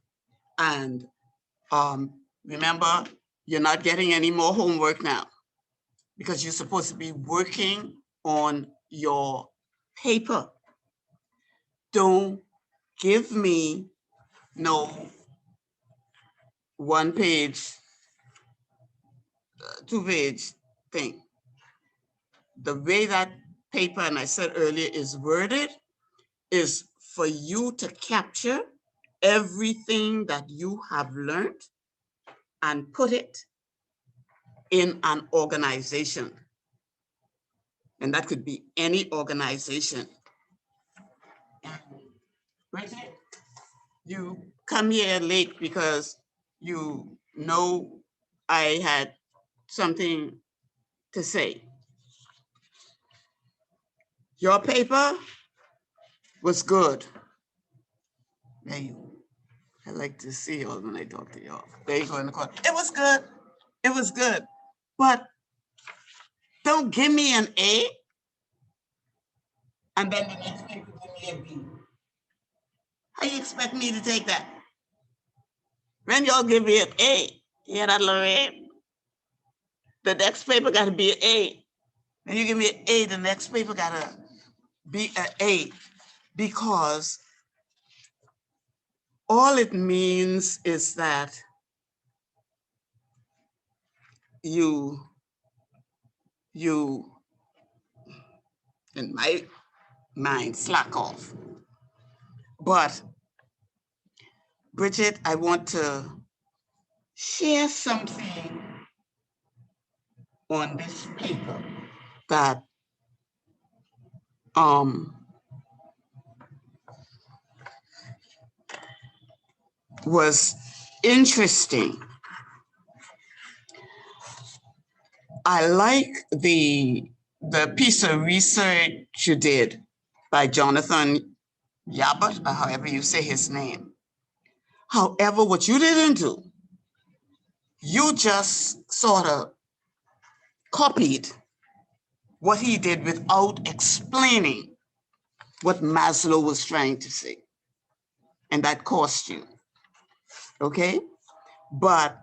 And remember, you're not getting any more homework now because you're supposed to be working on your paper. Don't give me no 1-page, 2-page thing. The way that paper, and I said earlier, is worded is for you to capture everything that you have learned and put it in an organization. And that could be any organization. Bridget, you come here late because you know I had something to say. Your paper was good. There you, I like to see y'all when I talk to y'all. There you go in the corner. It was good. It was good. But don't give me an A and then the next paper give me a B. How you expect me to take that? When y'all give me an A, yeah, that Lorraine. The next paper got to be an A. When you give me an A, the next paper got to be an A, because all it means is that you, in my mind, slack off. But Bridget, I want to share something on this paper that was interesting. I like the piece of research you did by Jonathan Yabut, or however you say his name. However, what you didn't do, you just sort of copied what he did without explaining what Maslow was trying to say. And that cost you, okay? But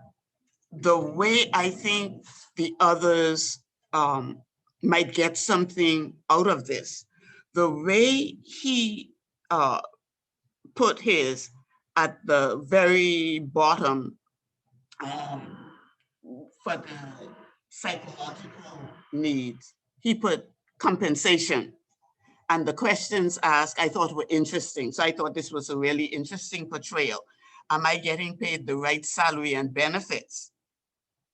the way I think the others might get something out of this, the way he put his at the very bottom for the psychological needs, he put compensation. And the questions asked, I thought were interesting. So I thought this was a really interesting portrayal. Am I getting paid the right salary and benefits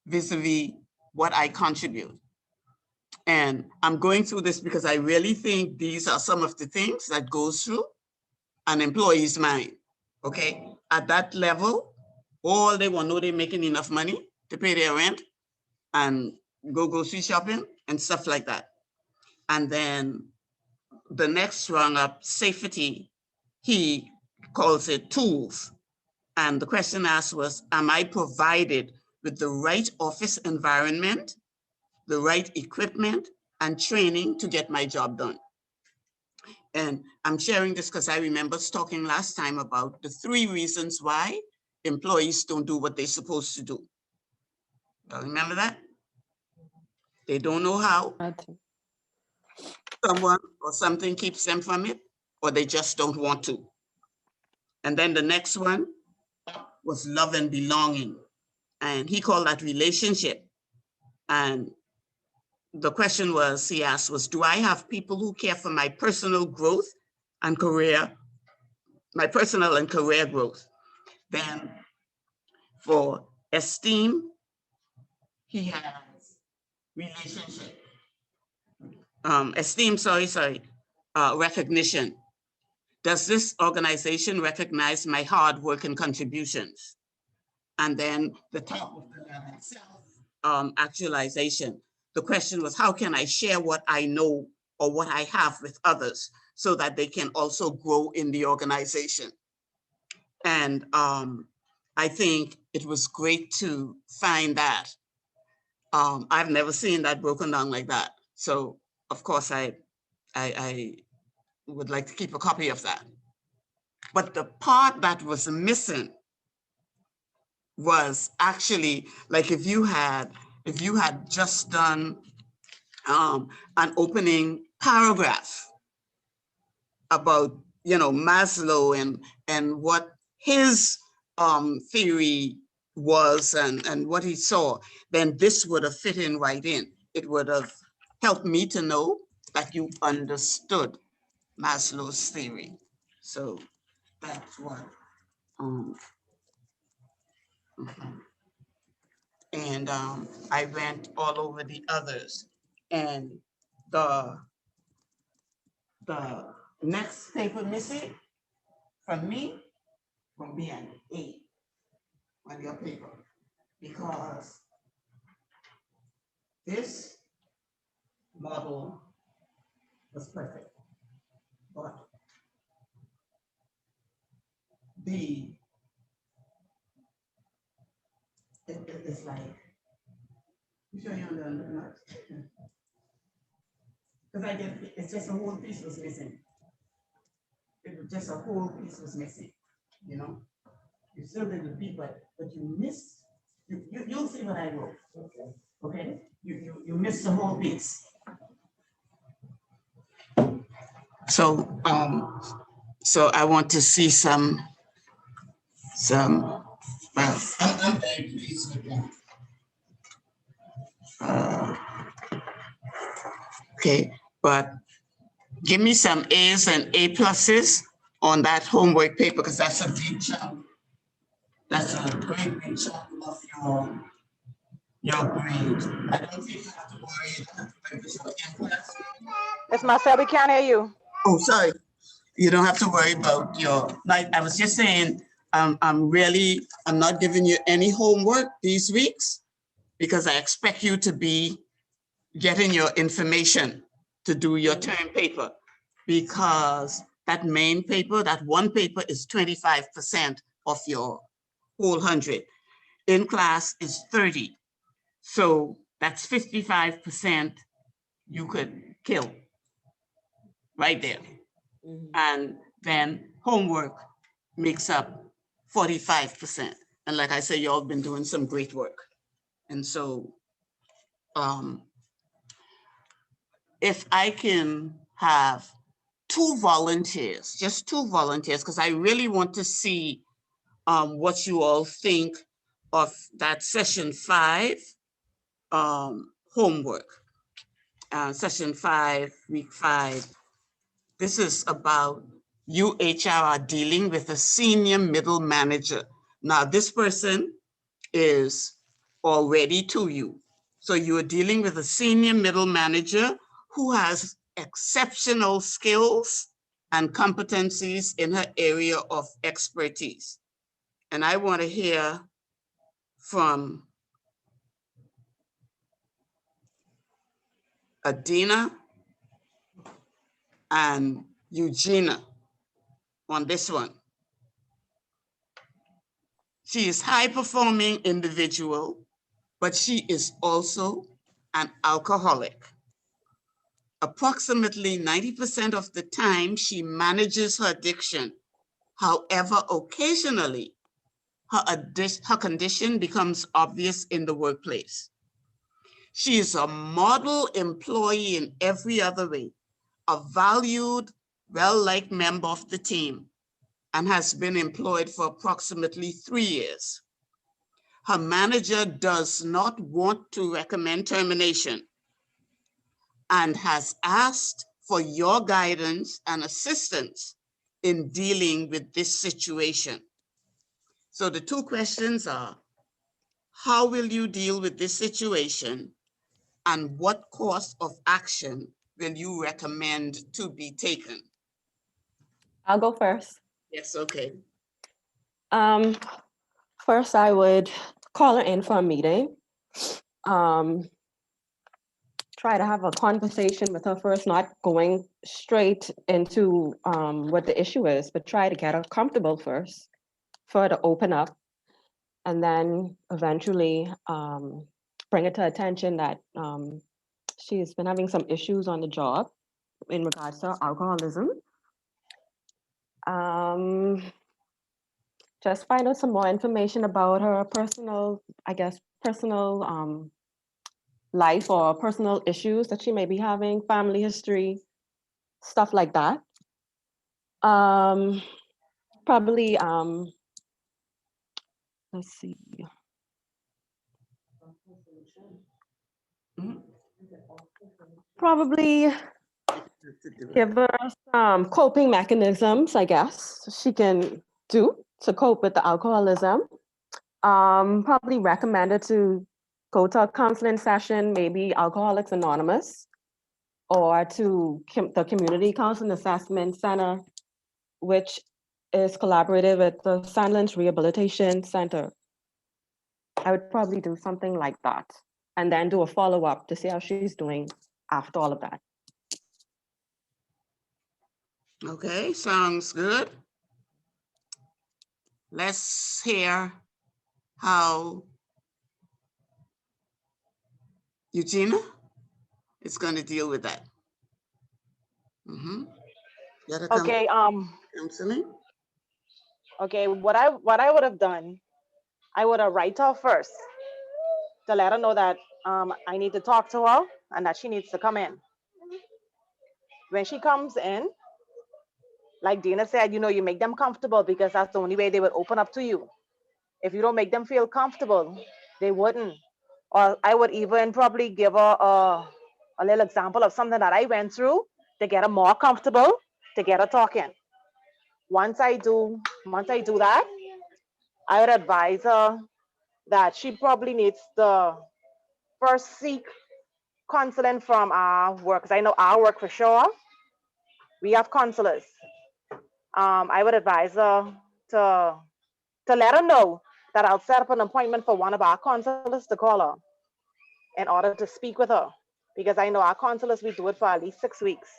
vis-a-vis what I contribute? And I'm going through this because I really think these are some of the things that goes through an employee's mind, okay? At that level, all they want to know they're making enough money to pay their rent and go grocery shopping and stuff like that. And then the next rung up, safety, he calls it tools. And the question asked was, am I provided with the right office environment, the right equipment and training to get my job done? And I'm sharing this because I remember talking last time about the 3 reasons why employees don't do what they're supposed to do. Y'all remember that? They don't know how, someone or something keeps them from it, or they just don't want to. And then the next one was love and belonging. And he called that relationship. And the question was, he asked was, do I have people who care for my personal growth and career, my personal and career growth? Then for esteem, he has relationship. Recognition. Does this organization recognize my hard work and contributions? And then the top of the level itself, actualization. The question was, how can I share what I know or what I have with others so that they can also grow in the organization? And I think it was great to find that. I've never seen that broken down like that. So of course I would like to keep a copy of that. But the part that was missing was actually like if you had just done an opening paragraph about Maslow and what his theory was and what he saw, then this would have fit in right in. It would have helped me to know that you understood Maslow's theory. So that's what. And I went all over the others. And the next paper, Missy, from me will be an A on your paper, because this model was perfect, but it's like, you sure you don't know? Because I get, it's just a whole piece was missing. It was just a whole piece was missing, you know? You still did the B, but you missed, you'll see what I wrote. Okay? You missed the whole piece. So so I want to see some well, I'm very pleased with that. Okay, but give me some A's and A pluses on that homework paper, because that's a big chunk. That's a great big chunk of your grade. I don't think you have to worry. Miss Marcel, we can't hear you. Oh, sorry. You don't have to worry about like I was just saying, I'm not giving you any homework these weeks, because I expect you to be getting your information to do your term paper, because that main paper, that one paper is 25% of your whole 100. In class is 30. So that's 55% you could kill right there. And then homework makes up 45%. And like I said, y'all been doing some great work. And so if I can have 2 volunteers, just 2 volunteers, because I really want to see what you all think of that session 5 homework. Session 5, week 5. This is about you HR dealing with a senior middle manager. Now this person is already to you. So you are dealing with a senior middle manager who has exceptional skills and competencies in her area of expertise. And I want to hear from Adina and Eugenia on this one. She is high performing individual, but she is also an alcoholic. Approximately 90% of the time, she manages her addiction. However, occasionally, her condition becomes obvious in the workplace. She is a model employee in every other way, a valued, well-liked member of the team, and has been employed for approximately 3 years. Her manager does not want to recommend termination and has asked for your guidance and assistance in dealing with this situation. So the 2 questions are, how will you deal with this situation? And what course of action will you recommend to be taken? I'll go first. Yes, okay. First, I would call her in for a meeting. Try to have a conversation with her first, not going straight into what the issue is, but try to get her comfortable first for her to open up. And then eventually bring it to attention that she's been having some issues on the job in regards to alcoholism. Just find out some more information about her personal, personal life or personal issues that she may be having, family history, stuff like that. Probably, let's see. Probably give her some coping mechanisms, I guess, she can do to cope with the alcoholism. Probably recommend her to go to a counseling session, maybe Alcoholics Anonymous, or to the Community Counseling Assessment Center, which is collaborative with the Sandlands Rehabilitation Center. I would probably do something like that and then do a follow-up to see how she's doing after all of that. Okay, sounds good. Let's hear how Eugenia is going to deal with that. Okay, counseling. okay, what I would have done, I would have write her first to let her know that I need to talk to her and that she needs to come in. When she comes in, like Dana said, you make them comfortable because that's the only way they would open up to you. If you don't make them feel comfortable, they wouldn't. Or I would even probably give her a little example of something that I went through to get her more comfortable, to get her talking. Once I do that, I would advise her that she probably needs to first seek counseling from our work, because I know our work for sure. We have counselors. I would advise her to let her know that I'll set up an appointment for one of our counselors to call her in order to speak with her. Because I know our counselors, we do it for at least 6 weeks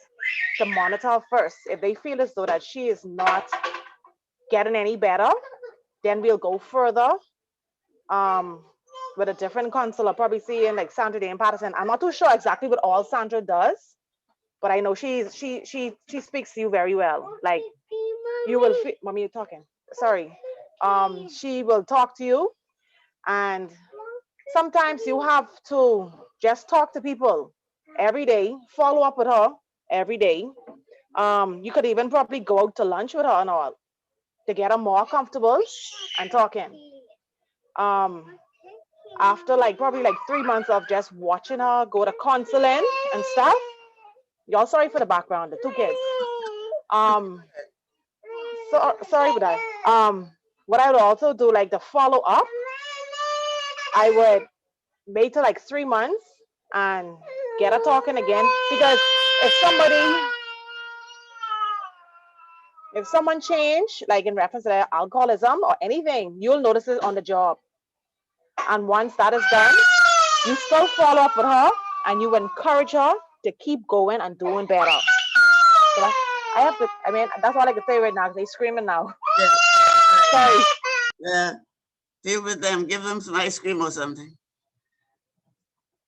to monitor her first. If they feel as though that she is not getting any better, then we'll go further with a different counselor, probably seeing like Sandra Day in Patterson. I'm not too sure exactly what all Sandra does, but I know she speaks to you very well. Like you will feel, mommy, you're talking. Sorry. She will talk to you, and sometimes you have to just talk to people every day, follow up with her every day. You could even probably go out to lunch with her and all to get her more comfortable and talking. After probably 3 months of just watching her go to counseling and stuff. Y'all sorry for the background, the 2 kids. Sorry for that. What I would also do, to follow up, I would wait till 3 months and get her talking again. Because if someone change, in reference to their alcoholism or anything, you'll notice it on the job. And once that is done, you still follow up with her and you encourage her to keep going and doing better. So that's all I can say right now because they're screaming now. Yeah. Sorry. Yeah. Deal with them. Give them some ice cream or something.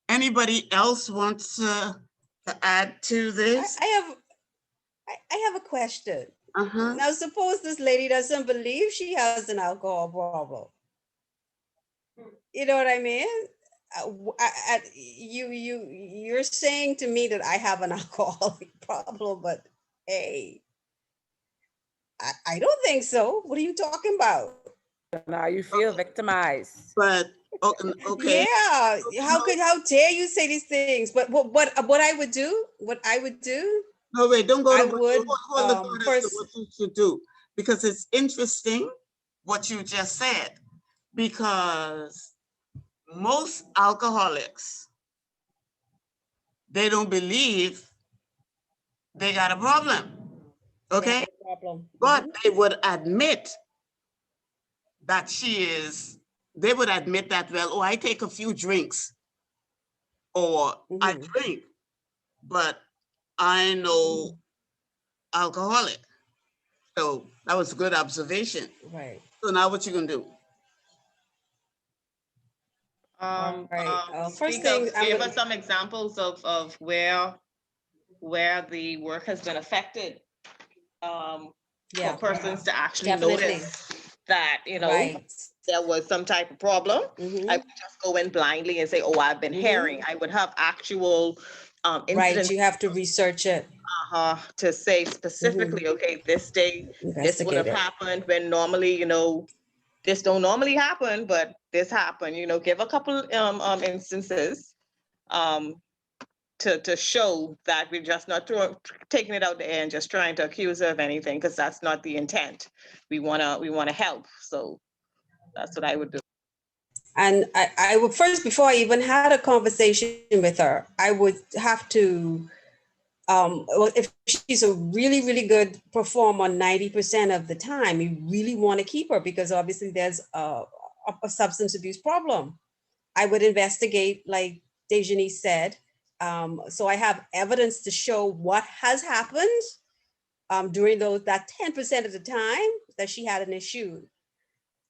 Anybody else wants to add to this? I have a question. Now, suppose this lady doesn't believe she has an alcohol problem. You know what I mean? You're saying to me that I have an alcoholic problem, but hey, I don't think so. What are you talking about? Now you feel victimized. But okay. Yeah. How dare you say these things? But what I would do? No, wait, don't go I to would first what you should do, because it's interesting what you just said, because most alcoholics, they don't believe they got a problem. Okay? But they would admit that they would admit that, well, oh, I take a few drinks or I drink, but I know alcoholic. So that was a good observation. Right. So now what you gonna do? First thing, give us some examples of where the work has been affected. For persons to actually notice that, there was some type of problem. I would just go in blindly and say, oh, I've been hearing. I would have actual incidents. Right, you have to research it. To say specifically, okay, this day, this would have happened when normally, this don't normally happen, but this happened, give a couple instances to show that we're just not taking it out the air and just trying to accuse her of anything, because that's not the intent. We wanna help. So that's what I would do. And I would first, before I even had a conversation with her, I would have to well, if she's a really, really good performer 90% of the time, you really want to keep her because obviously there's a substance abuse problem. I would investigate, like Dejani said. So I have evidence to show what has happened during that 10% of the time that she had an issue.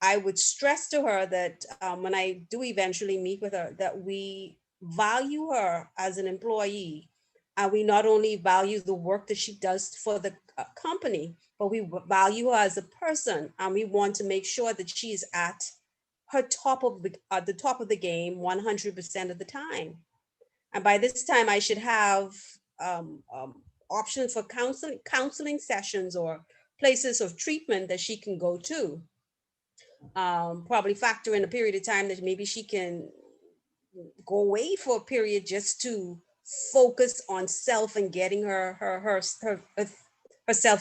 I would stress to her that when I do eventually meet with her, that we value her as an employee. And we not only value the work that she does for the company, but we value her as a person. And we want to make sure that she's at her top of the top of the game 100% of the time. And by this time, I should have options for counseling sessions or places of treatment that she can go to. Probably factor in a period of time that maybe she can go away for a period just to focus on self and getting herself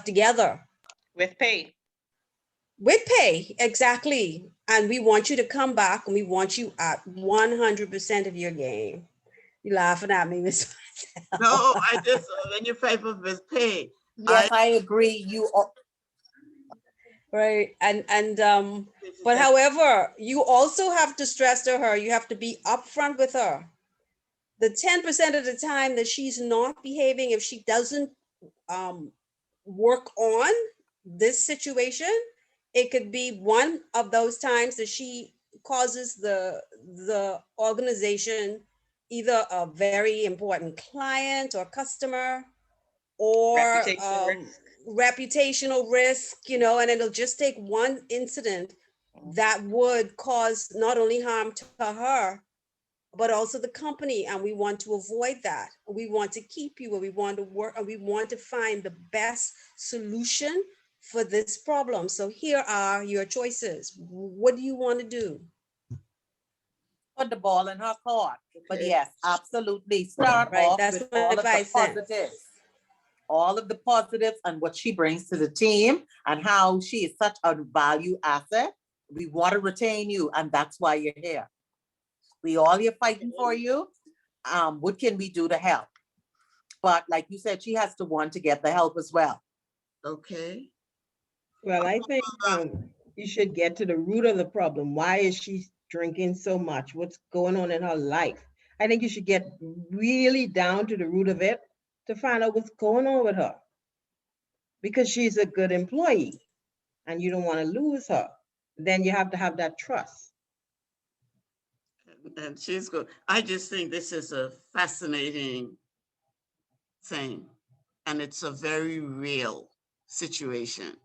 together. With pay. With pay, exactly. And we want you to come back and we want you at 100% of your game. You're laughing at me, Miss. No, I just, when you fight with pay. Yes, I agree. Right. And but however, you also have to stress to her, you have to be upfront with her. The 10% of the time that she's not behaving, if she doesn't work on this situation, it could be one of those times that she causes the organization either a very important client or customer or reputational risk, you know, and it'll just take one incident that would cause not only harm to her, but also the company. And we want to avoid that. We want to keep you, and we want to work, and we want to find the best solution for this problem. So here are your choices. What do you want to do? Put the ball in her court. But yes, absolutely. Start Right, off that's with my all of the 5 cents. positives. All of the positives and what she brings to the team and how she is such a value asset. We want to retain you, and that's why you're here. We all here fighting for you. What can we do to help? But like you said, she has to want to get the help as well. Okay. Well, I think you should get to the root of the problem. Why is she drinking so much? What's going on in her life? I think you should get really down to the root of it to find out what's going on with her. Because she's a good employee and you don't want to lose her. Then you have to have that trust. And she's good. I just think this is a fascinating thing. And it's a very real situation.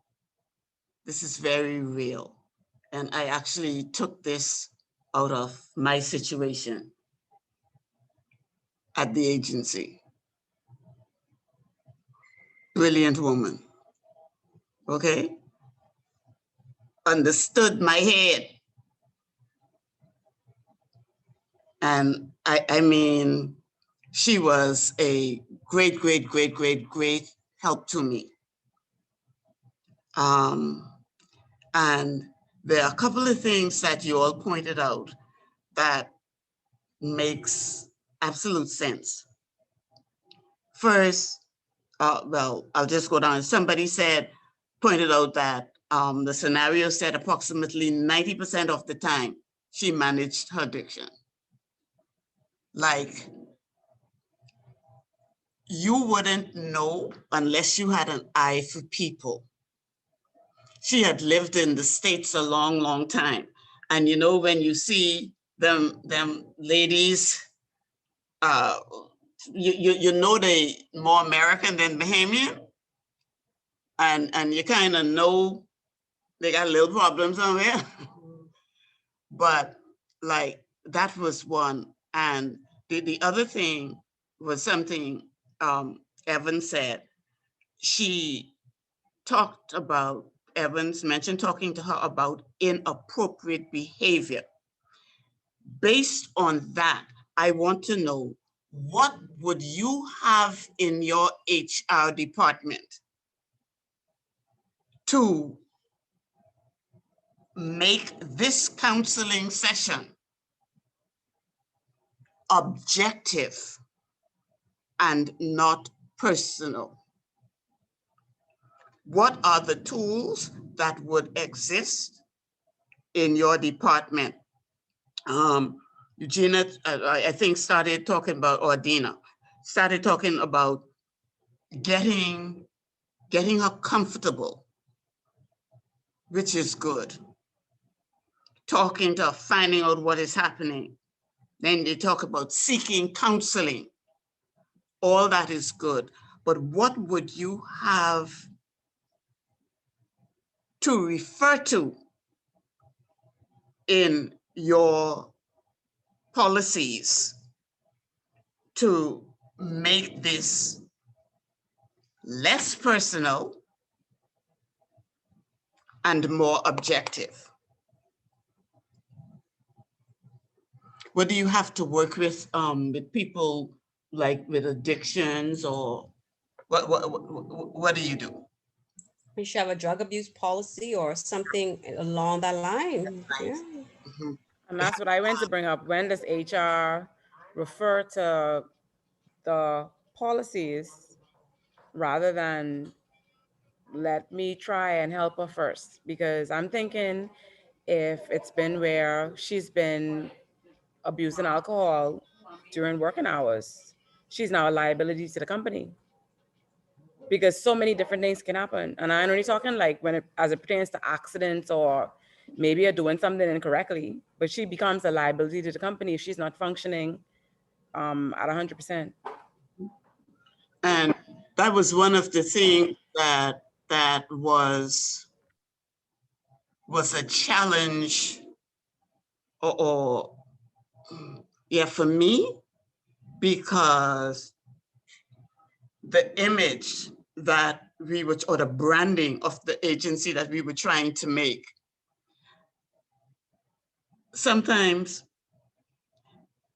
This is very real. And I actually took this out of my situation at the agency. Brilliant woman. Okay? Understood my head. And I mean, she was a great, great, great, great, great help to me. And there are a couple of things that you all pointed out that makes absolute sense. First, well, I'll just go down. Somebody pointed out that the scenario said approximately 90% of the time she managed her addiction. Like, you wouldn't know unless you had an eye for people. She had lived in the States a long, long time. And you know, when you see them ladies, you know they more American than Bahamian. And you kind of know they got a little problem somewhere. But like, that was one. And the other thing was something Evan said. She talked about, Evans mentioned talking to her about inappropriate behavior. Based on that, I want to know, what would you have in your HR department to make this counseling session objective and not personal. What are the tools that would exist in your department? Eugenia, I think, started talking about, or Dina, started talking about getting her comfortable, which is good. Talking to her, finding out what is happening. Then they talk about seeking counseling. All that is good. But what would you have to refer to in your policies to make this less personal and more objective? What do you have to work with people like with addictions, or what do you do? We should have a drug abuse policy or something along that line. Yeah. Mhm. And that's what I went to bring up. When does HR refer to the policies rather than let me try and help her first? Because I'm thinking if it's been where she's been abusing alcohol during working hours, she's now a liability to the company. Because so many different things can happen. And I'm only talking like as it pertains to accidents, or maybe you're doing something incorrectly, but she becomes a liability to the company if she's not functioning at 100%. And that was one of the things that was a challenge, or yeah, for me, because the image that we were, or the branding of the agency that we were trying to make, sometimes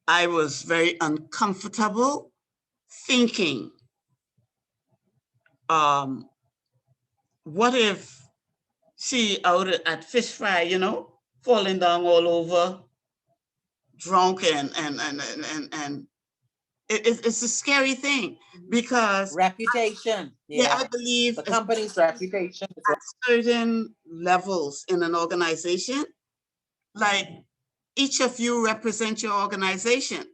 I was very uncomfortable thinking, what if she out at fish fry, falling down all over, drunk, and it's a scary thing, because Reputation. yeah, I believe the company's reputation is at certain levels in an organization, like each of you represent your organization,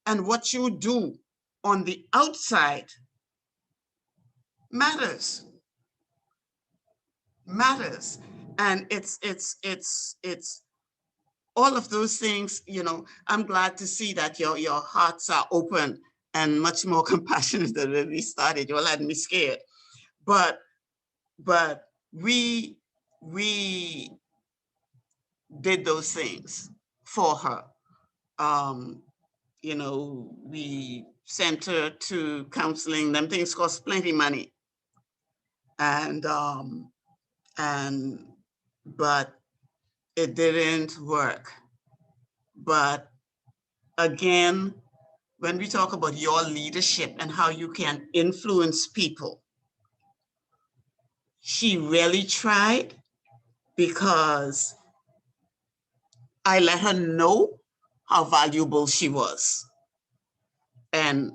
and what you do on the outside matters. And it's all of those things. I'm glad to see that your hearts are open and much more compassionate than when we started. You all had me scared, but we did those things for her. We sent her to counseling. Them things cost plenty money, and but it didn't work. But again, when we talk about your leadership and how you can influence people, she really tried, because I let her know how valuable she was. And,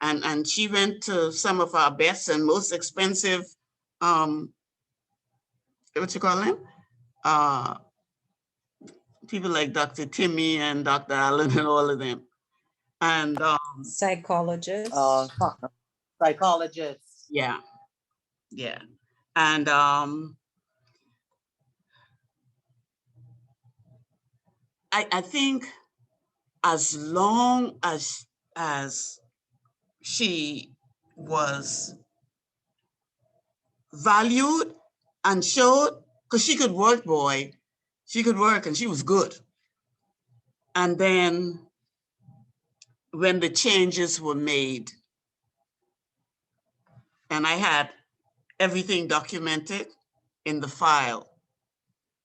and she went to some of our best and most expensive, what you call them? People like Dr. Timmy and Dr. Allen and all of them. And psychologists. Psychologists. Yeah. And I think as long as she was valued and showed, because she could work, boy, she could work, and she was good. And then when the changes were made, and I had everything documented in the file,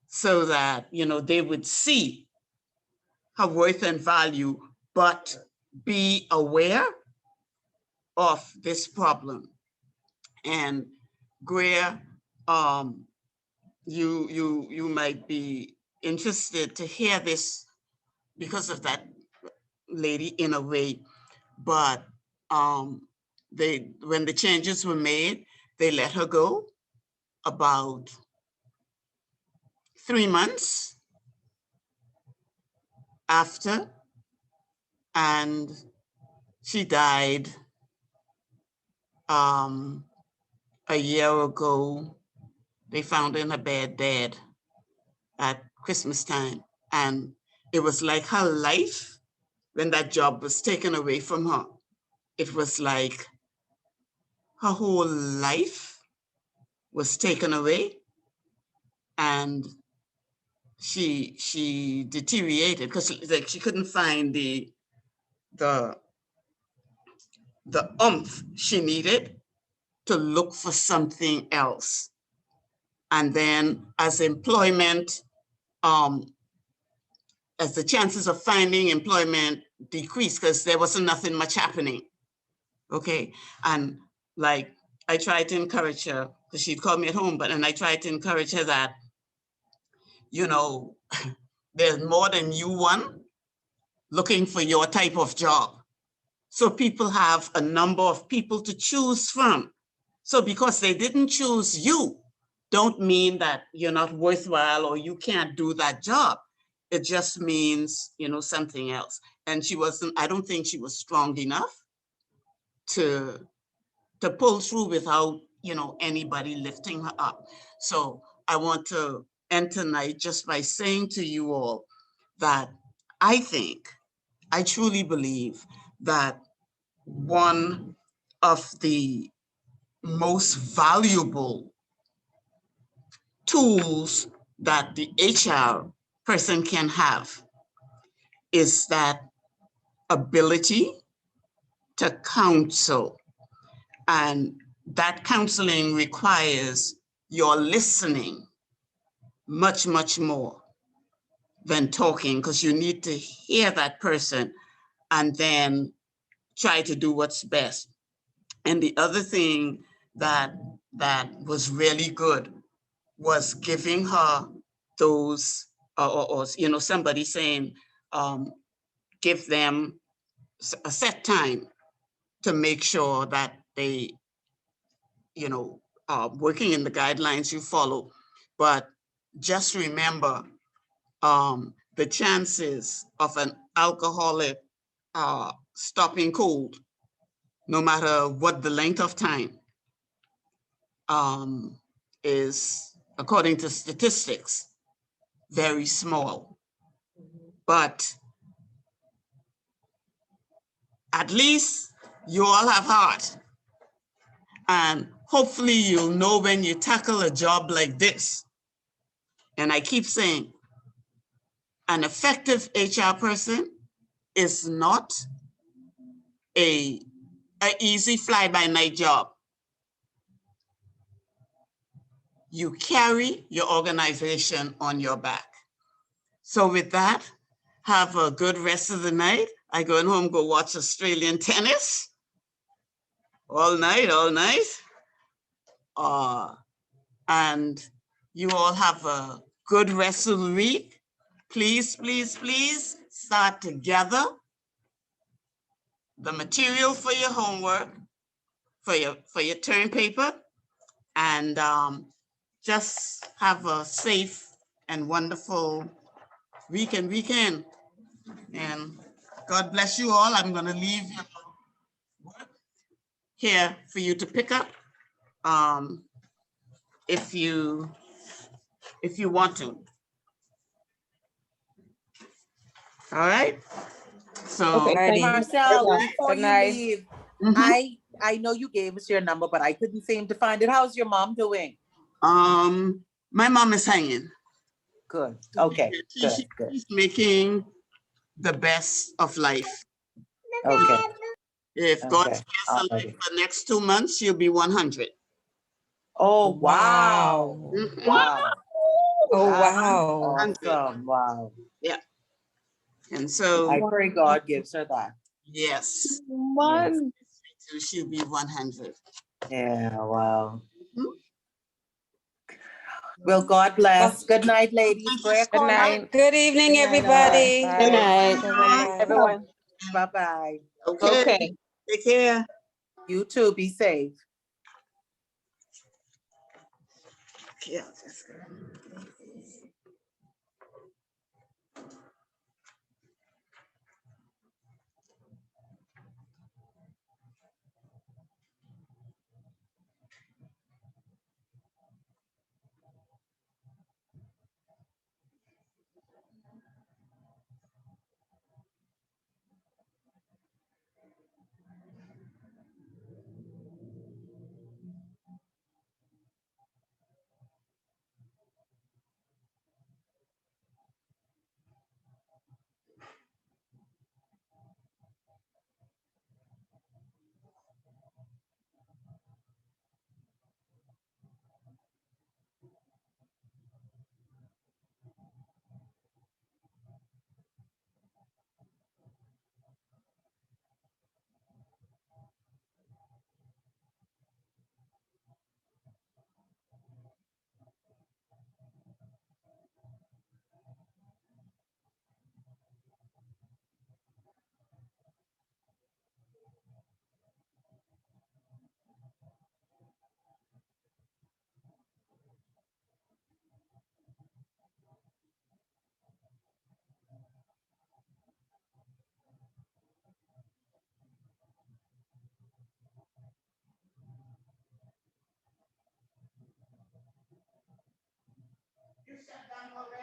so that they would see her worth and value, but be aware of this problem. And Greer, you might be interested to hear this because of that lady in a way, but when the changes were made, they let her go about 3 months after, and she died a year ago. They found her in her bed dead at Christmas time. And it was like her life, when that job was taken away from her, it was like her whole life was taken away, and she deteriorated because like she couldn't find the oomph she needed to look for something else. And then as employment, as the chances of finding employment decreased because there wasn't nothing much happening. Okay. And like, I tried to encourage her because she'd call me at home, and I tried to encourage her that, you know, there's more than you one looking for your type of job. So people have a number of people to choose from. So because they didn't choose you, don't mean that you're not worthwhile or you can't do that job. It just means, you know, something else. And she wasn't, I don't think she was strong enough to pull through without, you know, anybody lifting her up. So I want to end tonight just by saying to you all that I truly believe that one of the most valuable tools that the HR person can have is that ability to counsel. And that counseling requires your listening much, much more than talking, because you need to hear that person and then try to do what's best. And the other thing that was really good was giving her those, or you know, somebody saying, give them a set time to make sure that they, you know, are working in the guidelines you follow. But just remember, the chances of an alcoholic stopping cold, no matter what the length of time, is, according to statistics, very small. But at least you all have heart. And hopefully you'll know when you tackle a job like this. And I keep saying, an effective HR person is not an easy fly-by-night job. You carry your organization on your back. So with that, have a good rest of the night. I go home, go watch Australian tennis all night. And you all have a good rest of the week. Please, please, please start to gather the material for your homework, for your term paper, and just have a safe and wonderful week and weekend. And God bless you all. I'm going to leave your work here for you to pick up if you want to. All right. So Okay, thank you. Marcel, Yeah. before you leave, I know you gave us your number, but I couldn't seem to find it. How's your mom doing? My mom is hanging. Good. Okay. Good. She's making the best of life. Okay. If God Okay. spares her life for the next 2 months, she'll be 100. Oh, wow. Mhm. Wow. Oh, That's wow. awesome. Wow. Yeah. And so I pray God gives her that. yes. Yes. So she'll be 100. Yeah, wow. Mhm. Well, God bless. Good night, ladies. Prayer Good call. night. Good evening, Good night, all. everybody. Good night. Bye. Everyone. Bye-bye. Okay. Okay. Take care. You too. Be safe. Yeah, that's good. You shut down already?